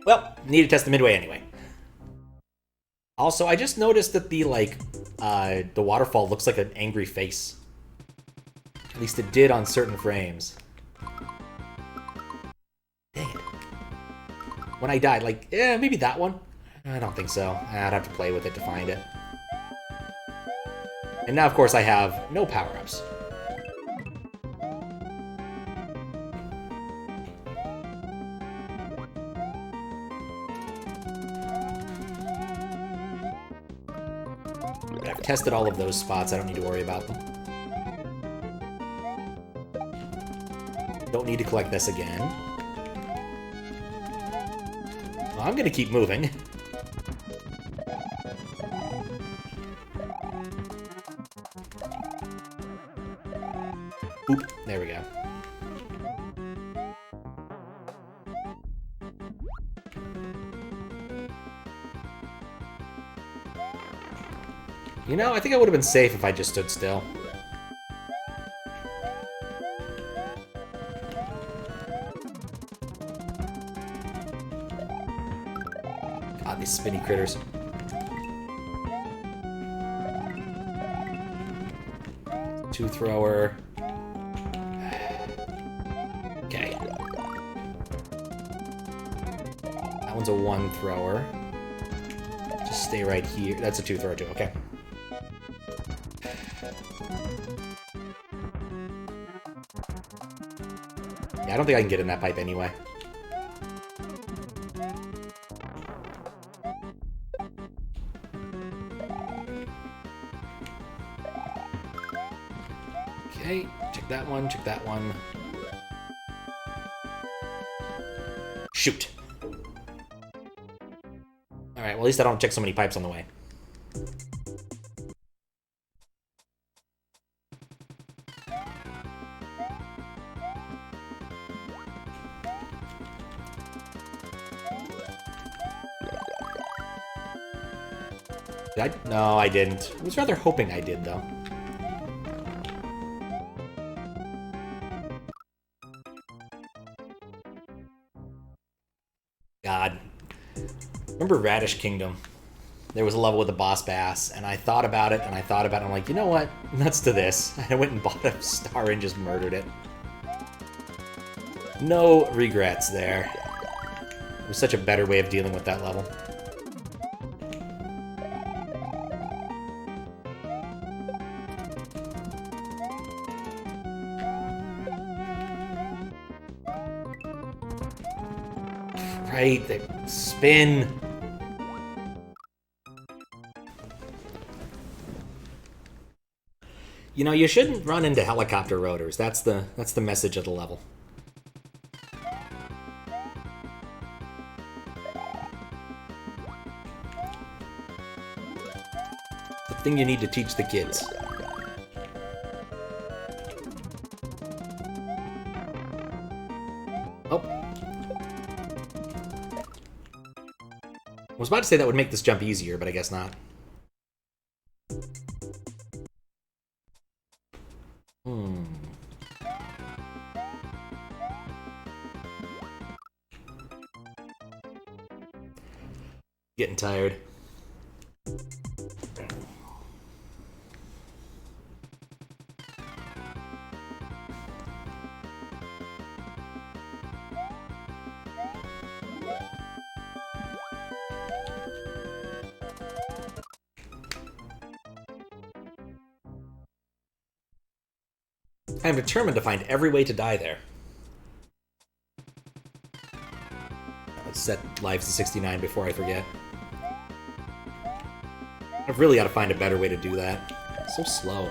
Well, need to test the midway anyway. Also, I just noticed that the waterfall looks like an angry face. At least it did on certain frames. Dang it. When I died, like, maybe that one? I don't think so. I'd have to play with it to find it. And now, of course, I have no power-ups. But I've tested all of those spots. I don't need to worry about them. Don't need to collect this again. Well, I'm gonna keep moving. Oop, there we go. You know, I think I would have been safe if I just stood still. God, these spinny critters. Two thrower. Okay. That one's a one thrower. Just stay right here. That's a two thrower too, okay. Yeah, I don't think I can get in that pipe anyway. Okay, check that one, check that one. Shoot. Alright, well at least I don't check so many pipes on the way. Did I? No, I didn't. I was rather hoping I did, though. God. Remember Radish Kingdom? There was a level with the boss bass, and I thought about it, and I thought about it, and I'm like, you know what? Nuts to this. I went and bought a star and just murdered it. No regrets there. It was such a better way of dealing with that level. Right, they spin. You know, you shouldn't run into helicopter rotors. That's the message of the level. The thing you need to teach the kids. Oh. I was about to say that would make this jump easier, but I guess not. Getting tired. I am determined to find every way to die there. Let's set lives to 69 before I forget. I've really got to find a better way to do that. It's so slow.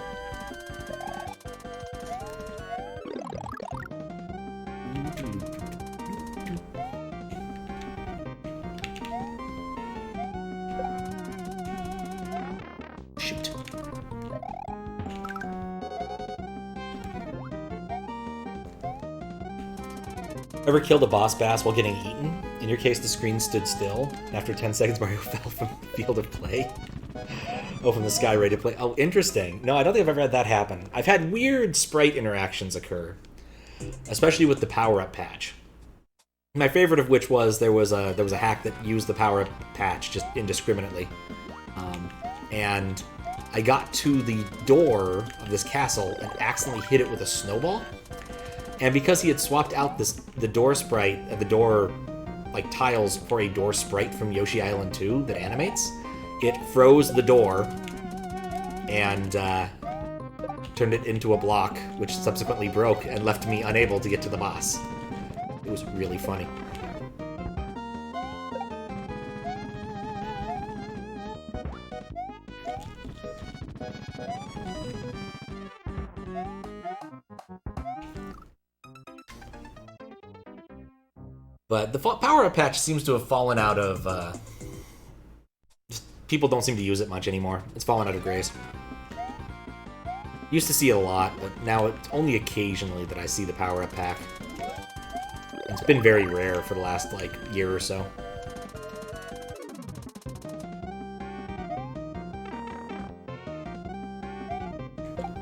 Ever killed a boss bass while getting eaten? In your case, the screen stood still. And after 10 seconds, Mario fell from the field of play. Oh, from the sky ready to play. Oh, interesting. No, I don't think I've ever had that happen. I've had weird sprite interactions occur, especially with the power-up patch. My favorite of which was there was a hack that used the power-up patch just indiscriminately, and I got to the door of this castle and accidentally hit it with a snowball. And because he had swapped out the door sprite, the door like tiles for a door sprite from Yoshi Island 2 that animates, it froze the door and turned it into a block, which subsequently broke and left me unable to get to the boss. It was really funny. But the power-up patch seems to have fallen out of... people don't seem to use it much anymore. It's fallen out of grace. Used to see it a lot, but now it's only occasionally that I see the power-up pack. It's been very rare for the last, like, year or so.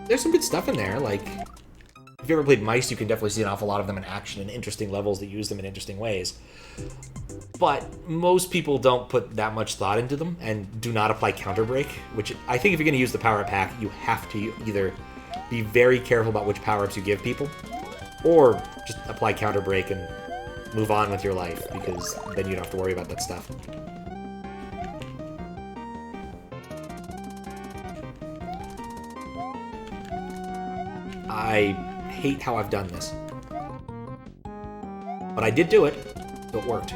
There's some good stuff in there, like... If you ever played Mice, you can definitely see an awful lot of them in action and interesting levels that use them in interesting ways. But most people don't put that much thought into them and do not apply Counter Break, which I think if you're going to use the power-up pack, you have to either be very careful about which power-ups you give people, or just apply Counter Break and move on with your life, because then you don't have to worry about that stuff. I hate how I've done this. But I did do it, so it worked.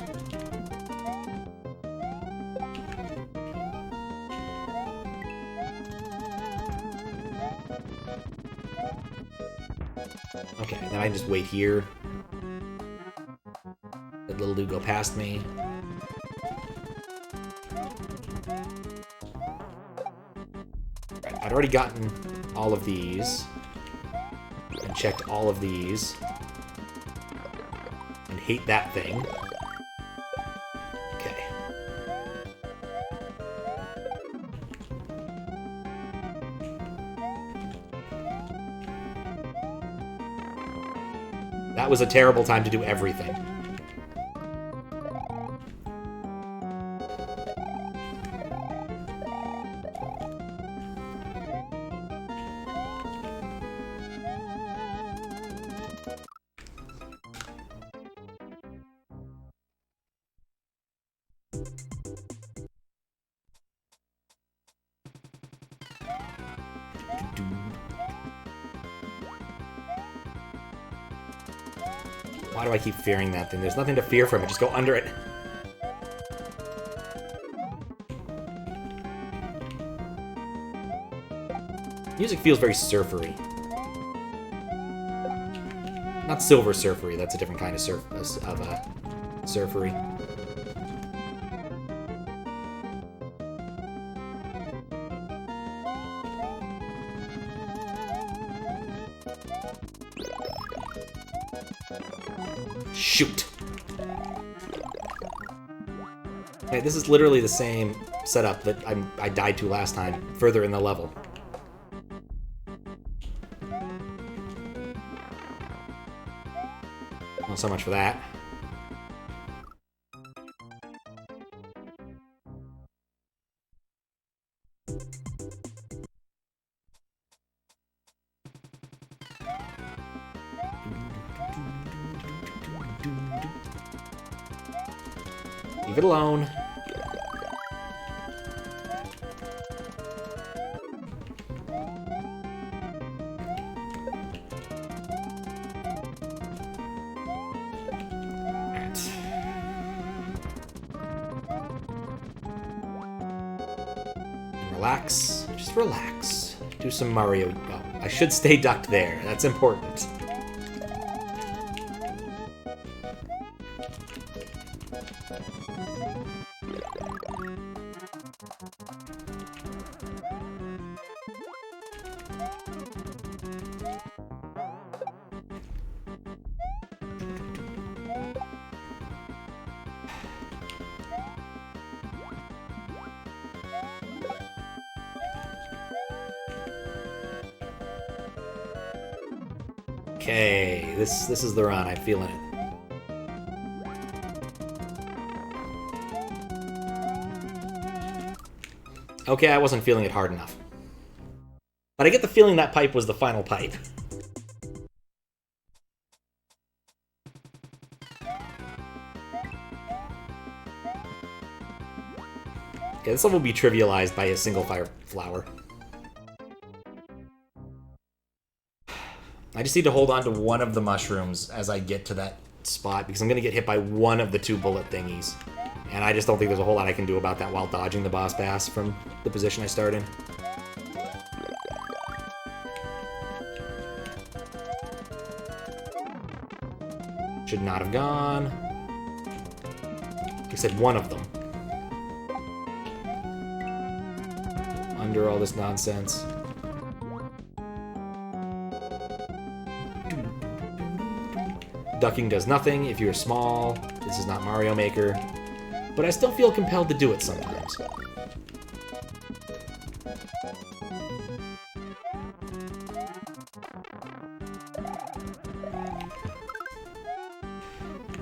Okay, then I just wait here. Let little dude go past me. Right, I'd already gotten all of these. And checked all of these. And hate that thing. Okay. That was a terrible time to do everything. Why do I keep fearing that thing? There's nothing to fear from it. Just go under it. Music feels very surfery. Not silver surfery. That's a different kind of surfery. Shoot! Okay, this is literally the same setup that I died to last time, further in the level. Not so much for that. Leave it alone. Alright. Relax. Just relax. Do some Mario. Oh, I should stay ducked there. That's important. Okay, this is the run. I'm feeling it. Okay, I wasn't feeling it hard enough. But I get the feeling that pipe was the final pipe. Okay, this level will be trivialized by a single fire flower. I just need to hold on to one of the mushrooms as I get to that spot, because I'm going to get hit by one of the 2 bullet thingies. And I just don't think there's a whole lot I can do about that while dodging the boss bass from the position I start in. Should not have gone. I said one of them. Under all this nonsense. Ducking does nothing if you're small. This is not Mario Maker. But I still feel compelled to do it sometimes.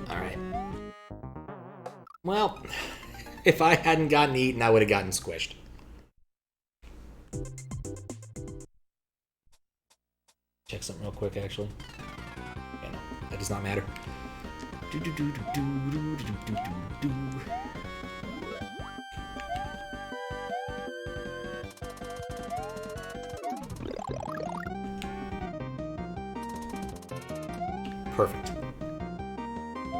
Alright. Well, if I hadn't gotten eaten, I would have gotten squished. Check something real quick, actually. Yeah, no, that does not matter. Perfect.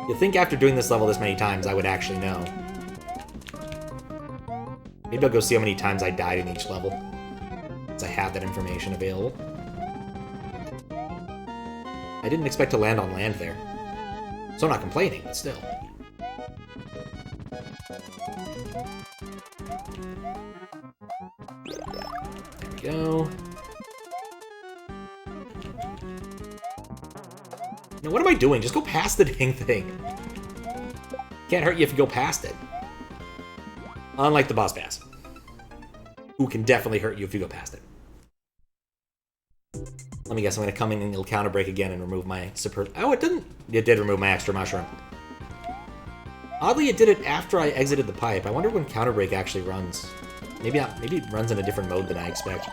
You'd think after doing this level this many times, I would actually know. Maybe I'll go see how many times I died in each level, since I have that information available. I didn't expect to land on land there. So I'm not complaining, but still. There we go. Now what am I doing? Just go past the dang thing. Can't hurt you if you go past it. Unlike the boss bass, who can definitely hurt you if you go past it. Let me guess, I'm going to come in and it'll counter break again and remove my super... Oh, it didn't. It did remove my extra mushroom. Oddly, it did it after I exited the pipe. I wonder when counter break actually runs. Maybe maybe it runs in a different mode than I expect.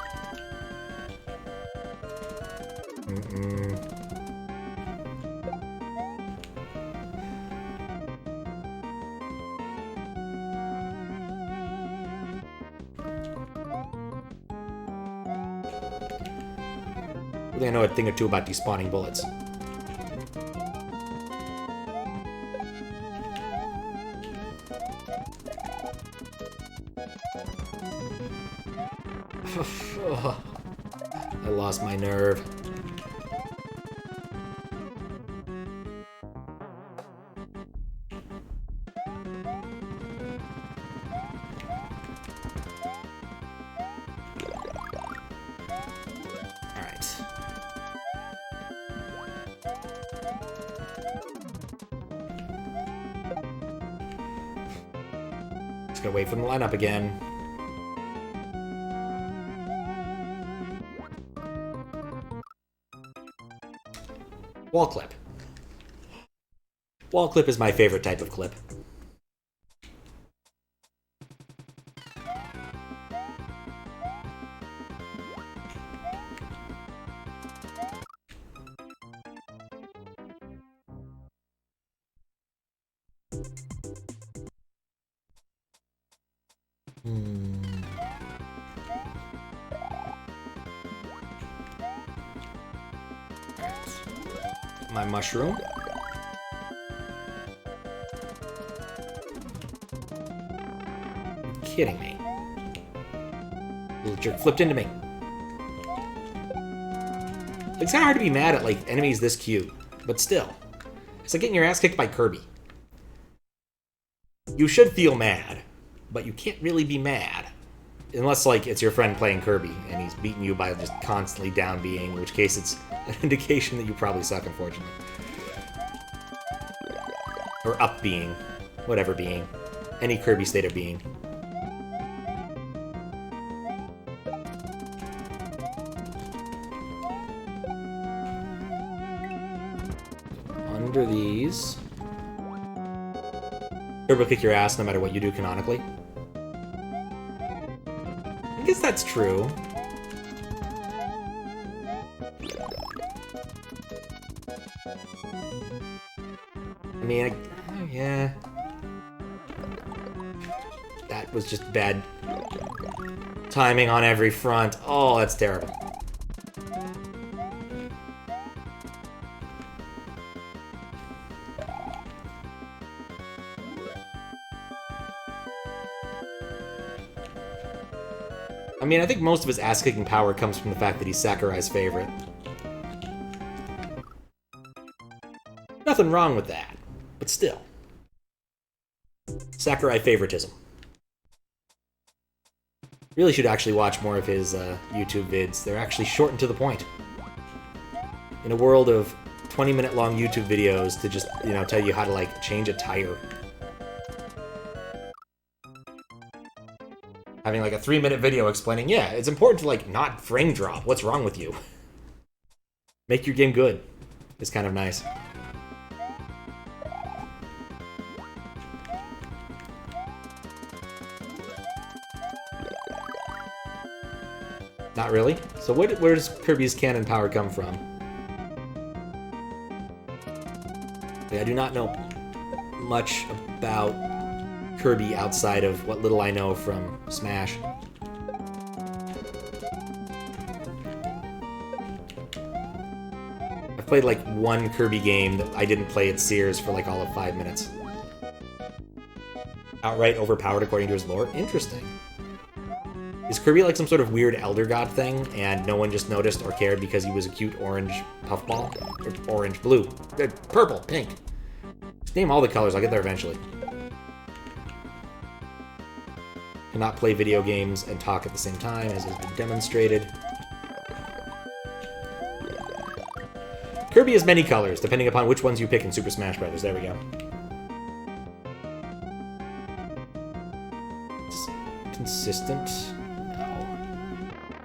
I know a thing or two about despawning bullets. I lost my nerve. Gotta wait for them to line up again. Wall clip. Wall clip is my favorite type of clip. My mushroom. You're kidding me. Little jerk flipped into me. It's kind of hard to be mad at, like, enemies this cute, but still. It's like getting your ass kicked by Kirby. You should feel mad, but you can't really be mad. Unless, like, it's your friend playing Kirby, and he's beating you by just constantly down being, in which case it's an indication that you probably suck, unfortunately. Or up being. Whatever being. Any Kirby state of being. under these. Turbo kick your ass no matter what you do canonically. I guess that's true. I mean, yeah. That was just bad timing on every front. Oh, that's terrible. I mean, I think most of his ass-kicking power comes from the fact that he's Sakurai's favorite. Nothing wrong with that, but still. Sakurai favoritism. Really should actually watch more of his YouTube vids. They're actually short and to the point. In a world of 20-minute long YouTube videos to just, you know, tell you how to, like, change a tire. Having, like, a 3-minute video explaining, yeah, it's important to, like, not frame drop. What's wrong with you? Make your game good. It's kind of nice. Not really. So where does Kirby's cannon power come from? I do not know much about Kirby outside of what little I know from Smash. I've played like one Kirby game that I didn't play at Sears for like all of 5 minutes. Outright overpowered according to his lore? Interesting. Is Kirby like some sort of weird Elder God thing, and no one just noticed or cared because he was a cute orange puffball? Or orange, blue, purple, pink. Just name all the colors, I'll get there eventually. Cannot play video games and talk at the same time, as has been demonstrated. Kirby has many colors, depending upon which ones you pick in Super Smash Bros. There we go. It's consistent.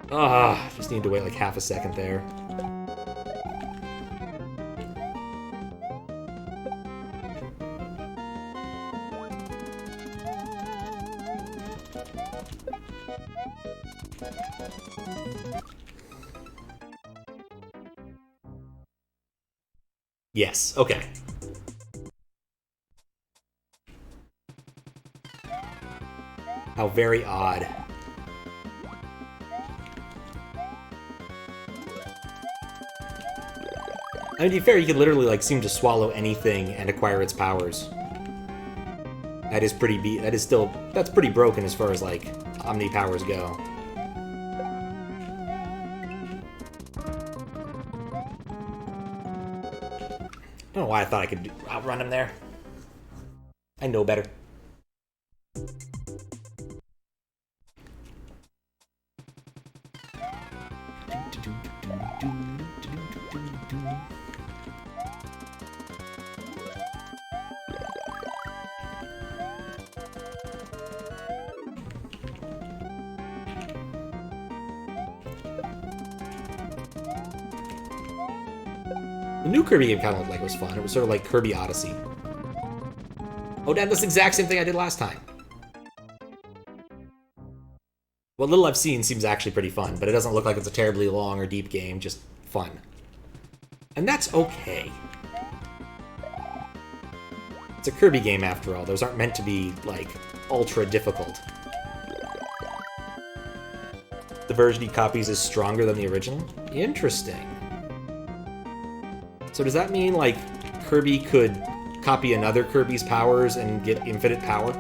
Ah, just need to wait like half a second there. Yes, okay. How very odd. I mean, to be fair, you could literally, like, seem to swallow anything and acquire its powers. That is pretty that's pretty broken as far as, like, Omni powers go. I don't know why I thought I could outrun him there. I know better. The new Kirby game kind of looked like it was fun. It was sort of like Kirby Odyssey. Oh, Dad, that's the exact same thing I did last time. What little I've seen seems actually pretty fun, but it doesn't look like it's a terribly long or deep game, just fun. And that's okay. It's a Kirby game after all. Those aren't meant to be, like, ultra difficult. The version he copies is stronger than the original? Interesting. So does that mean, like, Kirby could copy another Kirby's powers and get infinite power?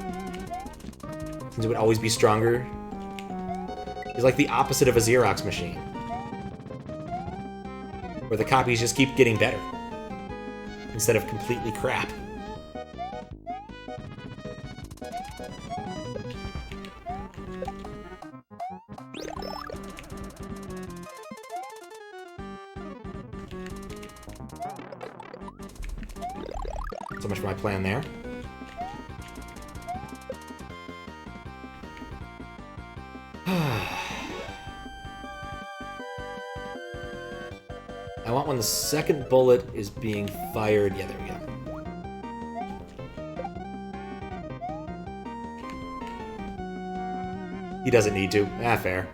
Since it would always be stronger? He's like the opposite of a Xerox machine. Where the copies just keep getting better. Instead of completely crap. So much for my plan there. I want when the second bullet is being fired. Yeah, there we go. He doesn't need to. Fair.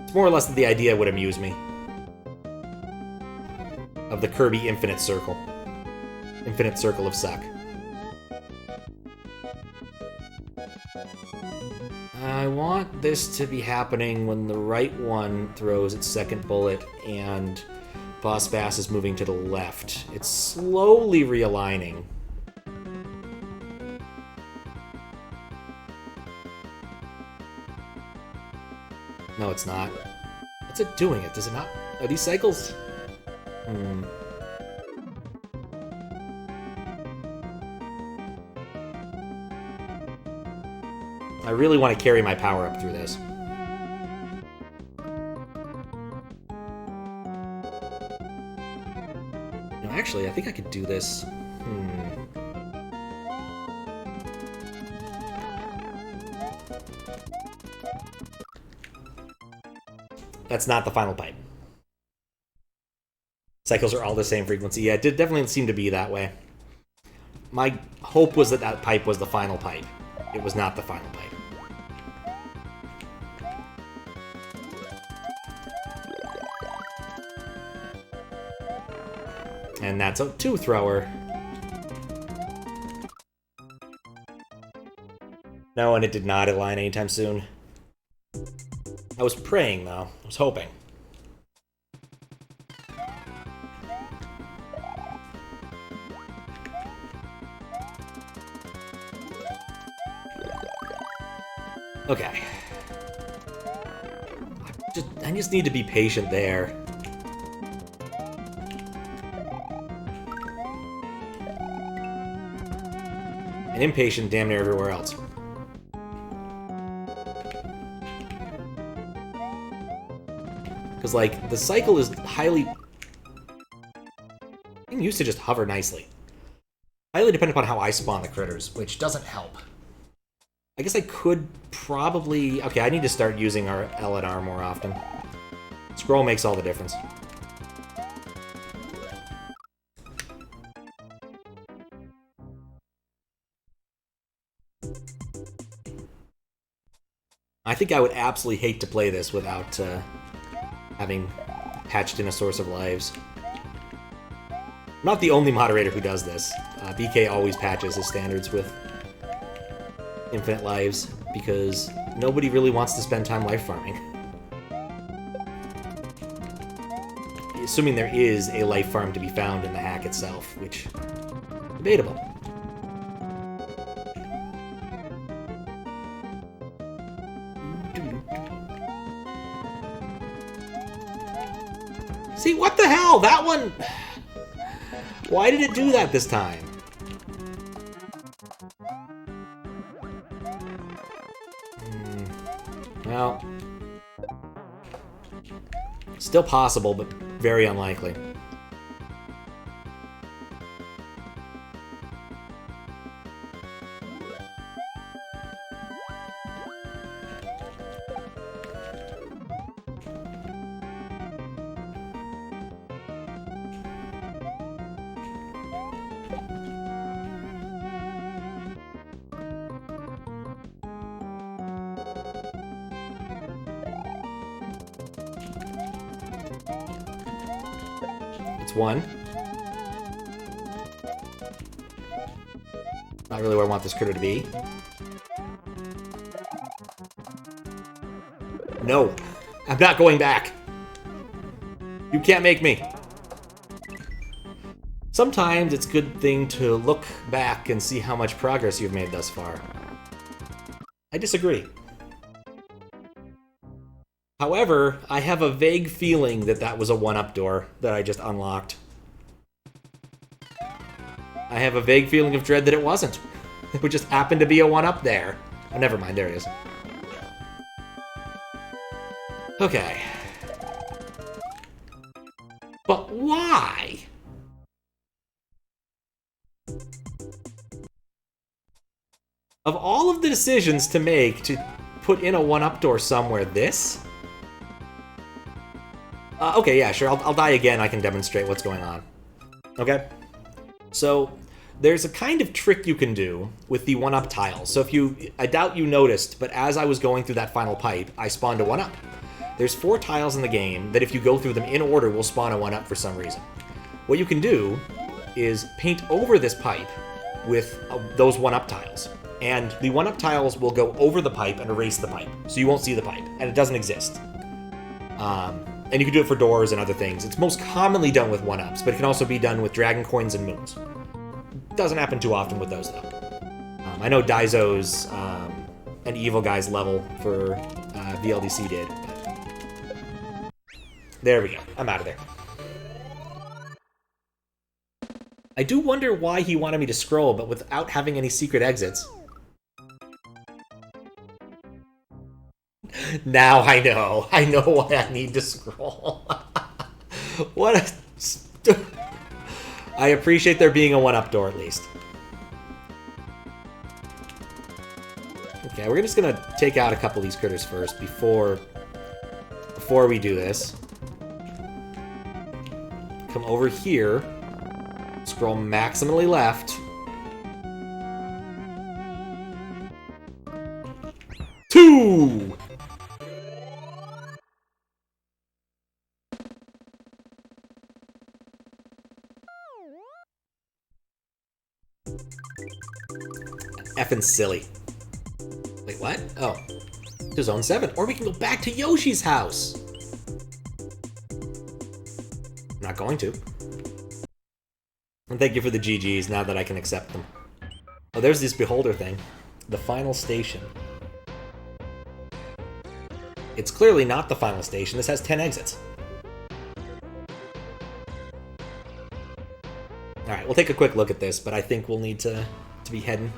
It's more or less that the idea would amuse me. Of the Kirby Infinite Circle. Infinite Circle of Suck. I want this to be happening when the right one throws its second bullet and Boss Bass is moving to the left. It's slowly realigning. No, it's not. What's it doing? Does it not? Are these cycles? I really want to carry my power up through this. No, actually, I think I could do this. That's not the final pipe. Cycles are all the same frequency. Yeah, it did definitely seem to be that way. My hope was that that pipe was the final pipe. It was not the final pipe. And that's a 2-thrower. No, and it did not align anytime soon. I was praying, though. I was hoping. Okay. I just need to be patient there. And impatient damn near everywhere else. Because, like, the cycle is highly... It used to just hover nicely. Highly dependent upon how I spawn the critters, which doesn't help. I guess I could probably... Okay, I need to start using our L and R more often. Scroll makes all the difference. I think I would absolutely hate to play this without having patched in a source of lives. I'm not the only moderator who does this. BK always patches his standards with infinite lives, because nobody really wants to spend time life farming. Assuming there is a life farm to be found in the hack itself, which... debatable. See, what the hell? That one... Why did it do that this time? Well... Still possible, but very unlikely. One. Not really where I want this critter to be. No. I'm not going back. You can't make me. Sometimes it's a good thing to look back and see how much progress you've made thus far. I disagree. However, I have a vague feeling that that was a one-up door that I just unlocked. I have a vague feeling of dread that it wasn't. It would just happen to be a one-up there. Oh, never mind, there it is. Okay. But why? Of all of the decisions to make to put in a one-up door somewhere, this? Okay, yeah, sure. I'll die again. I can demonstrate what's going on. Okay? So, There's a kind of trick you can do with the 1-up tiles. So if you, I doubt you noticed, but as I was going through that final pipe, I spawned a 1-up. There's 4 tiles in the game that if you go through them in order will spawn a 1-up for some reason. What you can do is paint over this pipe with those 1-up tiles. And the 1-up tiles will go over the pipe and erase the pipe. So you won't see the pipe, and it doesn't exist. And you can do it for doors and other things. It's most commonly done with 1-ups, but it can also be done with dragon coins and moons. Doesn't happen too often with those, though. I know Daizo's an evil guy's level for VLDC did. But... There we go. I'm out of there. I do wonder why he wanted me to scroll, but without having any secret exits. Now I know. I know why I need to scroll. What a... I appreciate there being a 1-up door, at least. Okay, we're just gonna take out a couple of these critters first before we do this. Come over here. Scroll maximally left. 2! Effing silly. Wait, what? Oh. To Zone 7. Or we can go back to Yoshi's house. I'm not going to. And thank you for the GGs, now that I can accept them. Oh, there's this Beholder thing. The final station. It's clearly not the final station. This has 10 exits. Alright, we'll take a quick look at this, but I think we'll need to be heading.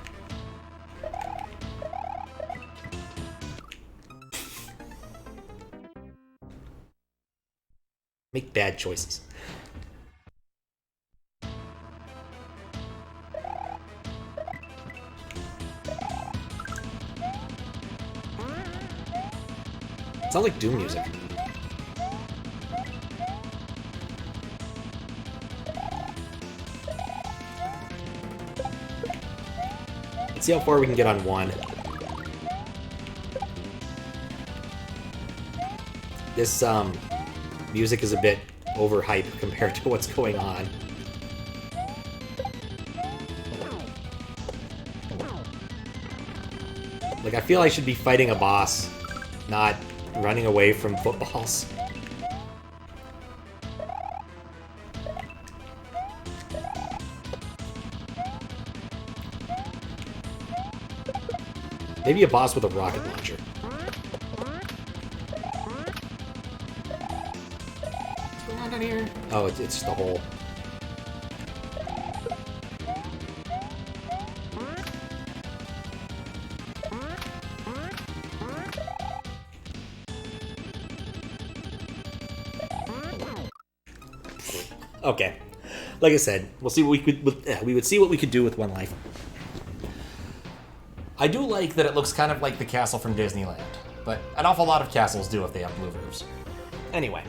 Make bad choices. Sounds like Doom music. Let's see how far we can get on 1. This music is a bit overhyped compared to what's going on. Like, I feel I should be fighting a boss, not running away from footballs. Maybe a boss with a rocket launcher. What's going on down here? Oh, it's just a hole. Okay, like I said, we'll see what we would see what we could do with 1 life. I do like that it looks kind of like the castle from Disneyland, but an awful lot of castles do if they have blue roofs. Anyway.